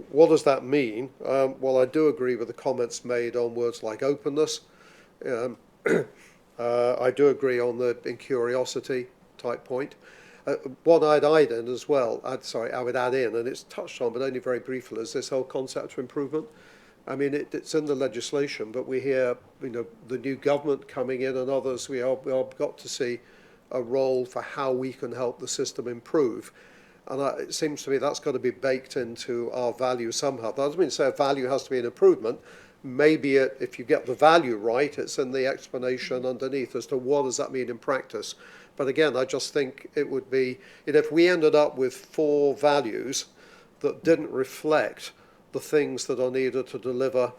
What does that mean? Well, I do agree with the comments made on words like openness. I do agree on the incuriosity type point. What I'd add in as well, I would add in, and it's touched on, but only very briefly, is this whole concept of improvement. I mean, it's in the legislation, but we hear, you know, the new government coming in and others, we are got to see a role for how we can help the system improve. And it seems to me that's got to be baked into our value somehow. That doesn't mean to say a value has to be an improvement. Maybe if you get the value right, it's in the explanation underneath as to what does that mean in practice. But again, I just think it would be, you know, if we ended up with 4 values that didn't reflect the things that are needed to deliver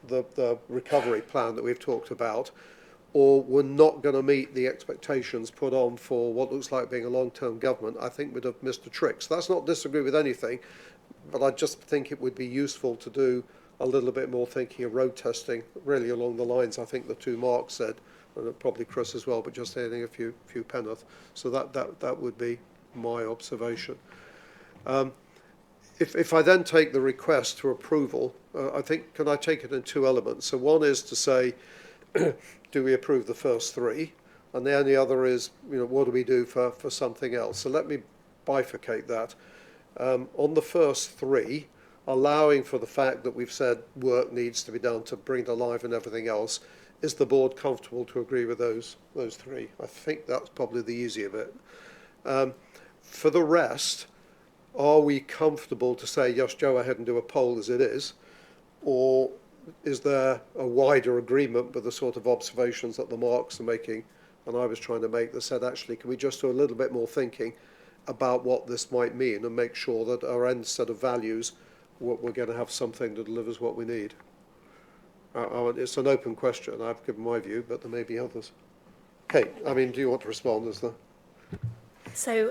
the recovery plan that we've talked about, or we're not going to meet the expectations put on for what looks like being a long-term government, I think we'd have missed a trick. So that's not disagree with anything, but I just think it would be useful to do a little bit more thinking of road testing, really along the lines I think the 2 Marks said, and probably Chris as well, but just adding a few Penrith. So that would be my observation. If I then take the request for approval, I think, can I take it in 2 elements? So one is to say, do we approve the first 3? And then the other is, you know, what do we do for something else? So let me bifurcate that. On the first 3, allowing for the fact that we've said work needs to be done to bring to life and everything else, is the board comfortable to agree with those 3? I think that's probably the easier bit. For the rest, are we comfortable to say, yes, go ahead and do a poll as it is, or is there a wider agreement with the sort of observations that the Marks are making and I was trying to make that said, actually, can we just do a little bit more thinking about what this might mean and make sure that our end set of values, we're going to have something that delivers what we need? It's an open question. I've given my view, but there may be others. Kate, I mean, do you want to respond as the... So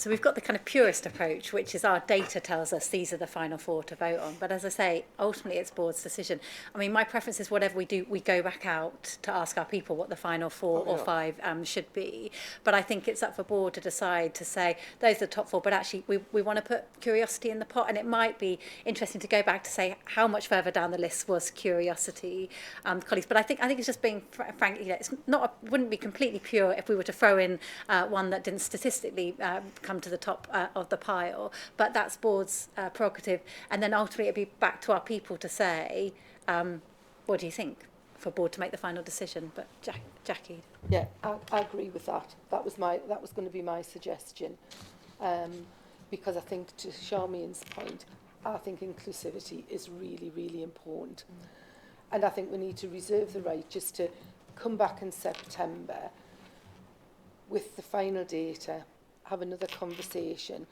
we've got the kind of purist approach, which is our data tells us these are the final 4 to vote on. But as I say, ultimately it's board's decision. I mean, my preference is whatever we do, we go back out to ask our people what the final 4 or 5 should be. But I think it's up for board to decide to say those are the top 4. But actually, we want to put curiosity in the pot, and it might be interesting to go back to say how much further down the list was curiosity, colleagues. But I think it's just being frank. You know, it's not wouldn't be completely pure if we were to throw in one that didn't statistically come to the top of the pile, but that's board's prerogative, and then ultimately it'd be back to our people to say, what do you think, for board to make the final decision. But Jackie. Yeah, I agree with that. That was going to be my suggestion, because I think, to Charmian's point, I think inclusivity is really, really important, and I think we need to reserve the right just to come back in September with the final data have another conversation.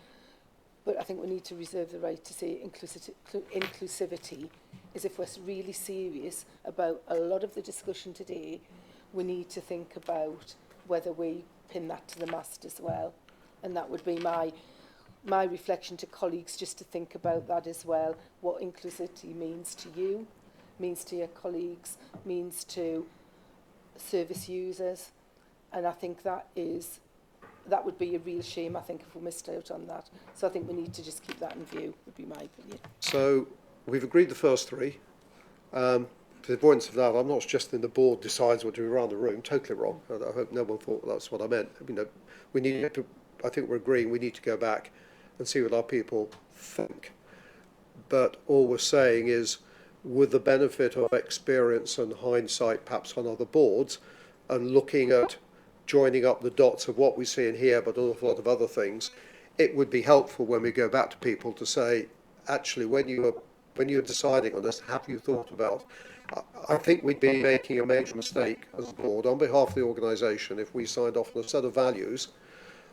But I think we need to reserve the right to say inclusivity is if we're really serious about a lot of the discussion today, we need to think about whether we pin that to the mast as well. And that would be my reflection to colleagues, just to think about that as well, what inclusivity means to you, means to your colleagues, means to service users. And I think that would be a real shame, I think, if we missed out on that. So I think we need to just keep that in view, would be my opinion. So we've agreed the first three. For the avoidance of that, I'm not suggesting the board decides what to do around the room. Totally wrong. I hope no one thought that's what I meant. You know, we need to, I think we're agreeing we need to go back and see what our people think. But all we're saying is, with the benefit of experience and hindsight perhaps on other boards, and looking at joining up the dots of what we see in here, but an awful lot of other things, it would be helpful when we go back to people to say, actually, when you're deciding on this, have you thought about? I think we'd be making a major mistake as a board on behalf of the organisation if we signed off on a set of values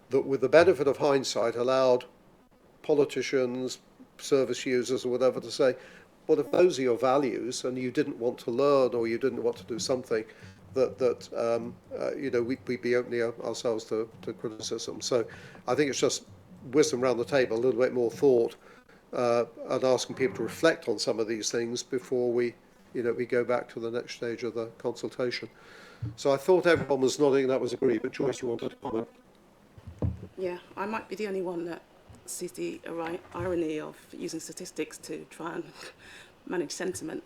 that, with the benefit of hindsight, allowed politicians, service users, or whatever to say, well, if those are your values and you didn't want to learn or you didn't want to do something, you know, we'd be opening ourselves to criticism. So I think it's just wisdom around the table, a little bit more thought, and asking people to reflect on some of these things before we go back to the next stage of the consultation. So I thought everyone was nodding, that was agreed, but Joyce, you wanted to comment? Yeah, I might be the only one that sees the irony of using statistics to try and manage sentiment.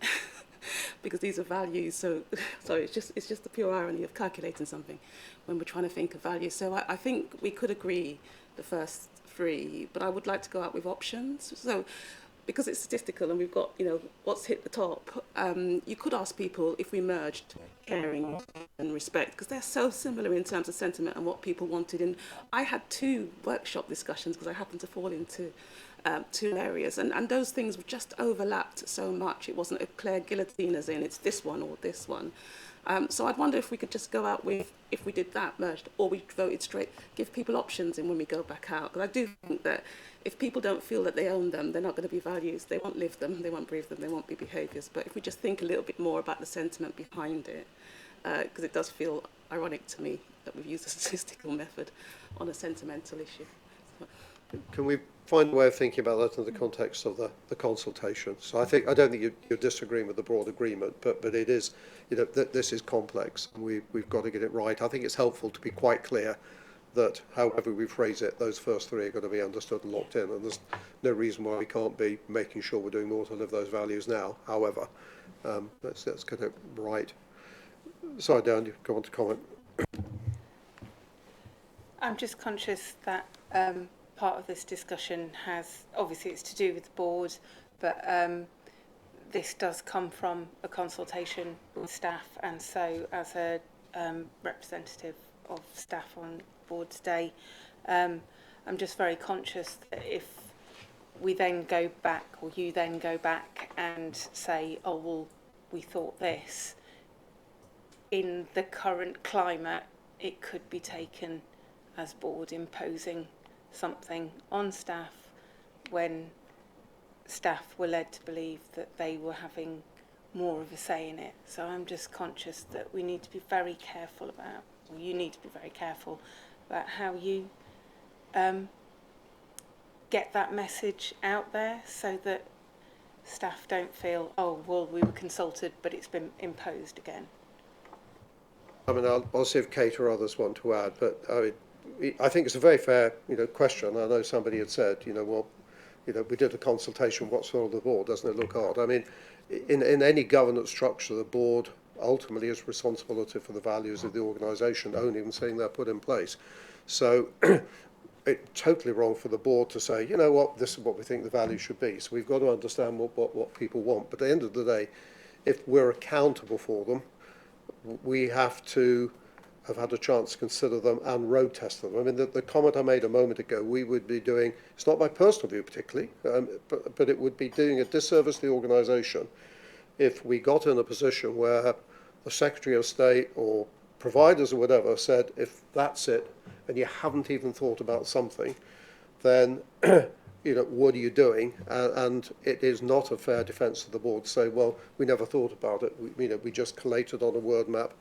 Because these are values, so it's just the pure irony of calculating something when we're trying to think of values. So I think we could agree the first three, but I would like to go out with options. So because it's statistical and we've got, you know, what's hit the top, you could ask people if we merged caring and respect, because they're so similar in terms of sentiment and what people wanted. And I had 2 workshop discussions because I happened to fall into 2 areas, and those things were just overlapped so much. It wasn't a clear guillotine as in it's this one or this one. So I'd wonder if we could just go out with, if we did that merged, or we voted straight, give people options in when we go back out. Because I do think that if people don't feel that they own them, they're not going to be values. They won't live them, they won't breathe them, they won't be behaviours. But if we just think a little bit more about the sentiment behind it, because it does feel ironic to me that we've used a statistical method on a sentimental issue. Can we find a way of thinking about that in the context of the consultation? So I don't think you're disagreeing with the broad agreement, but it is, you know, this is complex and we've got to get it right. I think it's helpful to be quite clear that however we phrase it, those first 3 are going to be understood and locked in, and there's no reason why we can't be making sure we're doing more to live those values now. However, let's get it right. Sorry, Dan, you go on to comment. I'm just conscious that part of this discussion has, obviously it's to do with the board, but this does come from a consultation with staff, and so as a representative of staff on board's day, I'm just very conscious that if we then go back, or you then go back and say, oh well, we thought this, in the current climate it could be taken as board imposing something on staff when staff were led to believe that they were having more of a say in it. So I'm just conscious that we need to be very careful about, or you need to be very careful about how you get that message out there, so that staff don't feel, oh well, we were consulted but it's been imposed again. I mean, I'll see if Kate or others want to add, but I think it's a very fair, you know, question. I know somebody had said, you know, well, you know, we did a consultation, what's for the board? Doesn't it look odd? I mean, in any governance structure, the board ultimately is responsibility for the values of the organisation, only even saying they're put in place. So it's totally wrong for the board to say, you know what, this is what we think the values should be. So we've got to understand what people want. But at the end of the day, if we're accountable for them, we have to have had a chance to consider them and road test them. I mean, the comment I made a moment ago, we would be doing, it's not my personal view particularly, but it would be doing a disservice to the organisation if we got in a position where the Secretary of State or providers or whatever said, if that's it, and you haven't even thought about something, then what are you doing? And it is not a fair defence of the board to say, well, we never thought about it. We just collated on a word map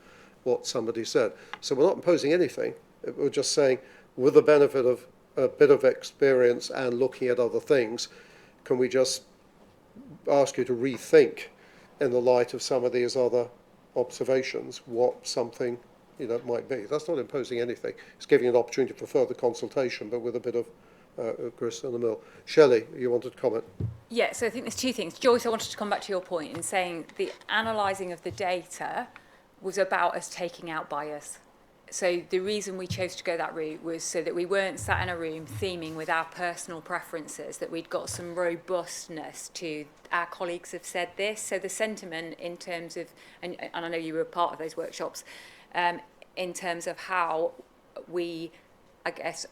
what somebody said. So we're not imposing anything. We're just saying, with the benefit of a bit of experience and looking at other things, can we just ask you to rethink, in the light of some of these other observations, what something might be? That's not imposing anything. It's giving an opportunity for further consultation, but with a bit of grist in the mill. Shelley, you wanted to comment? Yeah, so I think there's two things. Joyce, I wanted to come back to your point in saying the analysing of the data was about us taking out bias. So the reason we chose to go that route was so that we weren't sat in a room theming with our personal preferences, that we'd got some robustness to our colleagues have said this. So the sentiment in terms of, and I know you were part of those workshops, in terms of how we, I guess,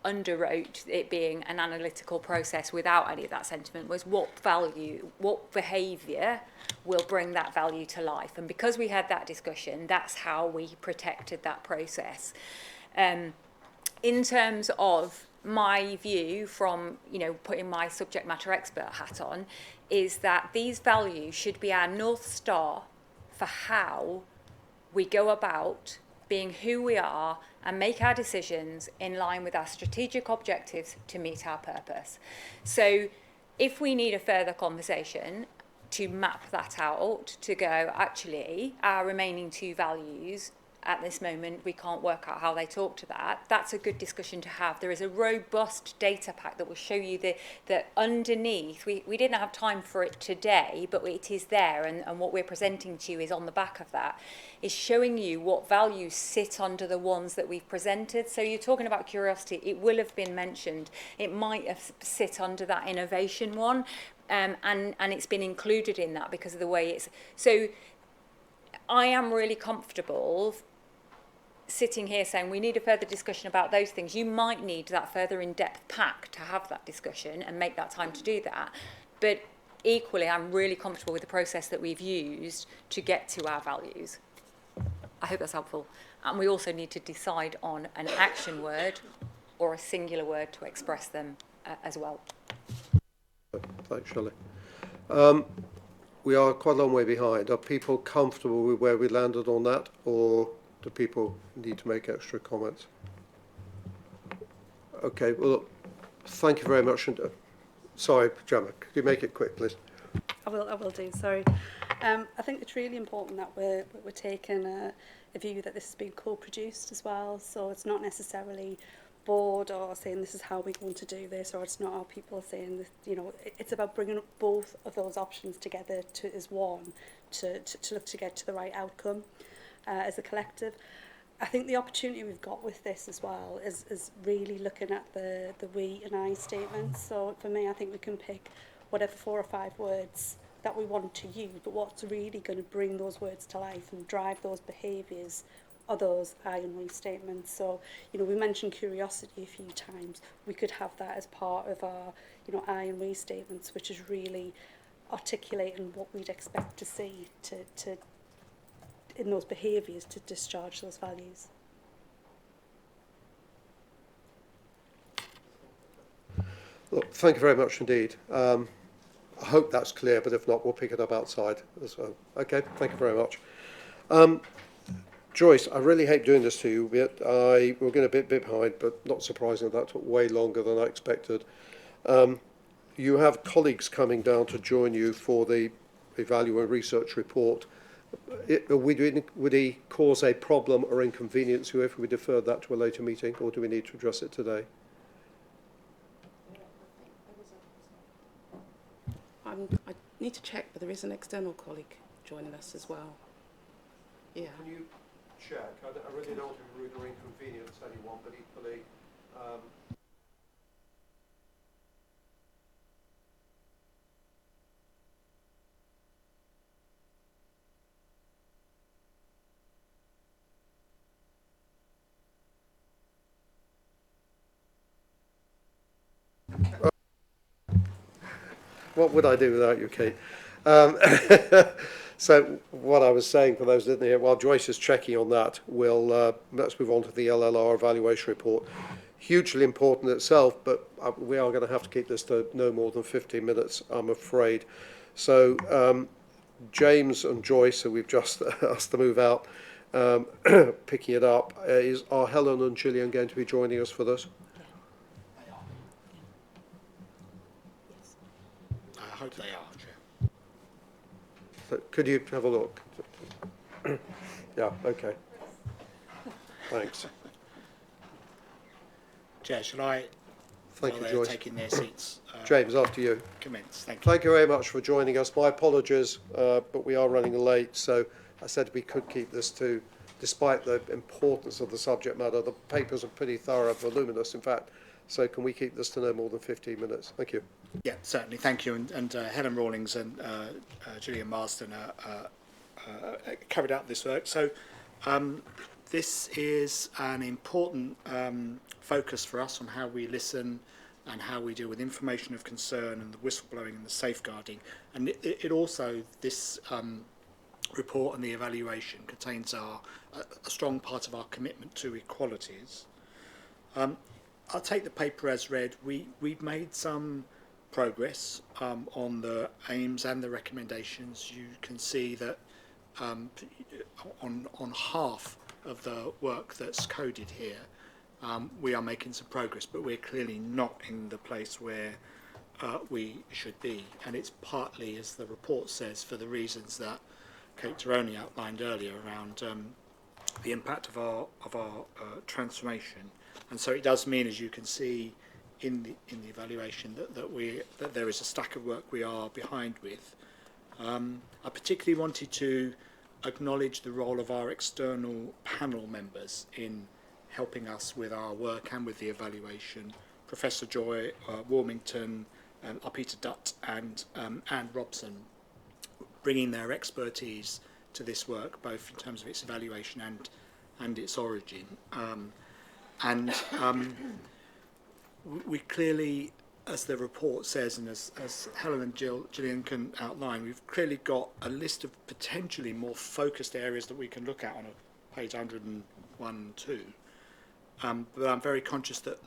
underwrote it being an analytical process without any of that sentiment was what value, what behaviour will bring that value to life. And because we had that discussion, that's how we protected that process. In terms of my view from, putting my subject matter expert hat on, is that these values should be our North Star for how we go about being who we are and make our decisions in line with our strategic objectives to meet our purpose. So if we need a further conversation to map that out, to go, actually, our remaining two values at this moment, we can't work out how they talk to that, that's a good discussion to have. There is a robust data pack that will show you that underneath, we didn't have time for it today, but it is there, and what we're presenting to you is on the back of that, is showing you what values sit under the ones that we've presented. So you're talking about curiosity, it will have been mentioned, it might have sit under that innovation one, and it's been included in that because of the way it's, so I am really comfortable sitting here saying we need a further discussion about those things. You might need that further in-depth pack to have that discussion and make that time to do that. But equally, I'm really comfortable with the process that we've used to get to our values. I hope that's helpful. And we also need to decide on an action word or a singular word to express them as well. Thanks, Shelley. We are quite a long way behind. Are people comfortable with where we landed on that, or do people need to make extra comments? Okay, well, look, thank you very much. And, sorry, Gemma, could you make it quick, please? I will do, sorry. I think it's really important that we're taking a view that this has been co-produced as well, so it's not necessarily board or saying this is how we're going to do this, or it's not our people saying this, it's about bringing both of those options together as one to look to get to the right outcome as a collective. I think the opportunity we've got with this as well is really looking at the we and I statements. So for me, I think we can pick whatever 4 or 5 words that we want to use, but what's really going to bring those words to life and drive those behaviours are those I and we statements. So, we mentioned curiosity a few times. We could have that as part of our, I and we statements, which is really articulating what we'd expect to see to in those behaviours to discharge those values. Look, thank you very much indeed. I hope that's clear, but if not, we'll pick it up outside as well. Okay, thank you very much. Joyce, I really hate doing this to you, but we're getting a bit behind, but not surprising, that took way longer than I expected. You have colleagues coming down to join you for the Evaluate and Research report. Would he cause a problem or inconvenience you if we deferred that to a later meeting, or do we need to address it today? I need to check, but there is an external colleague joining us as well. Yeah. Can you check? I really don't want to be rude or inconvenience anyone, but equally, what would I do without you, Kate? So what I was saying, for those that didn't hear, while Joyce is checking on that, let's move on to the LLR evaluation report. Hugely important itself, but we are going to have to keep this to no more than 15 minutes, I'm afraid. So James and Joyce, who we've just asked to move out, picking it up, are Helen and Gillian going to be joining us for this? I hope they are, Chair. So could you have a look? Yeah, okay. Thanks. Chair, shall I, Thank while you, they're Joyce. taking their seats, James, after you. commence? Thank you. Thank you very much for joining us. My apologies, but we are running late, so I said we could keep this to, despite the importance of the subject matter, the papers are pretty thorough, voluminous, in fact, so can we keep this to no more than 15 minutes? Thank you. Yeah, certainly. Thank you. And Helen Rawlings and Gillian Marsden carried out this work. So this is an important focus for us on how we listen and how we deal with information of concern and the whistleblowing and the safeguarding. And it also, this report and the evaluation contains a strong part of our commitment to equalities. I'll take the paper as read. We've made some progress on the aims and the recommendations. You can see that on half of the work that's coded here, we are making some progress, but we're clearly not in the place where we should be. And it's partly, as the report says, for the reasons that Kate Taroney outlined earlier around the impact of our transformation. And so it does mean, as you can see in the evaluation, that there is a stack of work we are behind with. I particularly wanted to acknowledge the role of our external panel members in helping us with our work and with the evaluation. Professor Joy Warmington, Peter Dutt and Anne Robson, bringing their expertise to this work, both in terms of its evaluation and its origin. We clearly, as the report says, and as Helen and Gillian can outline, we've clearly got a list of potentially more focused areas that we can look at on page 101 and 2. But I'm very conscious that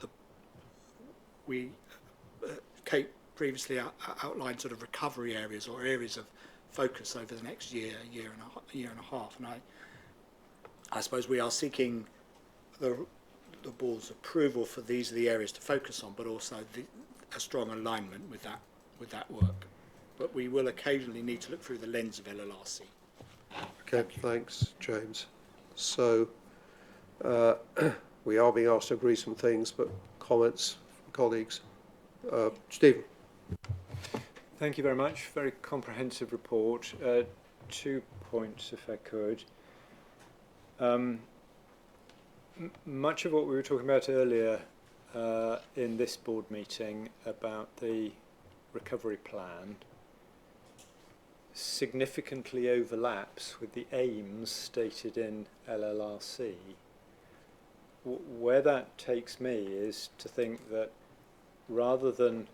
Kate previously outlined sort of recovery areas or areas of focus over the next year and a half. And I suppose we are seeking the board's approval for these are the areas to focus on, but also a strong alignment with that work. But we will occasionally need to look through the lens of LLRC. Okay, thanks, James. So we are being asked to agree some things, but comments from colleagues. Stephen. Thank you very much. Very comprehensive report. 2 points, if I could. Much of what we were talking about earlier in this board meeting about the recovery plan significantly overlaps with the aims stated in LLRC. Where that takes me is to think that rather than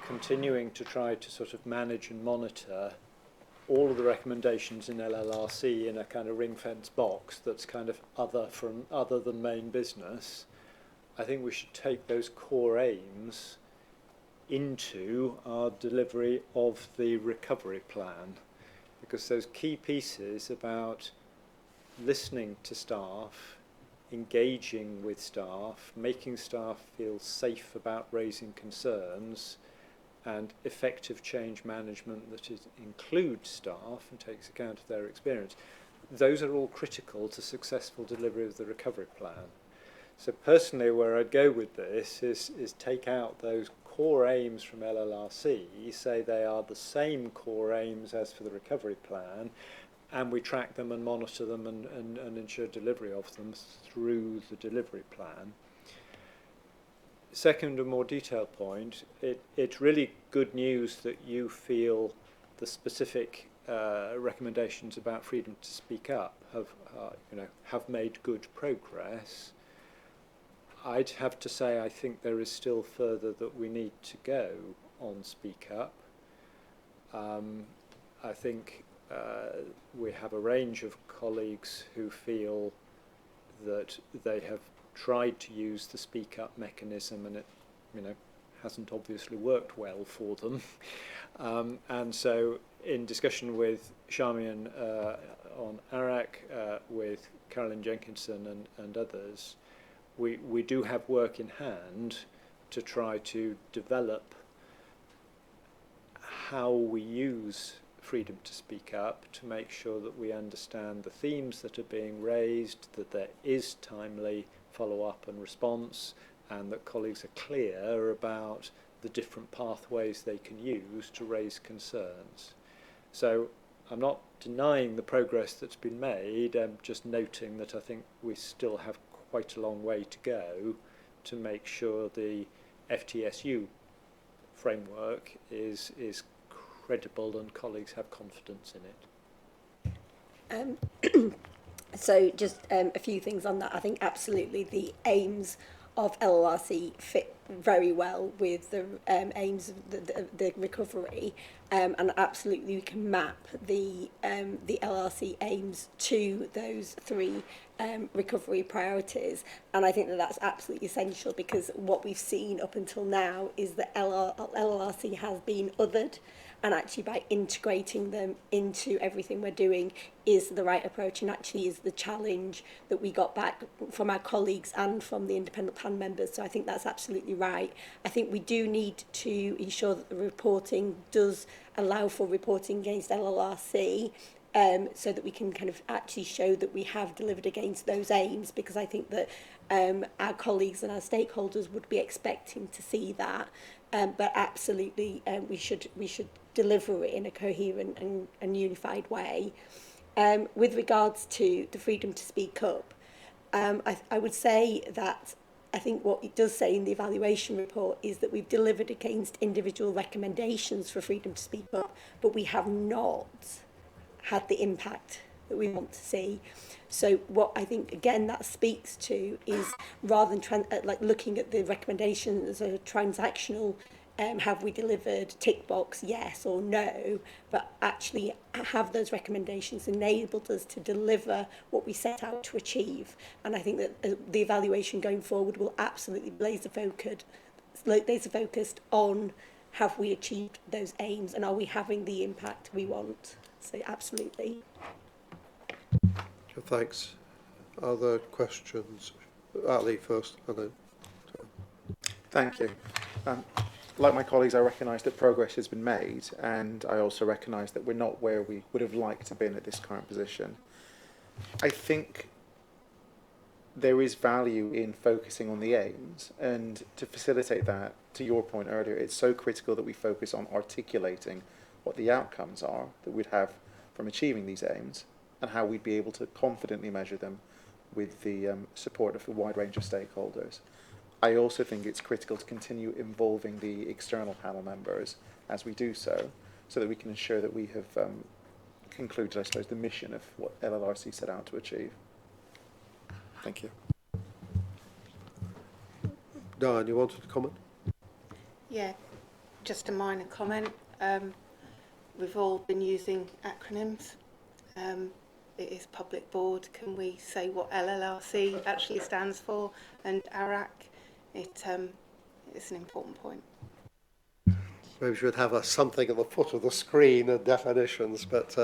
continuing to try to sort of manage and monitor all of the recommendations in LLRC in a kind of ring-fence box that's kind of other than main business, I think we should take those core aims into our delivery of the recovery plan, because those key pieces about listening to staff, engaging with staff, making staff feel safe about raising concerns, and effective change management that includes staff and takes account of their experience, those are all critical to successful delivery of the recovery plan. So personally, where I'd go with this is take out those core aims from LLRC, say they are the same core aims as for the recovery plan, and we track them and monitor them and ensure delivery of them through the delivery plan. Second, a more detailed point, it's really good news that you feel the specific recommendations about freedom to speak up have made good progress. I'd have to say I think there is still further that we need to go on speak up. I think we have a range of colleagues who feel that they have tried to use the speak up mechanism and it, hasn't obviously worked well for them. And so in discussion with Charmian on ARAC, with Carolyn Jenkinson and others, we do have work in hand to try to develop how we use freedom to speak up to make sure that we understand the themes that are being raised, that there is timely follow-up and response, and that colleagues are clear about the different pathways they can use to raise concerns. So I'm not denying the progress that's been made, I'm just noting that I think we still have quite a long way to go to make sure the FTSU framework is credible and colleagues have confidence in it. So just a few things on that. I think absolutely the aims of LLRC fit very well with the aims of the recovery, and absolutely we can map the LLRC aims to those three recovery priorities, and I think that that's absolutely essential, because what we've seen up until now is that LLRC has been othered, and actually by integrating them into everything we're doing is the right approach, and actually is the challenge that we got back from our colleagues and from the independent plan members. So I think that's absolutely right. I think we do need to ensure that the reporting does allow for reporting against LLRC, so that we can kind of actually show that we have delivered against those aims, because I think that our colleagues and our stakeholders would be expecting to see that. But absolutely, we should deliver it in a coherent and unified way. With regards to the freedom to speak up, I would say that I think what it does say in the evaluation report is that we've delivered against individual recommendations for freedom to speak up, but we have not had the impact that we want to see. So what I think, again, that speaks to is, rather than looking at the recommendations as a transactional, have we delivered, tick box, yes or no, but actually have those recommendations enabled us to deliver what we set out to achieve. And I think that the evaluation going forward will absolutely be laser focused on, have we achieved those aims and are we having the impact we want? So absolutely. Thanks. Other questions? Ali first. Thank you. Like my colleagues, I recognise that progress has been made, and I also recognise that we're not where we would have liked to be at this current position. I think there is value in focusing on the aims, and to facilitate that, to your point earlier, it's so critical that we focus on articulating what the outcomes are that we'd have from achieving these aims, and how we'd be able to confidently measure them with the support of a wide range of stakeholders. I also think it's critical to continue involving the external panel members as we do so, so that we can ensure that we have concluded, I suppose, the mission of what LLRC set out to achieve. Thank you. Diane, you wanted to comment? Yeah, just a minor comment. We've all been using acronyms. It is public board. Can we say what LLRC actually stands for, and ARAC? It's an important point. Maybe we should have something at the foot of the screen of definitions, but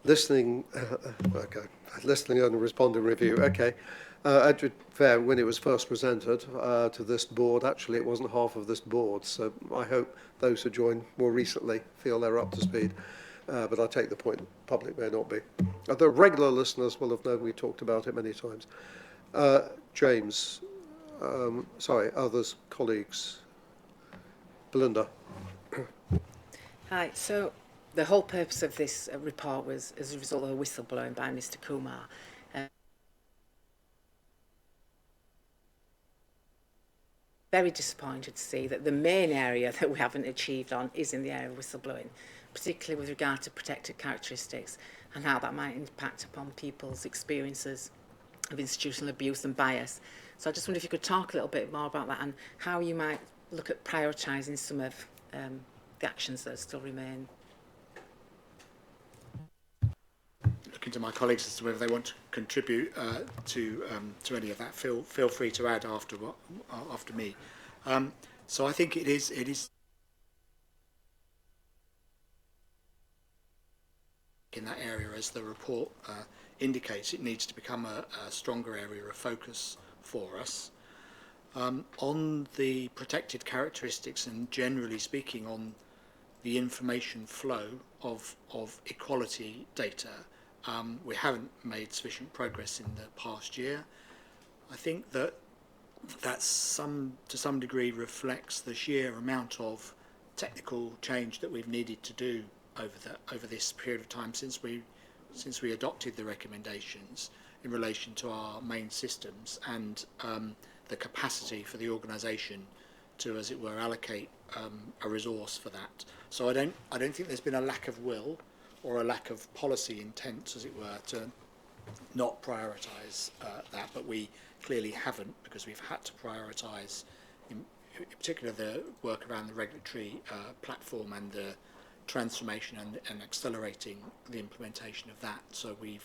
listening and responding review. Okay. Fair, when it was first presented to this board, actually it wasn't half of this board, so I hope those who joined more recently feel they're up to speed. But I take the point, the public may not be. The regular listeners will have known we talked about it many times. James, others, colleagues. Belinda. Hi, so the whole purpose of this report was as a result of a whistleblowing by Mr. Kumar. Very disappointed to see that the main area that we haven't achieved on is in the area of whistleblowing, particularly with regard to protected characteristics and how that might impact upon people's experiences of institutional abuse and bias. So I just wonder if you could talk a little bit more about that and how you might look at prioritising some of the actions that still remain. looking to my colleagues as to whether they want to contribute to any of that. Feel free to add after me. So I think it is in that area, as the report indicates, it needs to become a stronger area of focus for us. On the protected characteristics and generally speaking on the information flow of equality data, we haven't made sufficient progress in the past year. I think that to some degree reflects the sheer amount of technical change that we've needed to do over this period of time since we adopted the recommendations in relation to our main systems and the capacity for the organisation to, as it were, allocate a resource for that. So I don't think there's been a lack of will or a lack of policy intent, as it were, to not prioritise that, but we clearly haven't, because we've had to prioritise, in particular, the work around the regulatory platform and the transformation and accelerating the implementation of that. So we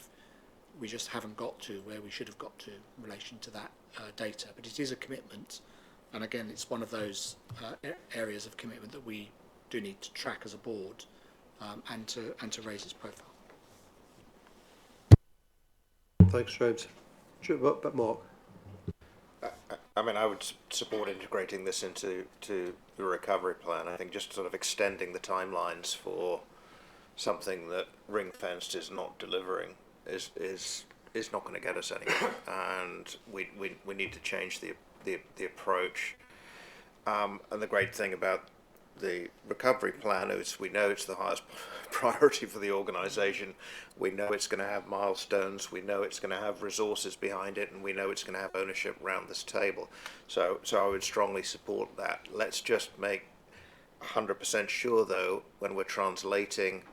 just haven't got to where we should have got to in relation to that data. But it is a commitment, and again, it's one of those areas of commitment that we do need to track as a board and to raise its profile. Thanks, James. But Mark. I mean, I would support integrating this into the recovery plan. I think just sort of extending the timelines for something that ring-fenced is not delivering is not going to get us anywhere, and we need to change the approach. And the great thing about the recovery plan is we know it's the highest priority for the organisation. We know it's going to have milestones. We know it's going to have resources behind it, and we know it's going to have ownership around this table. So I would strongly support that. Let's just make 100% sure, though, when we're translating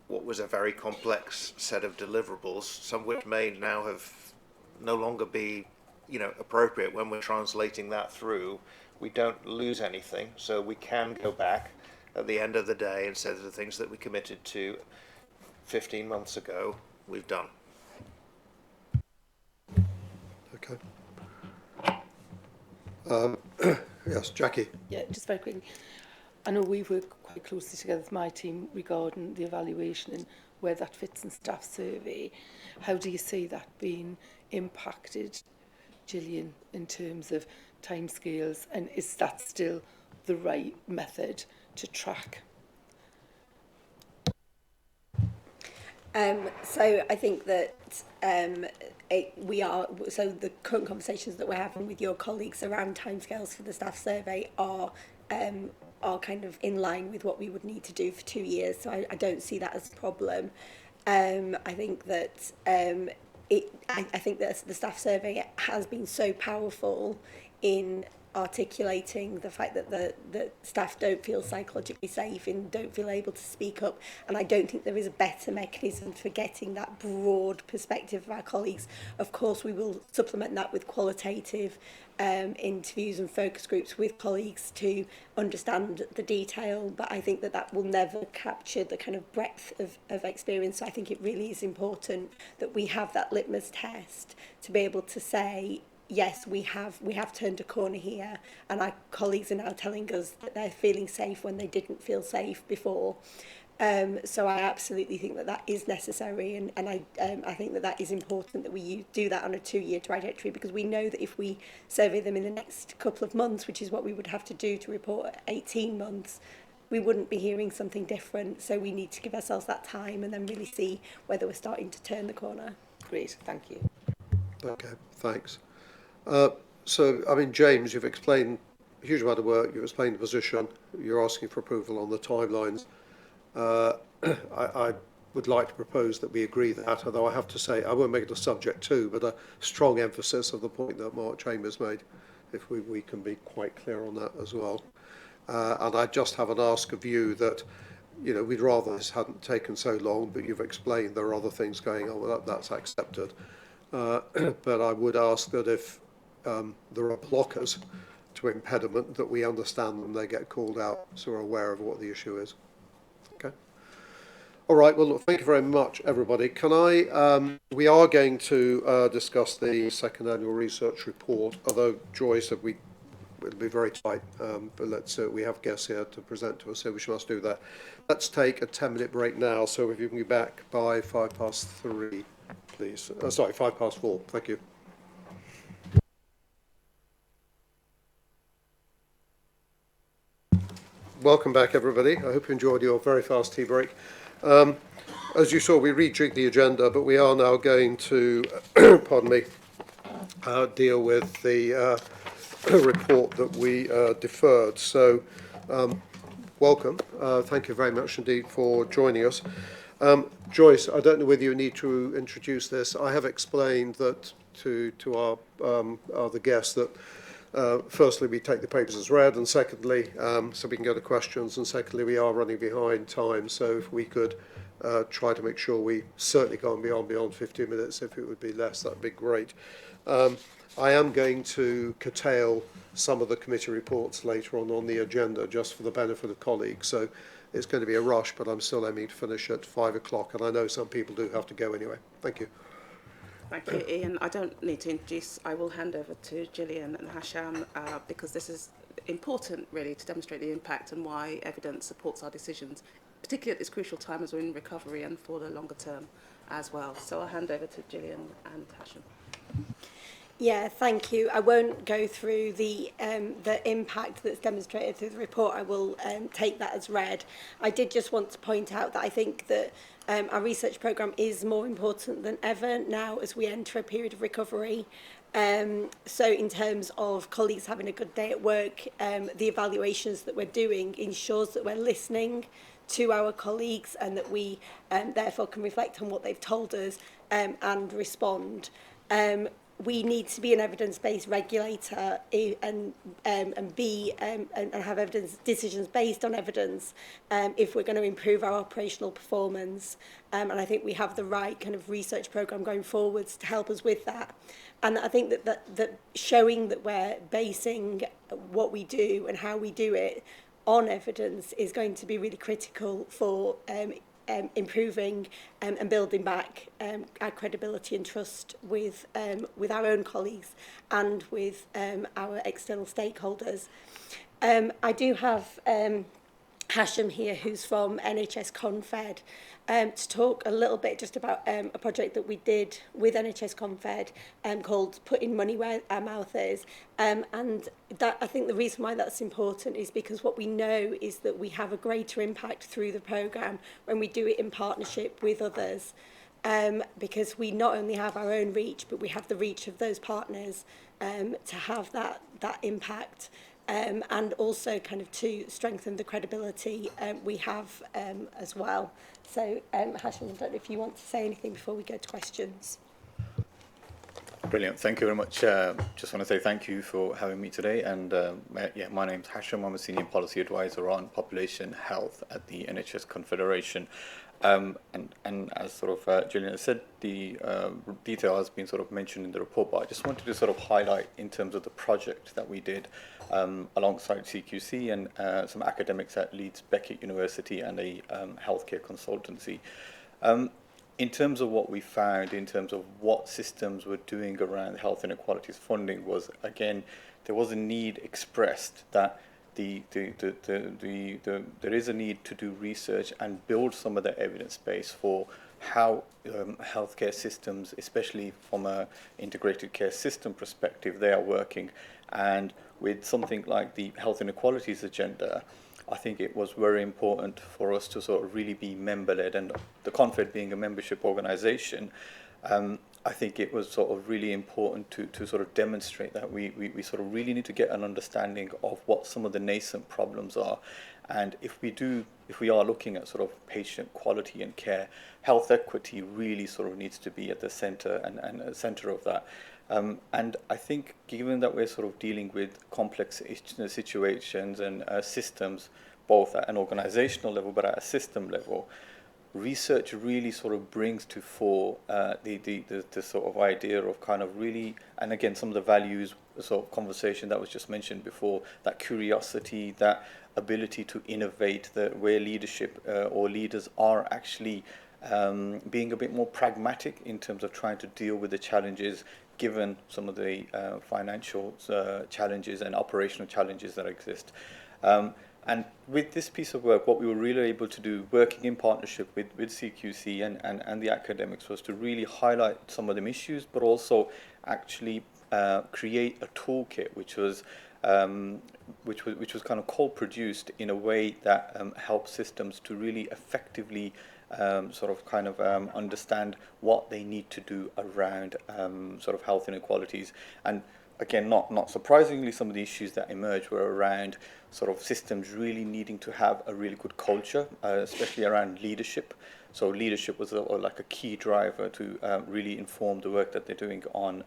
what was a very complex set of deliverables, some of which may now have no longer be, appropriate when we're translating that through. We don't lose anything, so we can go back at the end of the day and say the things that we committed to 15 months ago, we've done. Okay. Yes, Jackie. Yeah, just very quickly. I know we work quite closely together with my team regarding the evaluation and where that fits in staff survey. How do you see that being impacted, Gillian, in terms of timescales, and is that still the right method to track? So I think that the current conversations that we're having with your colleagues around timescales for the staff survey are kind of in line with what we would need to do for 2 years. So I don't see that as a problem. I think that I think that the staff survey has been so powerful in articulating the fact that the staff don't feel psychologically safe and don't feel able to speak up, and I don't think there is a better mechanism for getting that broad perspective of our colleagues. Of course, we will supplement that with qualitative interviews and focus groups with colleagues to understand the detail, but I think that will never capture the kind of breadth of experience. So I think it really is important that we have that litmus test to be able to say, yes, we have turned a corner here, and our colleagues are now telling us that they're feeling safe when they didn't feel safe before. So I absolutely think that is necessary, and I think that is important that we do that on a 2-year trajectory, because we know that if we survey them in the next couple of months, which is what we would have to do to report at 18 months, we wouldn't be hearing something different. So we need to give ourselves that time and then really see whether we're starting to turn the corner. Great, thank you. Okay, thanks. So, I mean, James, you've explained a huge amount of work, you've explained the position, you're asking for approval on the timelines. I would like to propose that we agree that, although I have to say, I won't make it a subject to, but a strong emphasis of the point that Mark Chambers made, if we can be quite clear on that as well. And I just have an ask of you that, we'd rather this hadn't taken so long, but you've explained there are other things going on, that's accepted. But I would ask that if there are blockers to impediment, that we understand them, they get called out, so we're aware of what the issue is. Okay. All right, well, look, thank you very much, everybody. Can I, we are going to discuss the second annual research report, although Joy said it'll be very tight, but we have guests here to present to us, so we must do that. Let's take a 10-minute break now, so if you can be back by 3:05, please. Sorry, 4:05, thank you. Welcome back, everybody. I hope you enjoyed your very fast tea break. As you saw, we rejigged the agenda, but we are now going to, pardon me, deal with the report that we deferred. So, welcome. Thank you very much indeed for joining us. Joyce, I don't know whether you need to introduce this. I have explained that to our other guests that firstly, we take the papers as read, and secondly, so we can go to questions, and secondly, we are running behind time, so if we could try to make sure we certainly can't be on beyond 15 minutes. If it would be less, that'd be great. I am going to curtail some of the committee reports later on the agenda, just for the benefit of colleagues, so it's going to be a rush, but I'm still aiming to finish at 5 o'clock, and I know some people do have to go anyway. Thank you. Thank you, Ian. I don't need to introduce. I will hand over to Gillian and Hasham because this is important, really, to demonstrate the impact and why evidence supports our decisions, particularly at this crucial time as we're in recovery and for the longer term as well. So I'll hand over to Gillian and Hasham. Yeah, thank you. I won't go through the impact that's demonstrated through the report. I will take that as read. I did just want to point out that I think that our research programme is more important than ever now as we enter a period of recovery. So in terms of colleagues having a good day at work, the evaluations that we're doing ensures that we're listening to our colleagues and that we therefore can reflect on what they've told us and respond. We need to be an evidence-based regulator and have evidence decisions based on evidence if we're going to improve our operational performance. And I think we have the right kind of research programme going forwards to help us with that. And I think that showing that we're basing what we do and how we do it on evidence is going to be really critical for improving and building back our credibility and trust with our own colleagues and with our external stakeholders. I do have Hasham here, who's from NHS Confed, to talk a little bit just about a project that we did with NHS Confed called Putting Money Where Our Mouth Is. And that, I think the reason why that's important is because what we know is that we have a greater impact through the programme when we do it in partnership with others. Because we not only have our own reach, but we have the reach of those partners to have that impact. And also kind of to strengthen the credibility we have as well. So, Hashim, I don't know if you want to say anything before we go to questions. Brilliant. Thank you very much. Just want to say thank you for having me today. And my name's Hashim. I'm a Senior Policy Advisor on Population Health at the NHS Confederation. And as sort of Gillian has said, the detail has been sort of mentioned in the report, but I just wanted to sort of highlight in terms of the project that we did alongside CQC and some academics at Leeds Beckett University and a healthcare consultancy. In terms of what we found, in terms of what systems were doing around health inequalities funding was, again, there was a need expressed that there is a need to do research and build some of the evidence base for how healthcare systems, especially from an integrated care system perspective, they are working. And with something like the health inequalities agenda, I think it was very important for us to sort of really be member-led, and the Confed being a membership organisation, I think it was sort of really important to sort of demonstrate that we sort of really need to get an understanding of what some of the nascent problems are. And if we are looking at sort of patient quality and care, health equity really sort of needs to be at the centre and the centre of that. And I think given that we're sort of dealing with complex situations and systems, both at an organisational level but at a system level, research really sort of brings to fore the sort of idea of kind of really, and again, some of the values sort of conversation that was just mentioned before, that curiosity, that ability to innovate, where leadership or leaders are actually being a bit more pragmatic in terms of trying to deal with the challenges, given some of the financial challenges and operational challenges that exist. And with this piece of work, what we were really able to do, working in partnership with CQC and the academics, was to really highlight some of them issues, but also actually create a toolkit which was kind of co-produced in a way that helped systems to really effectively understand what they need to do around sort of health inequalities. And again, not surprisingly, some of the issues that emerged were around sort of systems really needing to have a really good culture, especially around leadership. So leadership was like a key driver to really inform the work that they're doing on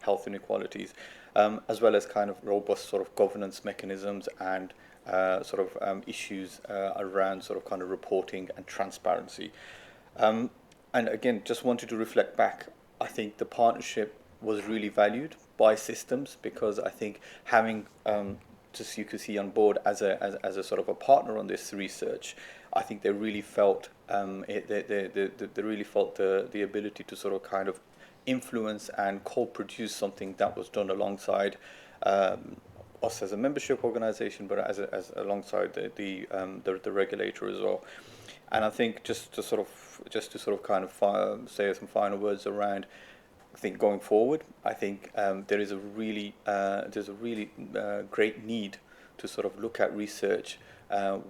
health inequalities, as well as kind of robust sort of governance mechanisms and issues around sort of kind of reporting and transparency. And again, just wanted to reflect back, I think the partnership was really valued by systems, because I think having to CQC on board as a sort of a partner on this research, I think they really felt they really felt the ability to sort of kind of influence and co-produce something that was done alongside us as a membership organisation, but as alongside the regulator as well. And I think just to sort of kind of say some final words around, I think going forward, I think there's a really great need to sort of look at research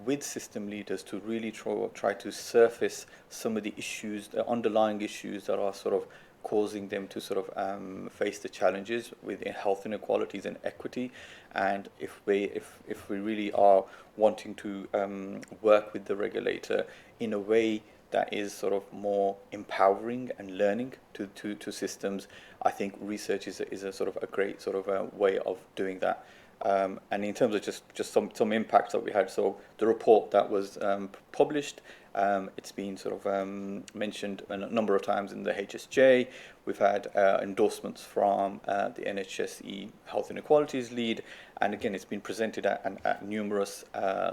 with system leaders to really try to surface some of the issues, the underlying issues that are sort of causing them to sort of face the challenges with health inequalities and equity. And if we really are wanting to work with the regulator in a way that is sort of more empowering and learning to systems, I think research is a sort of a great sort of a way of doing that. And in terms of just some impacts that we had, so the report that was published, it's been sort of mentioned a number of times in the HSJ. We've had endorsements from the NHSE Health Inequalities Lead, and again, it's been presented at numerous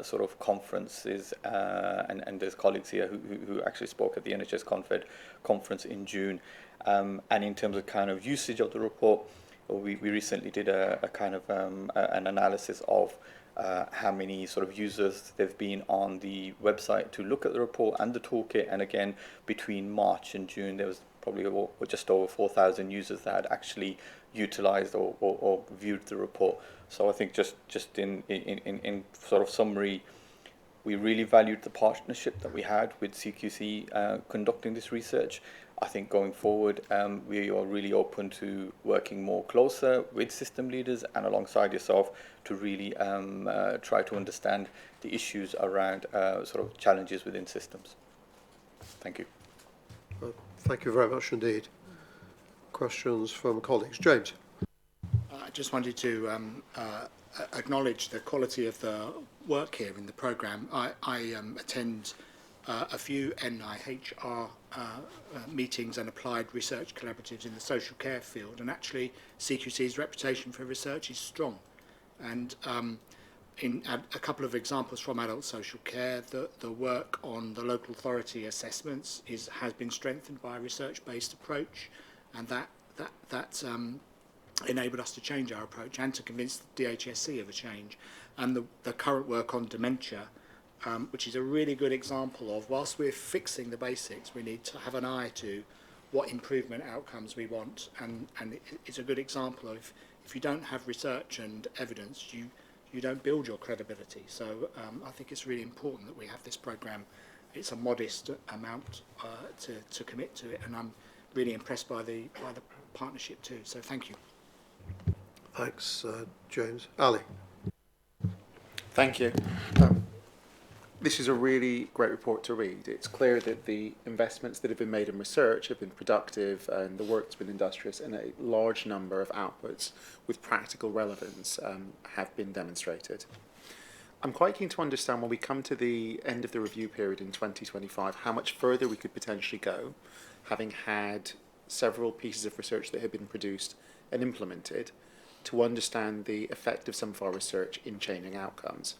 sort of conferences, and there's colleagues here who actually spoke at the NHS conference in June. And in terms of kind of usage of the report, we recently did a kind of an analysis of how many sort of users there've been on the website to look at the report and the toolkit. And again, between March and June, there was probably just over 4,000 users that had actually utilized or viewed the report. So I think just in sort of summary, we really valued the partnership that we had with CQC conducting this research. I think going forward, we are really open to working more closer with system leaders and alongside yourself to really try to understand the issues around sort of challenges within systems. Thank you. Thank you very much indeed. Questions from colleagues? James. I just wanted to acknowledge the quality of the work here in the programme. I attend a few NIHR meetings and applied research collaboratives in the social care field, and actually CQC's reputation for research is strong. And in a couple of examples from adult social care, the work on the local authority assessments has been strengthened by a research-based approach, and that enabled us to change our approach and to convince the DHSC of a change. And the current work on dementia, which is a really good example of, whilst we're fixing the basics, we need to have an eye to what improvement outcomes we want. And it's a good example of, if you don't have research and evidence, you don't build your credibility. So I think it's really important that we have this programme. It's a modest amount to commit to it, and I'm really impressed by the partnership too. So thank you. Thanks, James. Ali. Thank you. This is a really great report to read. It's clear that the investments that have been made in research have been productive, and the work's been industrious, and a large number of outputs with practical relevance have been demonstrated. I'm quite keen to understand when we come to the end of the review period in 2025, how much further we could potentially go, having had several pieces of research that have been produced and implemented, to understand the effect of some of our research in changing outcomes.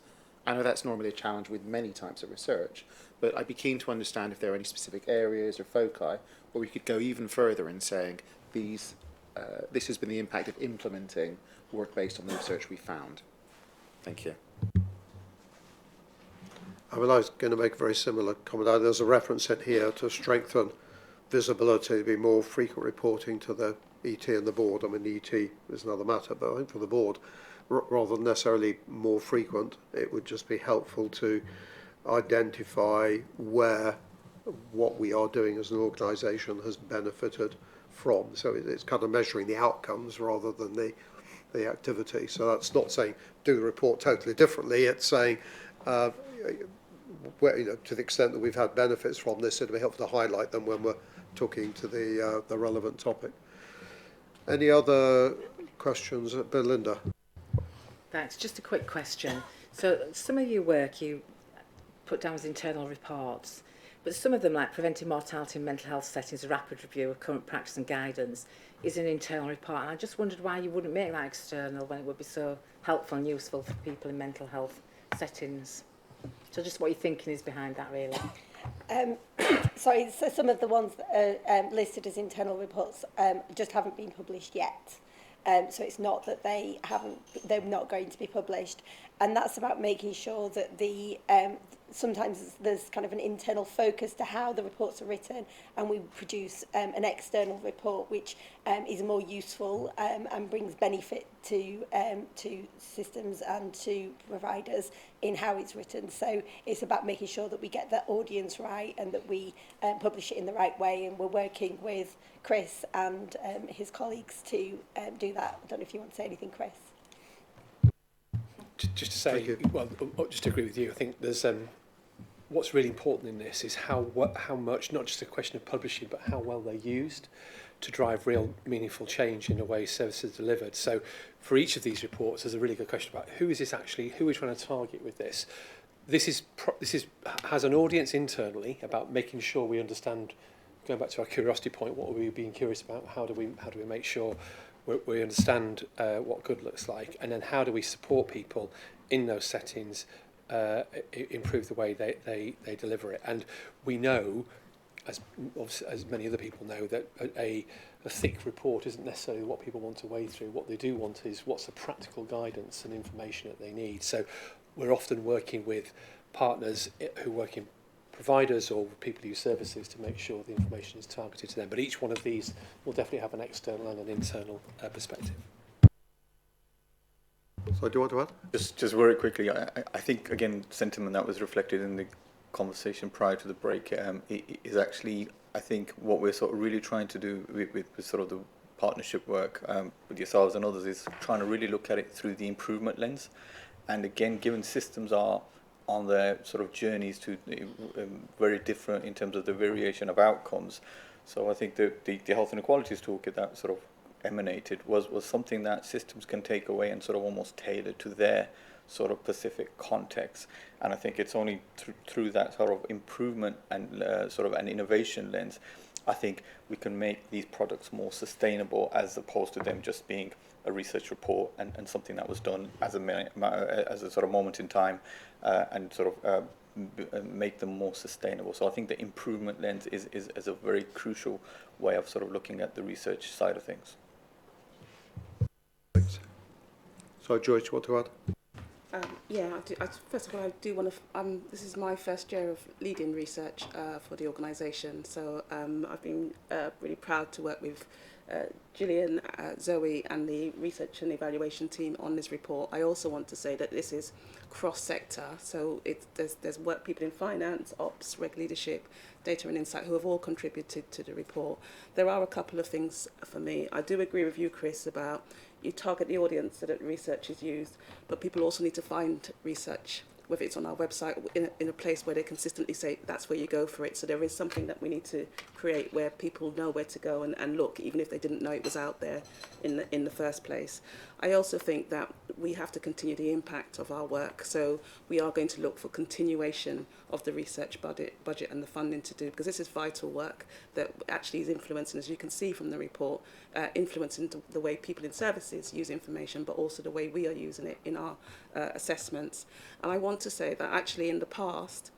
I know that's normally a challenge with many types of research, but I'd be keen to understand if there are any specific areas or foci where we could go even further in saying this has been the impact of implementing work based on the research we found. Thank you. I was going to make a very similar comment. There's a reference in here to strengthen visibility, be more frequent reporting to the ET and the board. I mean, the ET is another matter, but I think for the board, rather than necessarily more frequent, it would just be helpful to identify where what we are doing as an organisation has benefited from. So it's kind of measuring the outcomes rather than the activity. So that's not saying do the report totally differently. It's saying, where, to the extent that we've had benefits from this, it'll be helpful to highlight them when we're talking to the relevant topic. Any other questions? Belinda? Thanks. Just a quick question. So some of your work you put down as internal reports, but some of them, like preventing mortality in mental health settings, a rapid review of current practice and guidance, is an internal report. And I just wondered why you wouldn't make that external when it would be so helpful and useful for people in mental health settings. So just what your thinking is behind that, really. Sorry, so some of the ones that are listed as internal reports just haven't been published yet. So it's not that they're not going to be published. And that's about making sure that sometimes there's kind of an internal focus to how the reports are written, and we produce an external report which is more useful and brings benefit to systems and to providers in how it's written. So it's about making sure that we get the audience right and that we publish it in the right way, and we're working with Chris and his colleagues to do that. I don't know if you want to say anything, Chris. Just to say, well, just to agree with you, I think there's what's really important in this is how much, not just a question of publishing, but how well they're used to drive real meaningful change in the way services are delivered. So for each of these reports, there's a really good question about who are we trying to target with this? This has an audience internally about making sure we understand, going back to our curiosity point, what are we being curious about? How do we make sure we understand what good looks like, and then how do we support people in those settings, improve the way they deliver it. And we know, as many other people know, that a thick report isn't necessarily what people want to wade through. What they do want is what's the practical guidance and information that they need. So we're often working with partners who work in providers or people who use services to make sure the information is targeted to them. But each one of these will definitely have an external and an internal perspective. So do you want to add? Just very quickly, I think, again, sentiment that was reflected in the conversation prior to the break is actually, I think, what we're sort of really trying to do with sort of the partnership work with yourselves and others is trying to really look at it through the improvement lens. And again, given systems are on their sort of journeys to very different in terms of the variation of outcomes. So I think the health inequalities toolkit that sort of emanated was something that systems can take away and sort of almost tailor to their sort of specific context. And I think it's only through that sort of improvement and sort of an innovation lens, I think we can make these products more sustainable as opposed to them just being a research report and something that was done as a sort of moment in time and sort of make them more sustainable. So I think the improvement lens is a very crucial way of sort of looking at the research side of things. Thanks. So Joyce, you want to add? Yeah, first of all, I do want to. This is my first year of leading research for the organisation, so I've been really proud to work with Gillian, Zoe and the research and evaluation team on this report. I also want to say that this is cross-sector, so there's work people in finance, ops, reg leadership, data and insight who have all contributed to the report. There are a couple of things for me. I do agree with you, Chris, about you target the audience so that research is used, but people also need to find research, whether it's on our website, in a place where they consistently say that's where you go for it. So there is something that we need to create where people know where to go and look, even if they didn't know it was out there in the first place. I also think that we have to continue the impact of our work. So we are going to look for continuation of the research budget and the funding to do, because this is vital work that actually is influencing, as you can see from the report, influencing the way people in services use information, but also the way we are using it in our assessments. And I want to say that actually in the past,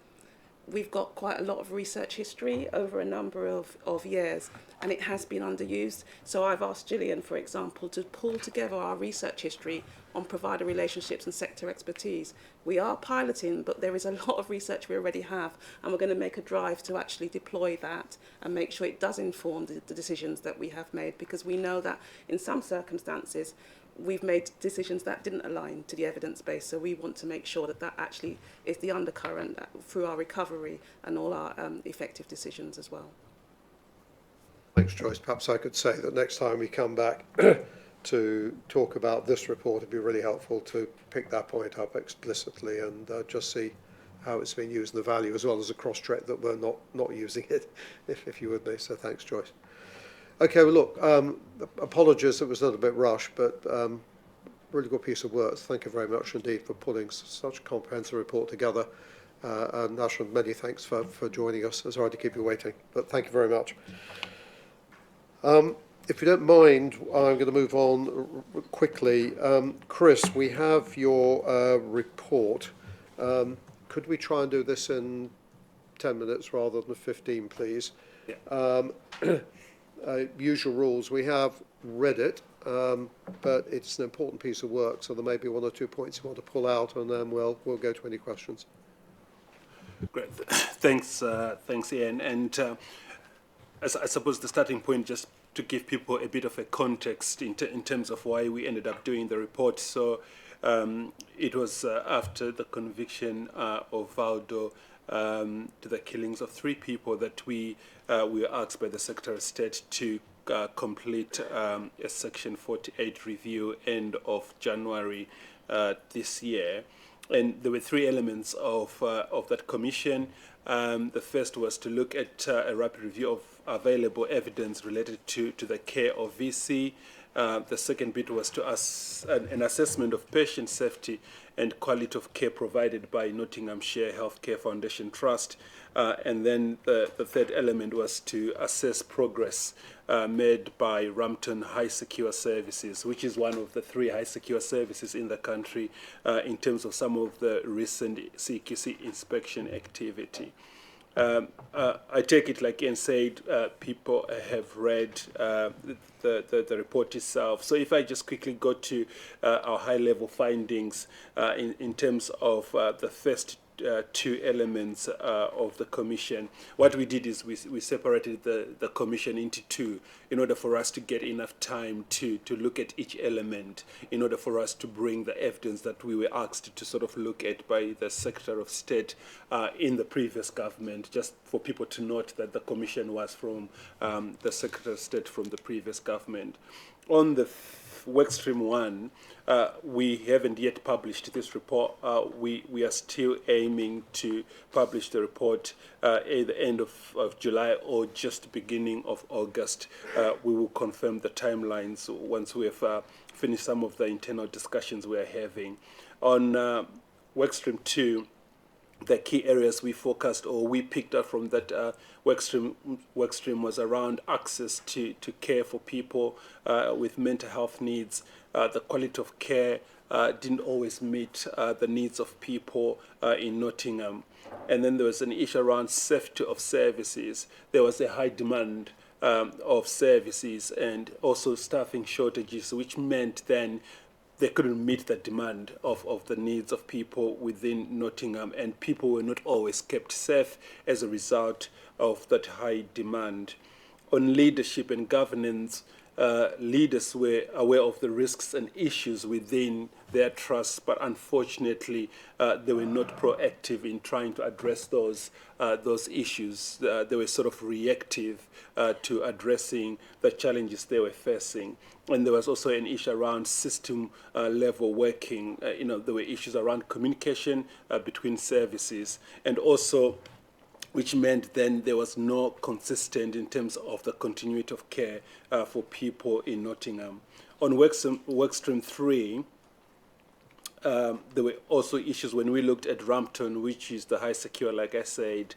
we've got quite a lot of research history over a number of years, and it has been underused. So I've asked Gillian, for example, to pull together our research history on provider relationships and sector expertise. We are piloting, but there is a lot of research we already have, and we're going to make a drive to actually deploy that and make sure it does inform the decisions that we have made, because we know that in some circumstances, we've made decisions that didn't align to the evidence base, so we want to make sure that that actually is the undercurrent through our recovery and all our effective decisions as well. Thanks, Joyce. Perhaps I could say that next time we come back to talk about this report, it'd be really helpful to pick that point up explicitly and just see how it's been used and the value, as well as a cross-check that we're not using it, if you would be. So thanks, Joyce. Okay, well, look, apologies, it was a little bit rushed, but really good piece of work. Thank you very much indeed for putting such a comprehensive report together. And National, many thanks for joining us. It's sorry to keep you waiting, but thank you very much. If you don't mind, I'm going to move on quickly. Chris, we have your report. Could we try and do this in 10 minutes rather than 15, please? Yeah. Usual rules. We have read it, but it's an important piece of work, so there may be one or two points you want to pull out, and then we'll go to any questions. Great. Thanks, Ian. And I suppose the starting point, just to give people a bit of a context in terms of why we ended up doing the report. So it was after the conviction of Valdo to the killings of 3 people that we were asked by the Secretary of State to complete a Section 48 review end of January this year. And there were 3 elements of that commission. The first was to look at a rapid review of available evidence related to the care of VC. The second bit was to an assessment of patient safety and quality of care provided by Nottinghamshire Healthcare Foundation Trust. And then the third element was to assess progress made by Rampton High Secure Services, which is one of the 3 high secure services in the country in terms of some of the recent CQC inspection activity. I take it, like Ian said, people have read the report itself. So if I just quickly go to our high-level findings in terms of the first 2 elements of the commission. What we did is we separated the commission into 2 in order for us to get enough time to look at each element, in order for us to bring the evidence that we were asked to sort of look at by the Secretary of State in the previous government, just for people to note that the commission was from the Secretary of State from the previous government. On the workstream 1, we haven't yet published this report. We are still aiming to publish the report at the end of July or just beginning of August. We will confirm the timelines once we have finished some of the internal discussions we are having. On workstream 2, the key areas we focused or we picked up from that workstream was around access to care for people with mental health needs. The quality of care didn't always meet the needs of people in Nottingham. And then there was an issue around safety of services. There was a high demand of services and also staffing shortages, which meant then they couldn't meet the demand of the needs of people within Nottingham, and people were not always kept safe as a result of that high demand. On leadership and governance, leaders were aware of the risks and issues within their trusts, but unfortunately they were not proactive in trying to address those issues. They were sort of reactive to addressing the challenges they were facing. And there was also an issue around system level working. There were issues around communication between services, and also which meant then there was no consistent in terms of the continuity of care for people in Nottingham. On workstream 3, there were also issues when we looked at Rampton, which is the high secure, like I said.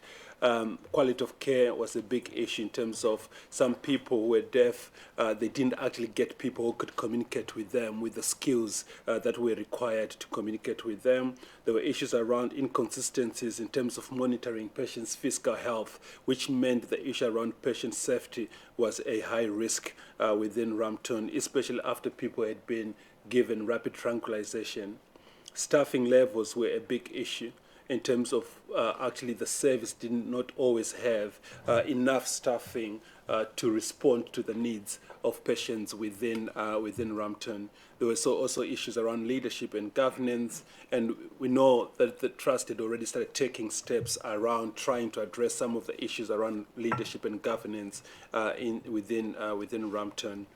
Quality of care was a big issue in terms of some people who were deaf. They didn't actually get people who could communicate with them with the skills that were required to communicate with them. There were issues around inconsistencies in terms of monitoring patients' physical health, which meant the issue around patient safety was a high risk within Rampton, especially after people had been given rapid tranquilization. Staffing levels were a big issue in terms of actually the service did not always have enough staffing to respond to the needs of patients within Rampton. There were also issues around leadership and governance, and we know that the trust had already started taking steps around trying to address some of the issues around leadership and governance within Rampton.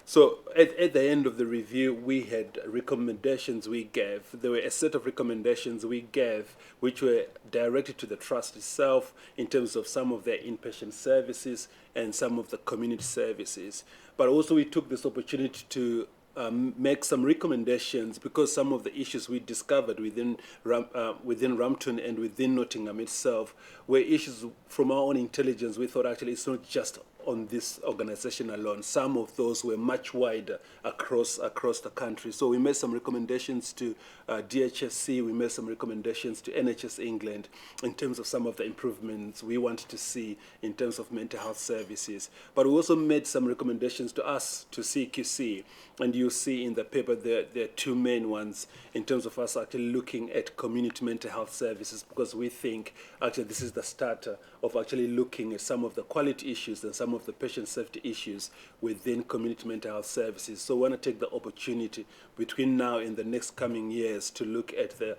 So at the end of the review, we had recommendations we gave. There were a set of recommendations we gave which were directed to the trust itself in terms of some of their inpatient services and some of the community services. But also we took this opportunity to make some recommendations because some of the issues we discovered within Rampton and within Nottingham itself were issues from our own intelligence. We thought actually it's not just on this organization alone. Some of those were much wider across the country. So we made some recommendations to DHSC, we made some recommendations to NHS England in terms of some of the improvements we wanted to see in terms of mental health services. But we also made some recommendations to us, to CQC, and you see in the paper there are two main ones in terms of us actually looking at community mental health services, because we think actually this is the starter of actually looking at some of the quality issues and some of the patient safety issues within community mental health services. So we want to take the opportunity between now and the next coming years to look at the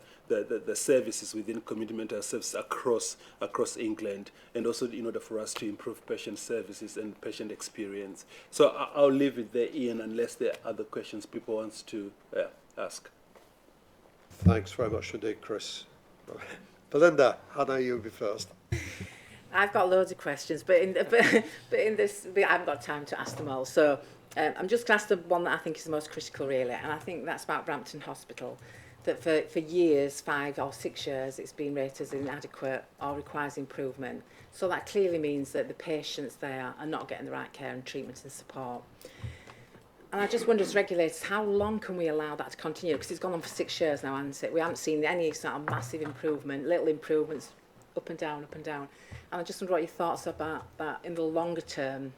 services within community mental health services across England, and also in order for us to improve patient services and patient experience. So I'll leave it there, Ian, unless there are other questions people want to ask. Thanks very much indeed, Chris. Belinda, I know you'll be first. I've got loads of questions, but in this, I haven't got time to ask them all. So I'm just going to ask the one that I think is the most critical, really, and I think that's about Brampton Hospital. That for years, 5 or 6 years, it's been rated as inadequate or requires improvement. So that clearly means that the patients there are not getting the right care and treatment and support. And I just wonder, as regulators, how long can we allow that to continue? Because it's gone on for 6 years now, hasn't it? We haven't seen any sort of massive improvement, little improvements, up and down, up and down. And I just wonder what your thoughts are about that in the longer term.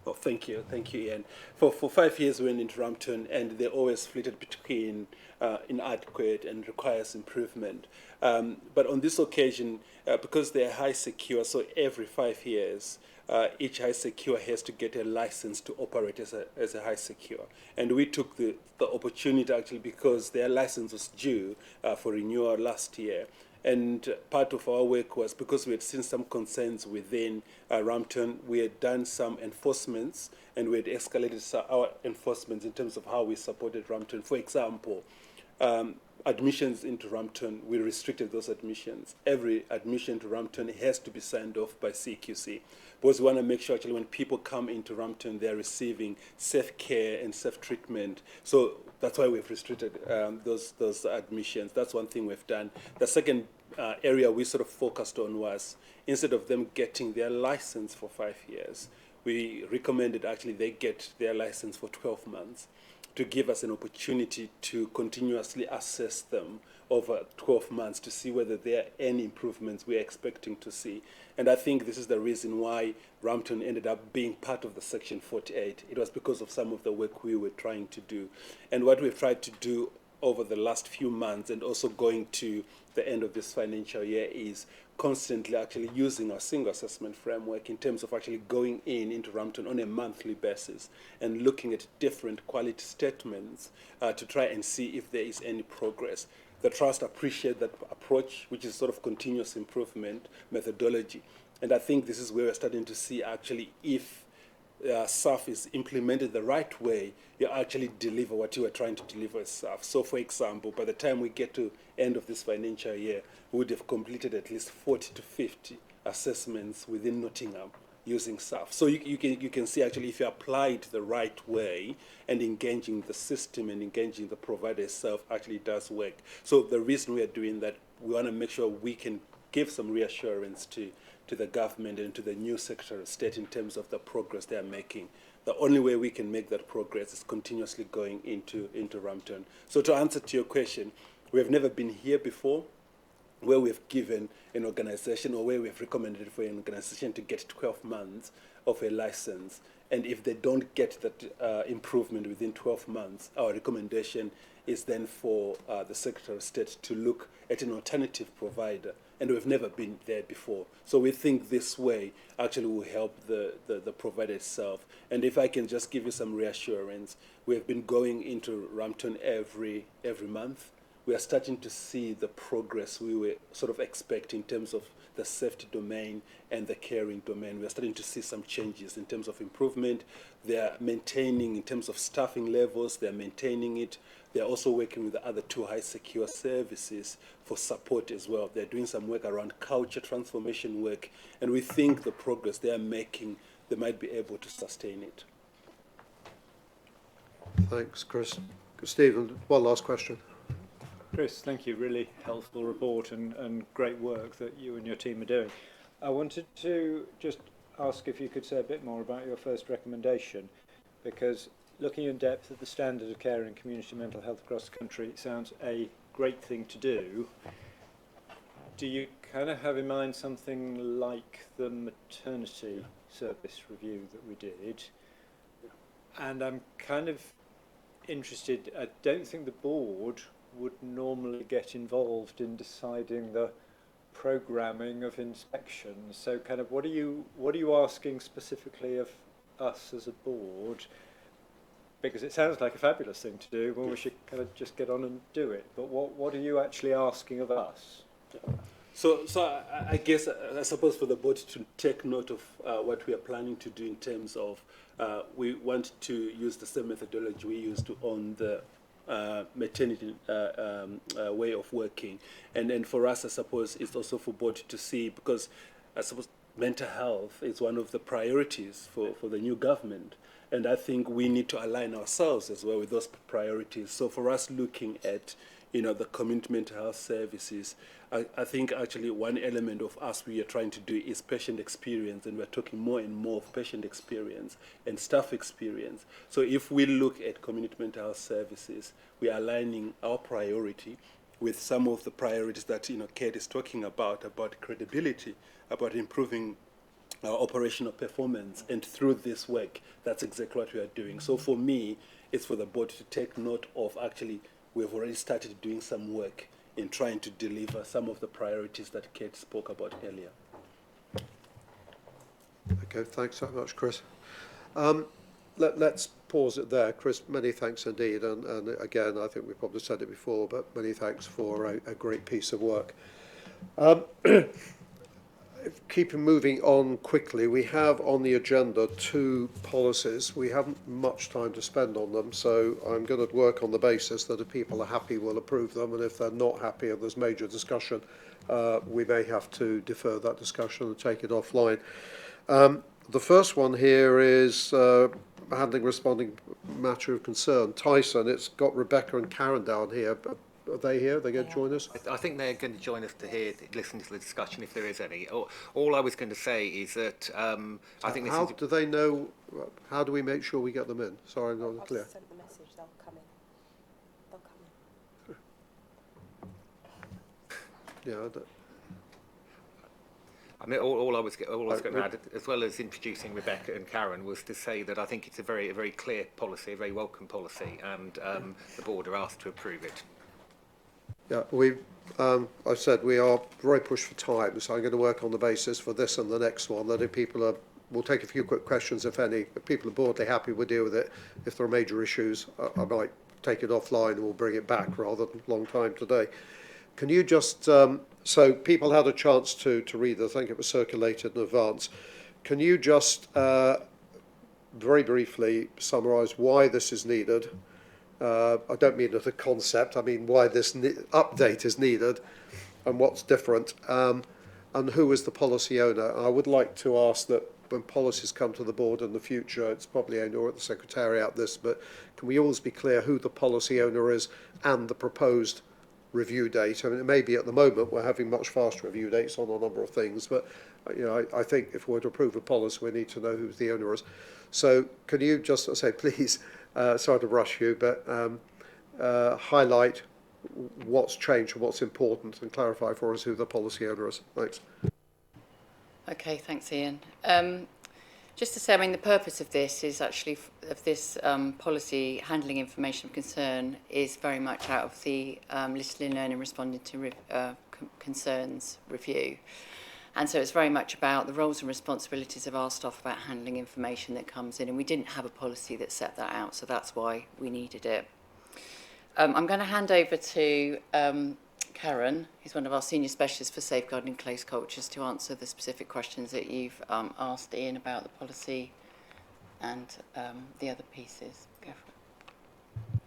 Oh, thank you, Ian. For 5 years we went into Rampton, and they always flitted between inadequate and requires improvement. But on this occasion, because they're high secure, so every 5 years, each high secure has to get a license to operate as a high secure. And we took the opportunity actually because their license was due for renewal last year. And part of our work was, because we had seen some concerns within Rampton, we had done some enforcements, and we had escalated our enforcements in terms of how we supported Rampton. For example, admissions into Rampton, we restricted those admissions. Every admission to Rampton has to be signed off by CQC, because we want to make sure actually when people come into Rampton, they're receiving safe care and safe treatment. So that's why we've restricted those admissions. That's one thing we've done. The second area we sort of focused on was, instead of them getting their license for 5 years, we recommended actually they get their license for 12 months to give us an opportunity to continuously assess them over 12 months to see whether there are any improvements we're expecting to see. And I think this is the reason why Rampton ended up being part of the Section 48. It was because of some of the work we were trying to do. And what we've tried to do over the last few months, and also going to the end of this financial year, is constantly actually using our single assessment framework in terms of actually going into Rampton on a monthly basis and looking at different quality statements to try and see if there is any progress. The Trust appreciate that approach, which is sort of continuous improvement methodology. And I think this is where we're starting to see actually if SAF is implemented the right way, you actually deliver what you are trying to deliver as SAF. So, for example, by the time we get to end of this financial year, we would have completed at least 40 to 50 assessments within Nottingham using staff. So you can see actually if you apply it the right way and engaging the system and engaging the provider itself actually does work. So the reason we are doing that, we want to make sure we can give some reassurance to the government and to the new Secretary of State in terms of the progress they are making. The only way we can make that progress is continuously going into Rampton. So to answer to your question, we have never been here before where we've given an organization or where we've recommended for an organization to get 12 months of a license. And if they don't get that improvement within 12 months, our recommendation is then for the Secretary of State to look at an alternative provider. And we've never been there before. So we think this way actually will help the provider itself. And if I can just give you some reassurance, we have been going into Rampton every month. We are starting to see the progress we were sort of expecting in terms of the safety domain and the caring domain. We are starting to see some changes in terms of improvement. They are maintaining in terms of staffing levels, they are maintaining it. They are also working with the other two high secure services for support as well. They're doing some work around culture transformation work, and we think the progress they are making, they might be able to sustain it. Thanks, Chris. Stephen, one last question. Chris, thank you. Really helpful report and great work that you and your team are doing. I wanted to just ask if you could say a bit more about your first recommendation, because looking in depth at the standard of care in community mental health across the country sounds a great thing to do. Do you kind of have in mind something like the maternity service review that we did? And I'm kind of interested, I don't think the board would normally get involved in deciding the programming of inspections. So kind of what are you asking specifically of us as a board? Because it sounds like a fabulous thing to do, well, we should kind of just get on and do it. But what are you actually asking of us? So I guess, I suppose for the board to take note of what we are planning to do in terms of, we want to use the same methodology we used on the maternity way of working. And then for us, I suppose, it's also for board to see, because I suppose mental health is one of the priorities for the new government. And I think we need to align ourselves as well with those priorities. So for us looking at, the community mental health services, I think actually one element of us we are trying to do is patient experience, and we're talking more and more of patient experience and staff experience. So if we look at community mental health services, we are aligning our priority with some of the priorities that Kate is talking about credibility, about improving our operational performance, and through this work, that's exactly what we are doing. So for me, it's for the board to take note of actually, we've already started doing some work in trying to deliver some of the priorities that Kate spoke about earlier. Okay, thanks so much, Chris. Let's pause it there. Chris, many thanks indeed. And again, I think we've probably said it before, but many thanks for a great piece of work. Keeping moving on quickly, we have on the agenda 2 policies. We haven't much time to spend on them, so I'm going to work on the basis that if people are happy, we'll approve them, and if they're not happy and there's major discussion, we may have to defer that discussion and take it offline. The first one here is handling responding matter of concern. Tyson, it's got Rebecca and Karen down here. Are they here? Are they going to join us? I think they're going to join us to listen to the discussion if there is any. All I was going to say is that I think this how is... do they know? How do we make sure we get them in? Sorry, I'm not clear. I've sent the message. They'll come in. They'll come in. Yeah. I mean, all I was going to add, as well as introducing Rebecca and Karen, was to say that I think it's a very clear policy, a very welcome policy, and the board are asked to approve it. Yeah, I said we are very pushed for time, so I'm going to work on the basis for this and the next one, that if people are, we'll take a few quick questions, if any. If people are broadly happy, we'll deal with it. If there are major issues, I might take it offline and we'll bring it back rather than a long time today. Can you just, so people had a chance to read it, I think it was circulated in advance. Can you just very briefly summarise why this is needed? I don't mean as a concept, I mean why this update is needed and what's different, and who is the policy owner. I would like to ask that when policies come to the board in the future, it's probably Owner or at the Secretariat this, but can we always be clear who the policy owner is and the proposed review date? I mean, it may be at the moment we're having much faster review dates on a number of things, but I think if we're to approve a policy, we need to know who the owner is. So can you just say, please, sorry to rush you, but highlight what's changed and what's important and clarify for us who the policy owner is. Thanks. Okay, thanks, Ian. Just to say, I mean, the purpose of this is actually, of this policy handling information of concern is very much out of the listening, learning, responding to concerns review. And so it's very much about the roles and responsibilities of our staff about handling information that comes in. And we didn't have a policy that set that out, so that's why we needed it. I'm going to hand over to Karen, who's one of our senior specialists for safeguarding close cultures, to answer the specific questions that you've asked Ian about the policy and the other pieces. Go for it.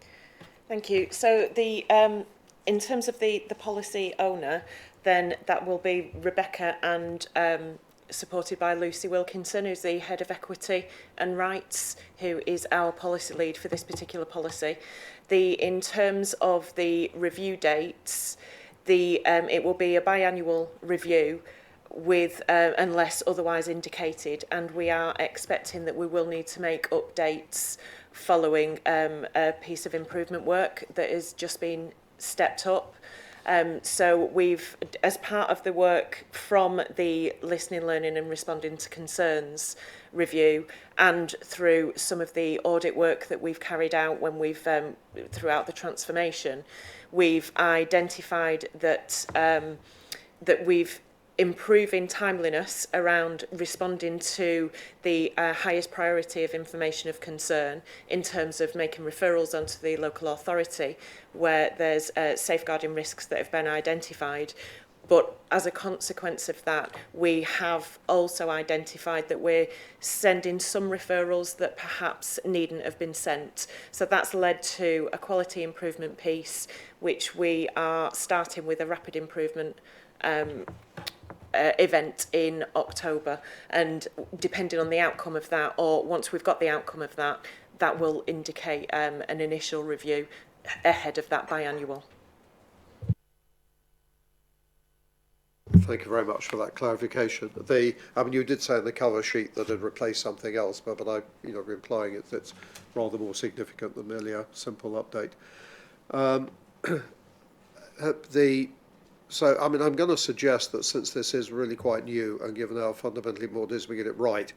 Thank you. So the in terms of the policy owner, then that will be Rebecca, and supported by Lucy Wilkinson, who's the Head of Equity and Rights, who is our policy lead for this particular policy. In terms of the review dates, it will be a biannual review with unless otherwise indicated, and we are expecting that we will need to make updates following a piece of improvement work that has just been stepped up. So we've, as part of the work from the listening, learning and responding to concerns review, and through some of the audit work that we've carried out when we've throughout the transformation, we've identified that that we've improving timeliness around responding to the highest priority of information of concern in terms of making referrals onto the local authority where there's safeguarding risks that have been identified. But as a consequence of that, we have also identified that we're sending some referrals that perhaps needn't have been sent. So that's led to a quality improvement piece, which we are starting with a rapid improvement event in October, and depending on the outcome of that, or once we've got the outcome of that, that will indicate an initial review ahead of that biannual. Thank you very much for that clarification. I mean, you did say in the cover sheet that it replaced something else, but I, implying it's rather more significant than merely a simple update. So, I mean, I'm going to suggest that since this is really quite new, and given how fundamentally important it is we get it right,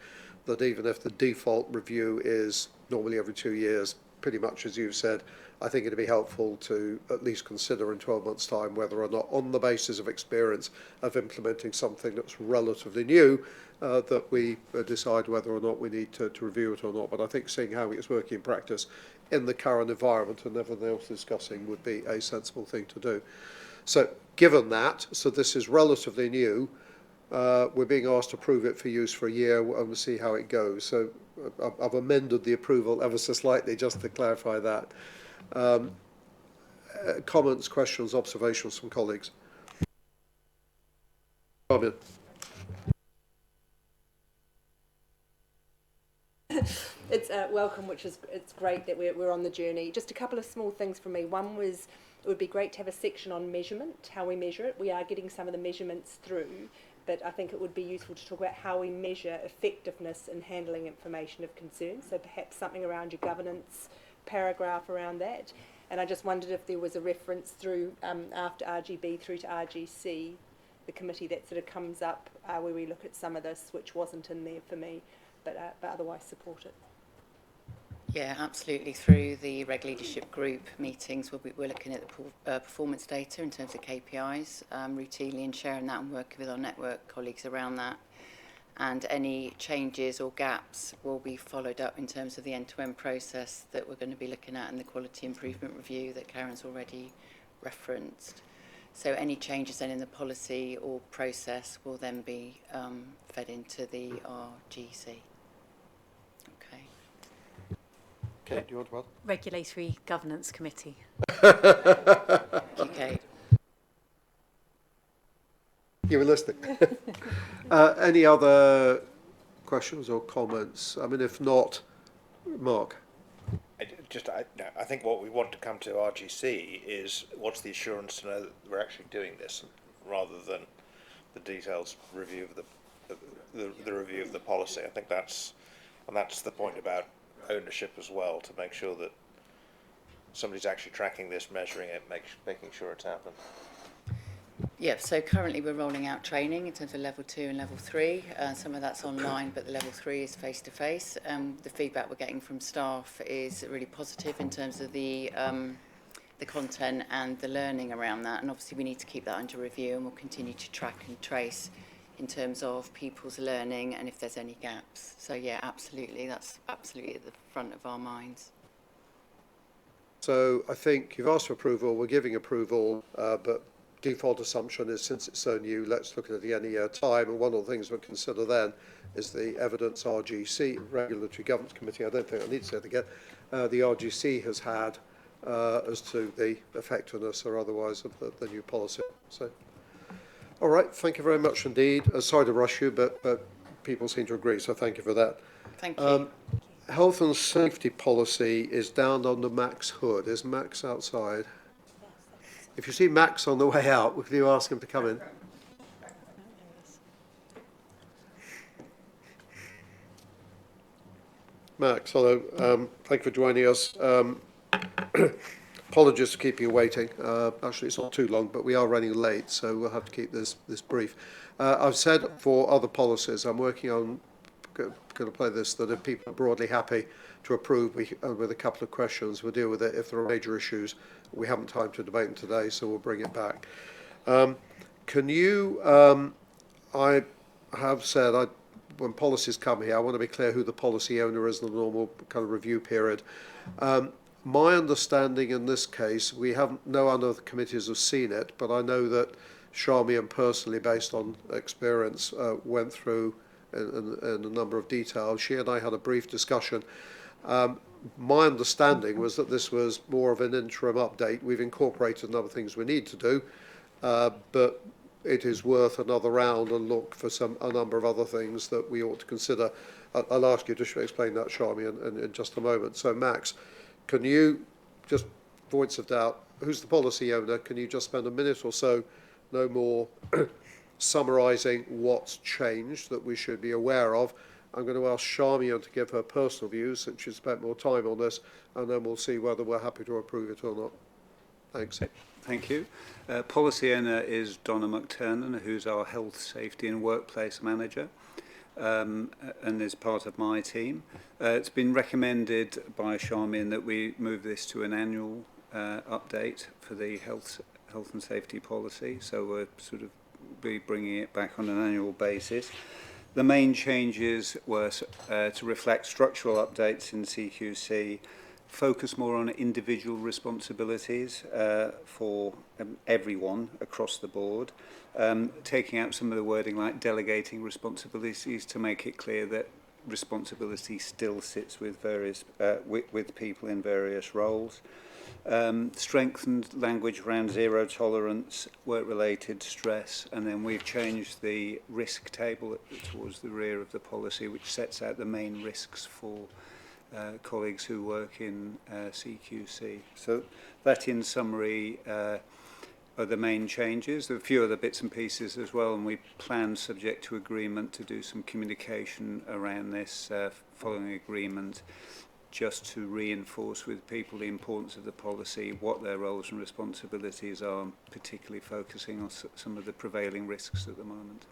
that even if the default review is normally every 2 years, pretty much as you've said, I think it'd be helpful to at least consider in 12 months' time whether or not, on the basis of experience of implementing something that's relatively new, that we decide whether or not we need to review it or not. But I think seeing how it's working in practice in the current environment and everything else discussing would be a sensible thing to do. So given that, so this is relatively new, we're being asked to approve it for use for a year and we'll see how it goes. So I've amended the approval ever so slightly just to clarify that. Comments, questions, observations from colleagues? Robin. It's welcome, it's great that we're on the journey. Just a couple of small things from me. One was, it would be great to have a section on measurement, how we measure it. We are getting some of the measurements through, but I think it would be useful to talk about how we measure effectiveness in handling information of concern. So perhaps something around your governance paragraph around that. And I just wondered if there was a reference through after RGB through to RGC, the committee that sort of comes up where we look at some of this, which wasn't in there for me, but otherwise support it. Yeah, absolutely. Through the Reg Leadership Group meetings, we're looking at the performance data in terms of KPIs routinely, and sharing that and working with our network colleagues around that. And any changes or gaps will be followed up in terms of the end-to-end process that we're going to be looking at in the quality improvement review that Karen's already referenced. So any changes then in the policy or process will then be fed into the RGC. Okay, do you want to add? Regulatory Governance Committee. Okay. You were listening. Any other questions or comments? I mean, if not, Mark. I think what we want to come to RGC is what's the assurance to know that we're actually doing this, rather than the details review of the review of the policy. I think that's the point about ownership as well, to make sure that somebody's actually tracking this, measuring it, making sure it's happened. Yeah, so currently we're rolling out training in terms of level 2 and level 3. Some of that's online, but the level 3 is face-to-face. The feedback we're getting from staff is really positive in terms of the content and the learning around that. And obviously we need to keep that under review, and we'll continue to track and trace in terms of people's learning and if there's any gaps. So yeah, absolutely, that's absolutely at the front of our minds. So I think you've asked for approval, we're giving approval, but default assumption is, since it's so new, let's look at it at any time. And one of the things we'll consider then is the evidence RGC, Regulatory Governance Committee, I don't think I need to say it again, the RGC has had as to the effectiveness or otherwise of the new policy. So, all right, thank you very much indeed. Sorry to rush you, but people seem to agree, so thank you for that. Thank you. Health and safety policy is down on the Max hood. Is Max outside? If you see Max on the way out, will you ask him to come in? Max, hello. Thank you for joining us. Apologies for keeping you waiting. Actually, it's not too long, but we are running late, so we'll have to keep this brief. I've said for other policies, I'm working on going to play this, that if people are broadly happy to approve with a couple of questions, we'll deal with it. If there are major issues, we haven't time to debate them today, so we'll bring it back. Can you, I have said, when policies come here, I want to be clear who the policy owner is in the normal kind of review period. My understanding in this case, no other committees have seen it, but I know that Charmian personally, based on experience, went through in a number of details. She and I had a brief discussion. My understanding was that this was more of an interim update. We've incorporated a number of things we need to do, but it is worth another round and look for a number of other things that we ought to consider. I'll ask you to explain that, Charmian, in just a moment. So, Max, can you, just points of doubt, who's the policy owner? Can you just spend a minute or so, no more, summarising what's changed that we should be aware of? I'm going to ask Charmian to give her personal views, since she's spent more time on this, and then we'll see whether we're happy to approve it or not. Thanks. Thank you. Policy owner is Donna McTurnan, who's our Health, Safety and Workplace Manager, and is part of my team. It's been recommended by Charmian that we move this to an annual update for the health and safety policy, so we're sort of be bringing it back on an annual basis. The main changes were to reflect structural updates in CQC, focus more on individual responsibilities for everyone across the board, taking out some of the wording like delegating responsibilities to make it clear that responsibility still sits with various with people in various roles. Strengthened language around zero tolerance, work-related stress, and then we've changed the risk table towards the rear of the policy, which sets out the main risks for colleagues who work in CQC. So that, in summary, are the main changes. There are a few other bits and pieces as well, and we plan, subject to agreement, to do some communication around this following agreement, just to reinforce with people the importance of the policy, what their roles and responsibilities are, particularly focusing on some of the prevailing risks at the moment.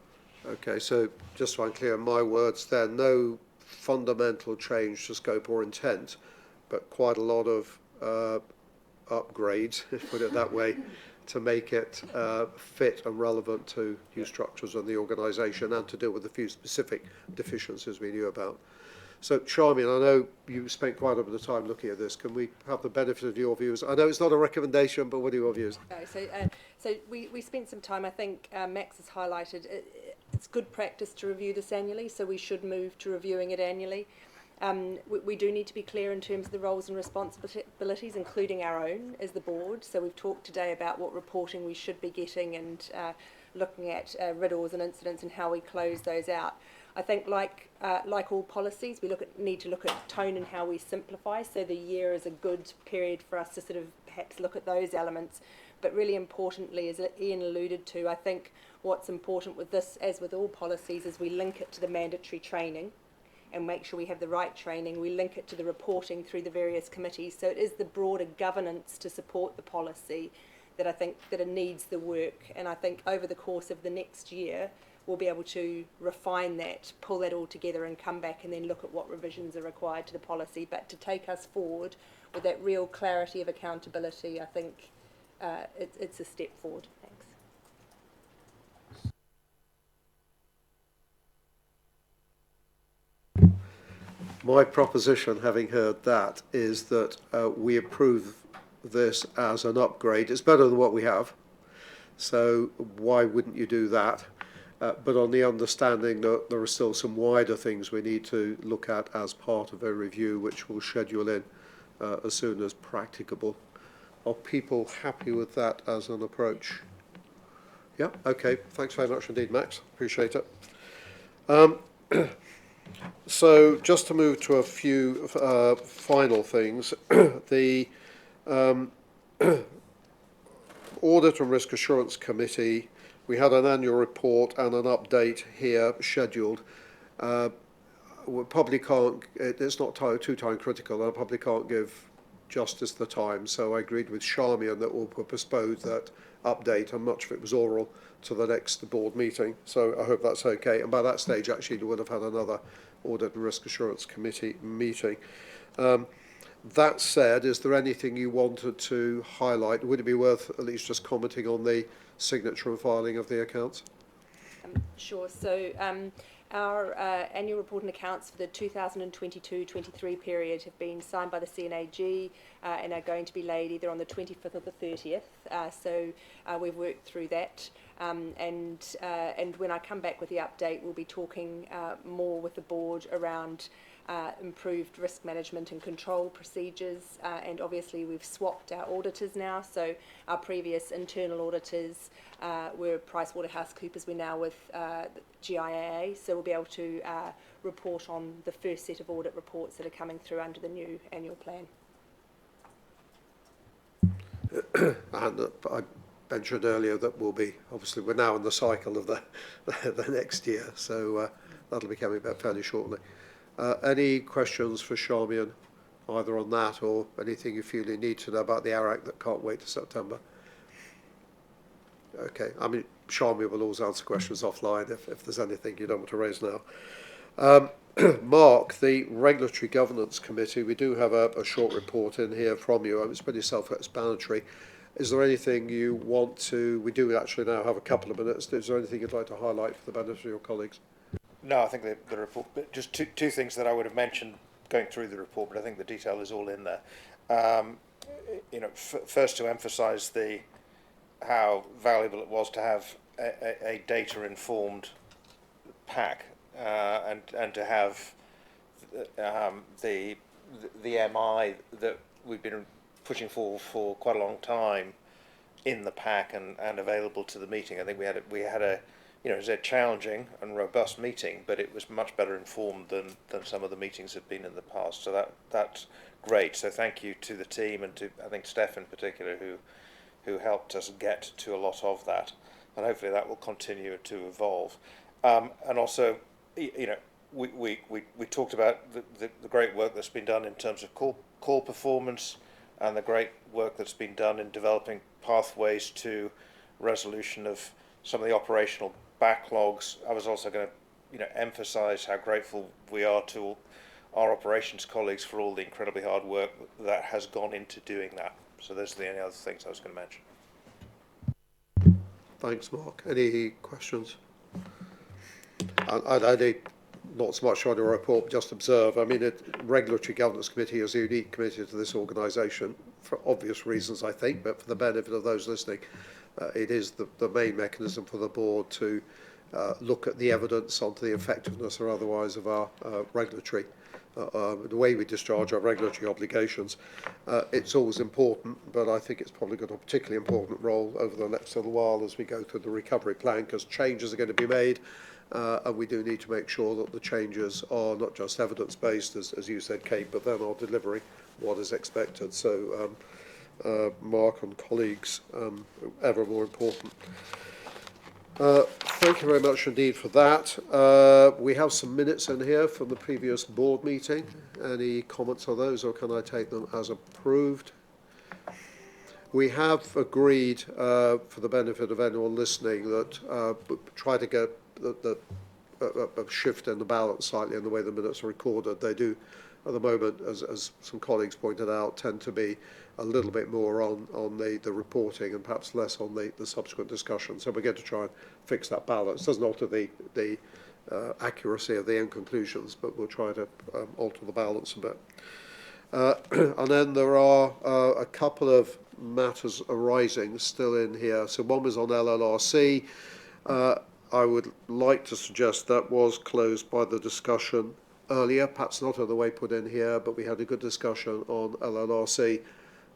Okay, so just so I'm clear, in my words there, no fundamental change to scope or intent, but quite a lot of upgrades, put it that way, to make it fit and relevant to new structures of the organisation and to deal with a few specific deficiencies we knew about. So, Charmian, I know you spent quite a bit of time looking at this. Can we have the benefit of your views? I know it's not a recommendation, but what are your views? Okay, so we spent some time. I think Max has highlighted it's good practice to review this annually, so we should move to reviewing it annually. We do need to be clear in terms of the roles and responsibilities, including our own as the board. So we've talked today about what reporting we should be getting and looking at riddles and incidents and how we close those out. I think like all policies, we need to look at tone and how we simplify. So the year is a good period for us to sort of perhaps look at those elements. But really importantly, as Ian alluded to, I think what's important with this, as with all policies, is we link it to the mandatory training and make sure we have the right training. We link it to the reporting through the various committees. So it is the broader governance to support the policy that I think that it needs the work. And I think over the course of the next year, we'll be able to refine that, pull that all together and come back and then look at what revisions are required to the policy. But to take us forward with that real clarity of accountability, I think it's a step forward. Thanks. My proposition, having heard that, is that we approve this as an upgrade. It's better than what we have, so why wouldn't you do that? But on the understanding that there are still some wider things we need to look at as part of a review, which we'll schedule in as soon as practicable. Are people happy with that as an approach? Yeah, okay. Thanks very much indeed, Max. Appreciate it. So just to move to a few final things, the Audit and Risk Assurance Committee, we had an annual report and an update here scheduled. We probably can't, it's not too time critical, I probably can't give justice the time, so I agreed with Charmian that we'll postpone that update, and much of it was oral, to the next board meeting, so I hope that's okay. And by that stage, actually, we would have had another Audit and Risk Assurance Committee meeting. That said, is there anything you wanted to highlight? Would it be worth at least just commenting on the signature and filing of the accounts? Sure. So our annual report and accounts for the 2022-23 period have been signed by the CNAG and are going to be laid either on the 25th or the 30th. So we've worked through that. And when I come back with the update, we'll be talking more with the board around improved risk management and control procedures, and obviously we've swapped our auditors now, so our previous internal auditors were PricewaterhouseCoopers, we're now with GIAA, so we'll be able to report on the first set of audit reports that are coming through under the new annual plan. And I mentioned earlier that we'll be, obviously we're now in the cycle of the next year, so that'll be coming back fairly shortly. Any questions for Charmian, either on that or anything you feel you need to know about the ARAC that can't wait to September? Okay, I mean, Charmian will always answer questions offline if there's anything you don't want to raise now. Mark, the Regulatory Governance Committee, we do have a short report in here from you. It's pretty self-explanatory. Is there anything you want to, we do actually now have a couple of minutes, is there anything you'd like to highlight for the benefit of your colleagues? No, I think the report, but just two things that I would have mentioned going through the report, but I think the detail is all in there. First to emphasise how valuable it was to have a data-informed pack and to have the MI that we've been pushing for quite a long time in the pack and available to the meeting. I think we had a it was a challenging and robust meeting, but it was much better informed than some of the meetings have been in the past. So that's great. So thank you to the team and to, I think, Steph in particular, who helped us get to a lot of that. And hopefully that will continue to evolve. And also, we talked about the great work that's been done in terms of call performance and the great work that's been done in developing pathways to resolution of some of the operational backlogs. I was also going to emphasise how grateful we are to our operations colleagues for all the incredibly hard work that has gone into doing that. So those are the only other things I was going to mention. Thanks, Mark. Any questions? I need not so much on your report, but just observe. I mean, Regulatory Governance Committee is a unique committee to this organisation for obvious reasons, I think, but for the benefit of those listening, it is the main mechanism for the board to look at the evidence onto the effectiveness or otherwise of our regulatory, the way we discharge our regulatory obligations. It's always important, but I think it's probably got a particularly important role over the next little while as we go through the recovery plan, because changes are going to be made and we do need to make sure that the changes are not just evidence-based, as you said, Kate, but then are delivering what is expected. So Mark and colleagues, ever more important. Thank you very much indeed for that. We have some minutes in here from the previous board meeting. Any comments on those, or can I take them as approved? We have agreed, for the benefit of anyone listening, that try to get a shift in the balance slightly in the way the minutes are recorded. They do, at the moment, as some colleagues pointed out, tend to be a little bit more on the reporting and perhaps less on the subsequent discussion. So we're going to try and fix that balance. It doesn't alter the accuracy of the end conclusions, but we'll try to alter the balance a bit. And then there are a couple of matters arising still in here. So one was on LLRC. I would like to suggest that was closed by the discussion earlier, perhaps not in the way put in here, but we had a good discussion on LLRC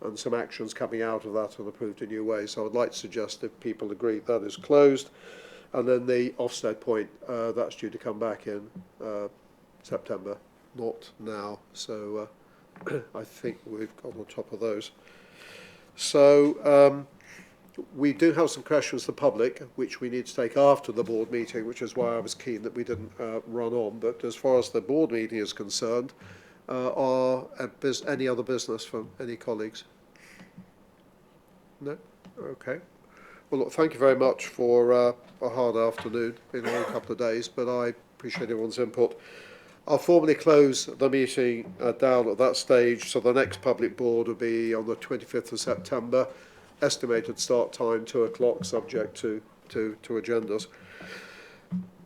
and some actions coming out of that and approved in new ways. So I would like to suggest, if people agree, that is closed. And then the Ofsted point, that's due to come back in September, not now. So I think we've got on top of those. So we do have some questions to the public, which we need to take after the board meeting, which is why I was keen that we didn't run on. But as far as the board meeting is concerned, any other business from any colleagues? No? Okay. Well, look, thank you very much for a hard afternoon. Been a long couple of days, but I appreciate everyone's input. I'll formally close the meeting down at that stage. So the next public board will be on the 25th of September. Estimated start time 2 o'clock, subject to agendas.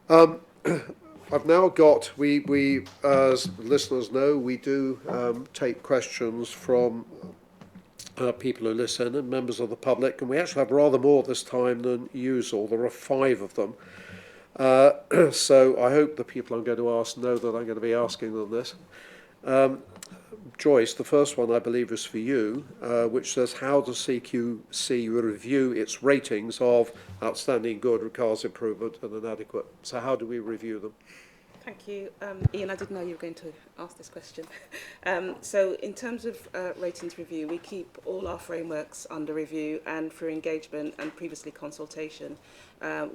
I've now got, we as listeners know, we do take questions from people who listen and members of the public, and we actually have rather more this time than usual. There are 5 of them. So I hope the people I'm going to ask know that I'm going to be asking them this. Joyce, the first one I believe is for you, which says, how does CQC review its ratings of outstanding, good, requires improvement and inadequate? So how do we review them? Thank you. Ian, I didn't know you were going to ask this question. So in terms of ratings review, we keep all our frameworks under review, and through engagement and previously consultation,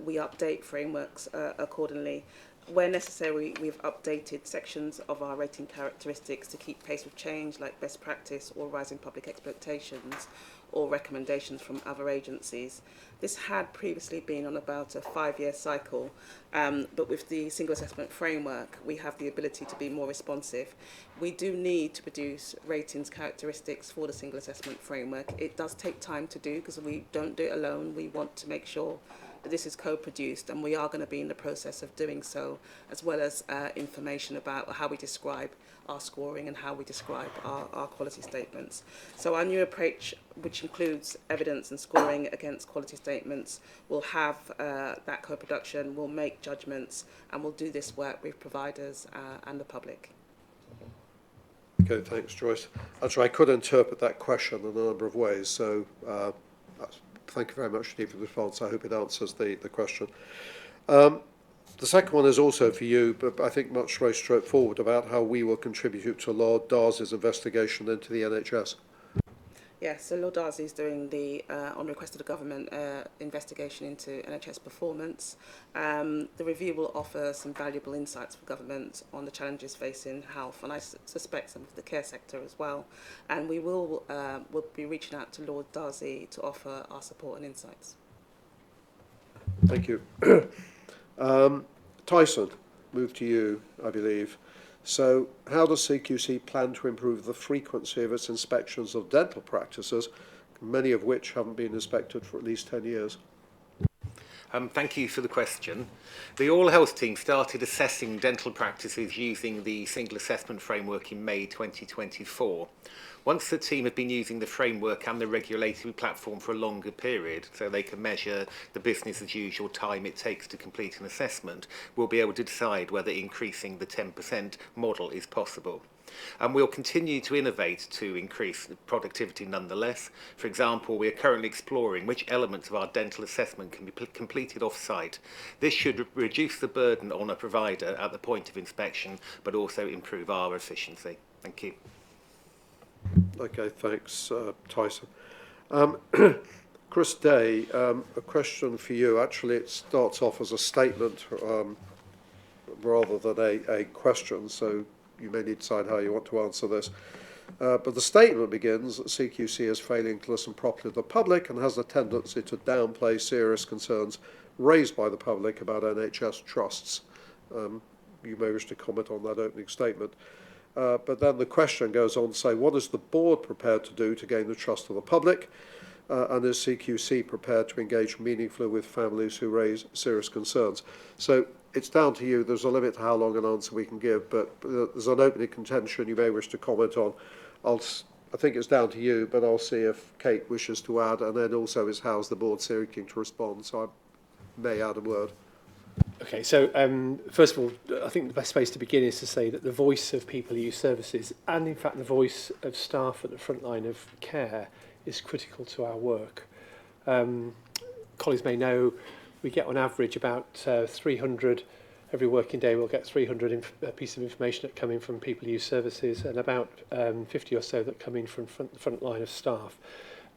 we update frameworks accordingly. Where necessary, we've updated sections of our rating characteristics to keep pace with change, like best practice or rising public expectations or recommendations from other agencies. This had previously been on about a 5-year cycle, but with the single assessment framework, we have the ability to be more responsive. We do need to produce ratings characteristics for the single assessment framework. It does take time to do because we don't do it alone. We want to make sure that this is co-produced, and we are going to be in the process of doing so, as well as information about how we describe our scoring and how we describe our quality statements. So our new approach, which includes evidence and scoring against quality statements, will have that co-production, will make judgments, and will do this work with providers and the public. Okay, thanks, Joyce. Actually, I could interpret that question in a number of ways, so thank you very much indeed for the response. I hope it answers the question. The second one is also for you, but I think much very straightforward, about how we will contribute to Lord Darcy's investigation into the NHS. Yes, so Lord Darcy is doing the, on request of the government, investigation into NHS performance. The review will offer some valuable insights for government on the challenges facing health, and I suspect some of the care sector as well. And we will be reaching out to Lord Darcy to offer our support and insights. Thank you. Tyson, move to you, I believe. So how does CQC plan to improve the frequency of its inspections of dental practices, many of which haven't been inspected for at least 10 years? Thank you for the question. The All Health team started assessing dental practices using the single assessment framework in May 2024. Once the team had been using the framework and the regulatory platform for a longer period, so they can measure the business as usual time it takes to complete an assessment, we'll be able to decide whether increasing the 10% model is possible. And we'll continue to innovate to increase productivity nonetheless. For example, we are currently exploring which elements of our dental assessment can be completed off-site. This should reduce the burden on a provider at the point of inspection, but also improve our efficiency. Thank you. Okay, thanks, Tyson. Chris Day, a question for you. Actually, it starts off as a statement rather than a question, so you may need to decide how you want to answer this. But the statement begins that CQC is failing to listen properly to the public and has a tendency to downplay serious concerns raised by the public about NHS trusts. You may wish to comment on that opening statement. But then the question goes on to say, what is the board prepared to do to gain the trust of the public? And is CQC prepared to engage meaningfully with families who raise serious concerns? So it's down to you. There's a limit to how long an answer we can give, but there's an opening contention you may wish to comment on. I think it's down to you, but I'll see if Kate wishes to add, and then also is how's the board seeking to respond. So I may add a word. Okay, so first of all, I think the best place to begin is to say that the voice of people who use services, and in fact the voice of staff at the front line of care, is critical to our work. Colleagues may know we get on average about 300, every working day we'll get 300 pieces of information that come in from people who use services, and about 50 or so that come in from front line of staff.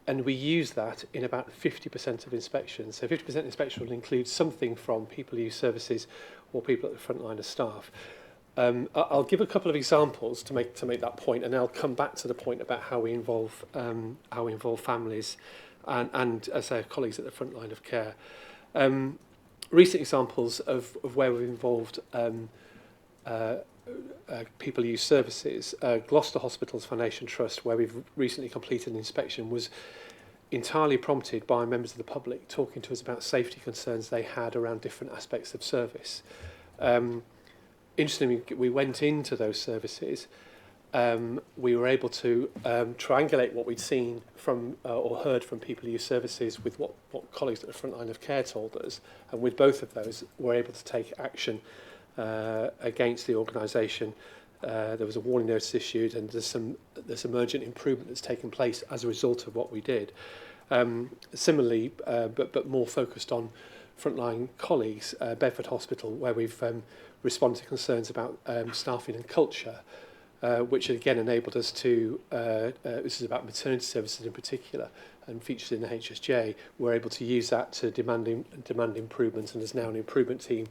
And we use that in about 50% of inspections. So 50% inspection will include something from people who use services or people at the front line of staff. I'll give a couple of examples to make that point, and I'll come back to the point about how we involve families and as our colleagues at the front line of care. Recent examples of where we've involved people who use services. Gloucester Hospitals Foundation Trust, where we've recently completed an inspection, was entirely prompted by members of the public talking to us about safety concerns they had around different aspects of service. Interestingly, we went into those services. We were able to triangulate what we'd seen from or heard from people who use services with what colleagues at the front line of care told us, and with both of those, we're able to take action against the organisation. There was a warning notice issued, and there's some urgent improvement that's taken place as a result of what we did. Similarly, but more focused on frontline colleagues, Bedford Hospital, where we've responded to concerns about staffing and culture, which again enabled us to, this is about maternity services in particular, and features in the HSJ, we're able to use that to demand improvements, and there's now an improvement team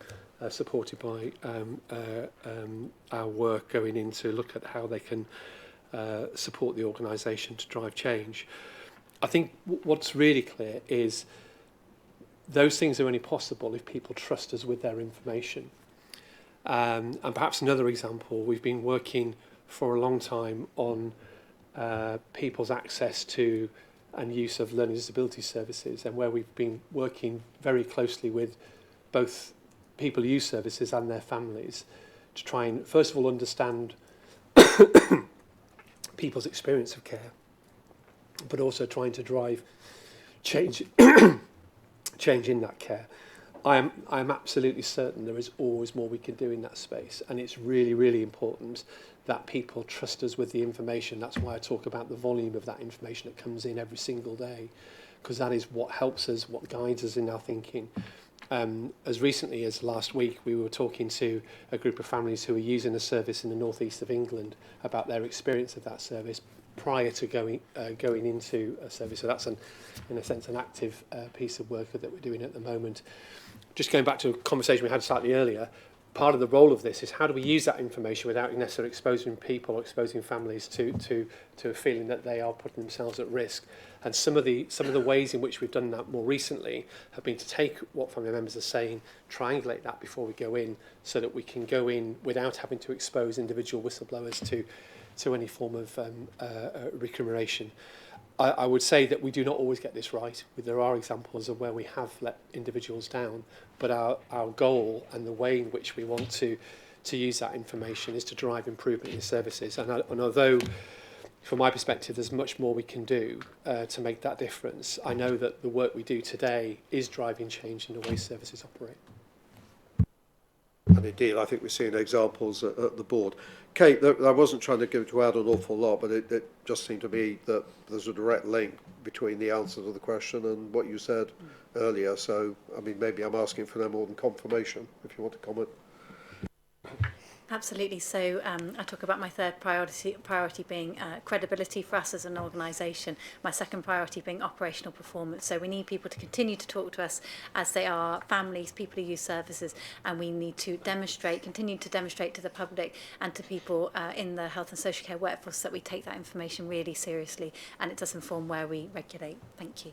supported by our work going in to look at how they can support the organisation to drive change. I think what's really clear is those things are only possible if people trust us with their information. And perhaps another example, we've been working for a long time on people's access to and use of learning disability services, and where we've been working very closely with both people who use services and their families to try and, first of all, understand people's experience of care, but also trying to drive change change in that care. I'm absolutely certain there is always more we can do in that space, and it's really, really important that people trust us with the information. That's why I talk about the volume of that information that comes in every single day, because that is what helps us, what guides us in our thinking. As recently as last week, we were talking to a group of families who are using a service in the northeast of England about their experience of that service prior to going into a service. So that's, in a sense, an active piece of work that we're doing at the moment. Just going back to a conversation we had slightly earlier, part of the role of this is how do we use that information without necessarily exposing people or exposing families to a feeling that they are putting themselves at risk. And some of the ways in which we've done that more recently have been to take what family members are saying, triangulate that before we go in, so that we can go in without having to expose individual whistleblowers to any form of recrimination. I would say that we do not always get this right. There are examples of where we have let individuals down, but our goal and the way in which we want to use that information is to drive improvement in services. And although, from my perspective, there's much more we can do to make that difference, I know that the work we do today is driving change in the way services operate. indeed, I think we're seeing examples at the board. Kate, I wasn't trying to add an awful lot, but it just seemed to me that there's a direct link between the answer to the question and what you said earlier. So, I mean, maybe I'm asking for no more than confirmation, if you want to comment. Absolutely. So I talk about my third priority being credibility for us as an organisation. My second priority being operational performance. So we need people to continue to talk to us as they are families, people who use services, and we need to continue to demonstrate to the public and to people in the health and social care workforce that we take that information really seriously, and it does inform where we regulate. Thank you.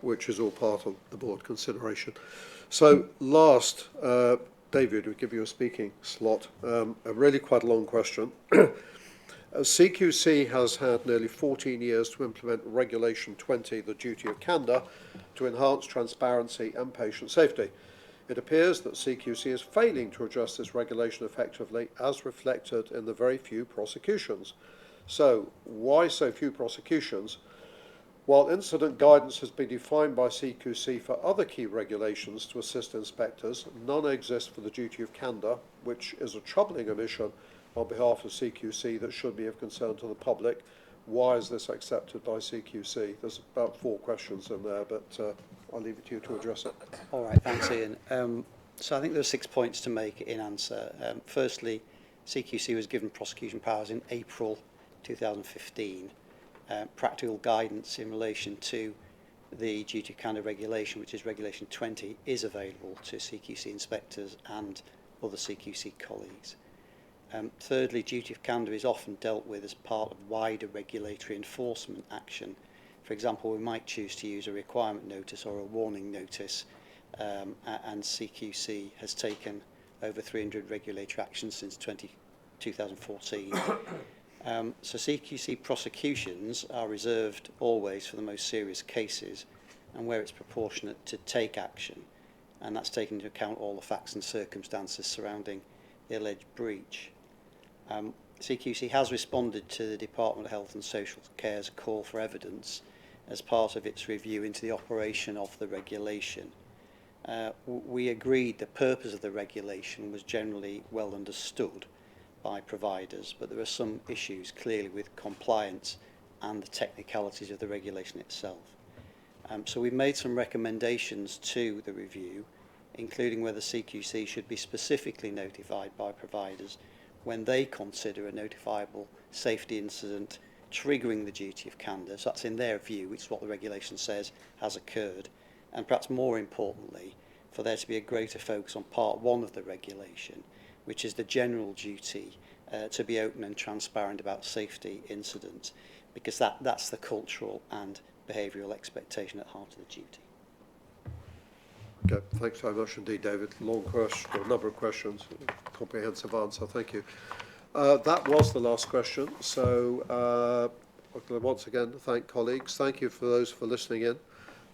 Which is all part of the board consideration. So last, David, we give you a speaking slot. A really quite a long question. CQC has had nearly 14 years to implement Regulation 20, the duty of candour, to enhance transparency and patient safety. It appears that CQC is failing to address this regulation effectively, as reflected in the very few prosecutions. So, why so few prosecutions? While incident guidance has been defined by CQC for other key regulations to assist inspectors, none exist for the duty of candour, which is a troubling omission on behalf of CQC that should be of concern to the public. Why is this accepted by CQC? There's about 4 questions in there, but I'll leave it to you to address it. All right, thanks, Ian. So I think there are 6 points to make in answer. Firstly, CQC was given prosecution powers in April 2015. Practical guidance in relation to the duty of candour regulation, which is Regulation 20, is available to CQC inspectors and other CQC colleagues. Thirdly, duty of candour is often dealt with as part of wider regulatory enforcement action. For example, we might choose to use a requirement notice or a warning notice, and CQC has taken over 300 regulatory actions since 2014. So CQC prosecutions are reserved always for the most serious cases and where it's proportionate to take action, and that's taking into account all the facts and circumstances surrounding the alleged breach. CQC has responded to the Department of Health and Social Care's call for evidence as part of its review into the operation of the regulation. We agreed the purpose of the regulation was generally well understood by providers, but there are some issues clearly with compliance and the technicalities of the regulation itself. So we've made some recommendations to the review, including whether CQC should be specifically notified by providers when they consider a notifiable safety incident triggering the duty of candour. So that's in their view, it's what the regulation says has occurred. And perhaps more importantly, for there to be a greater focus on part 1 of the regulation, which is the general duty to be open and transparent about safety incidents, because that's the cultural and behavioural expectation at heart of the duty. Okay, thanks very much indeed, David. Long question, or a number of questions, comprehensive answer, thank you. That was the last question, so once again thank colleagues. Thank you for those for listening in,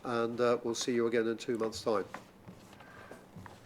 and we'll see you again in 2 months' time.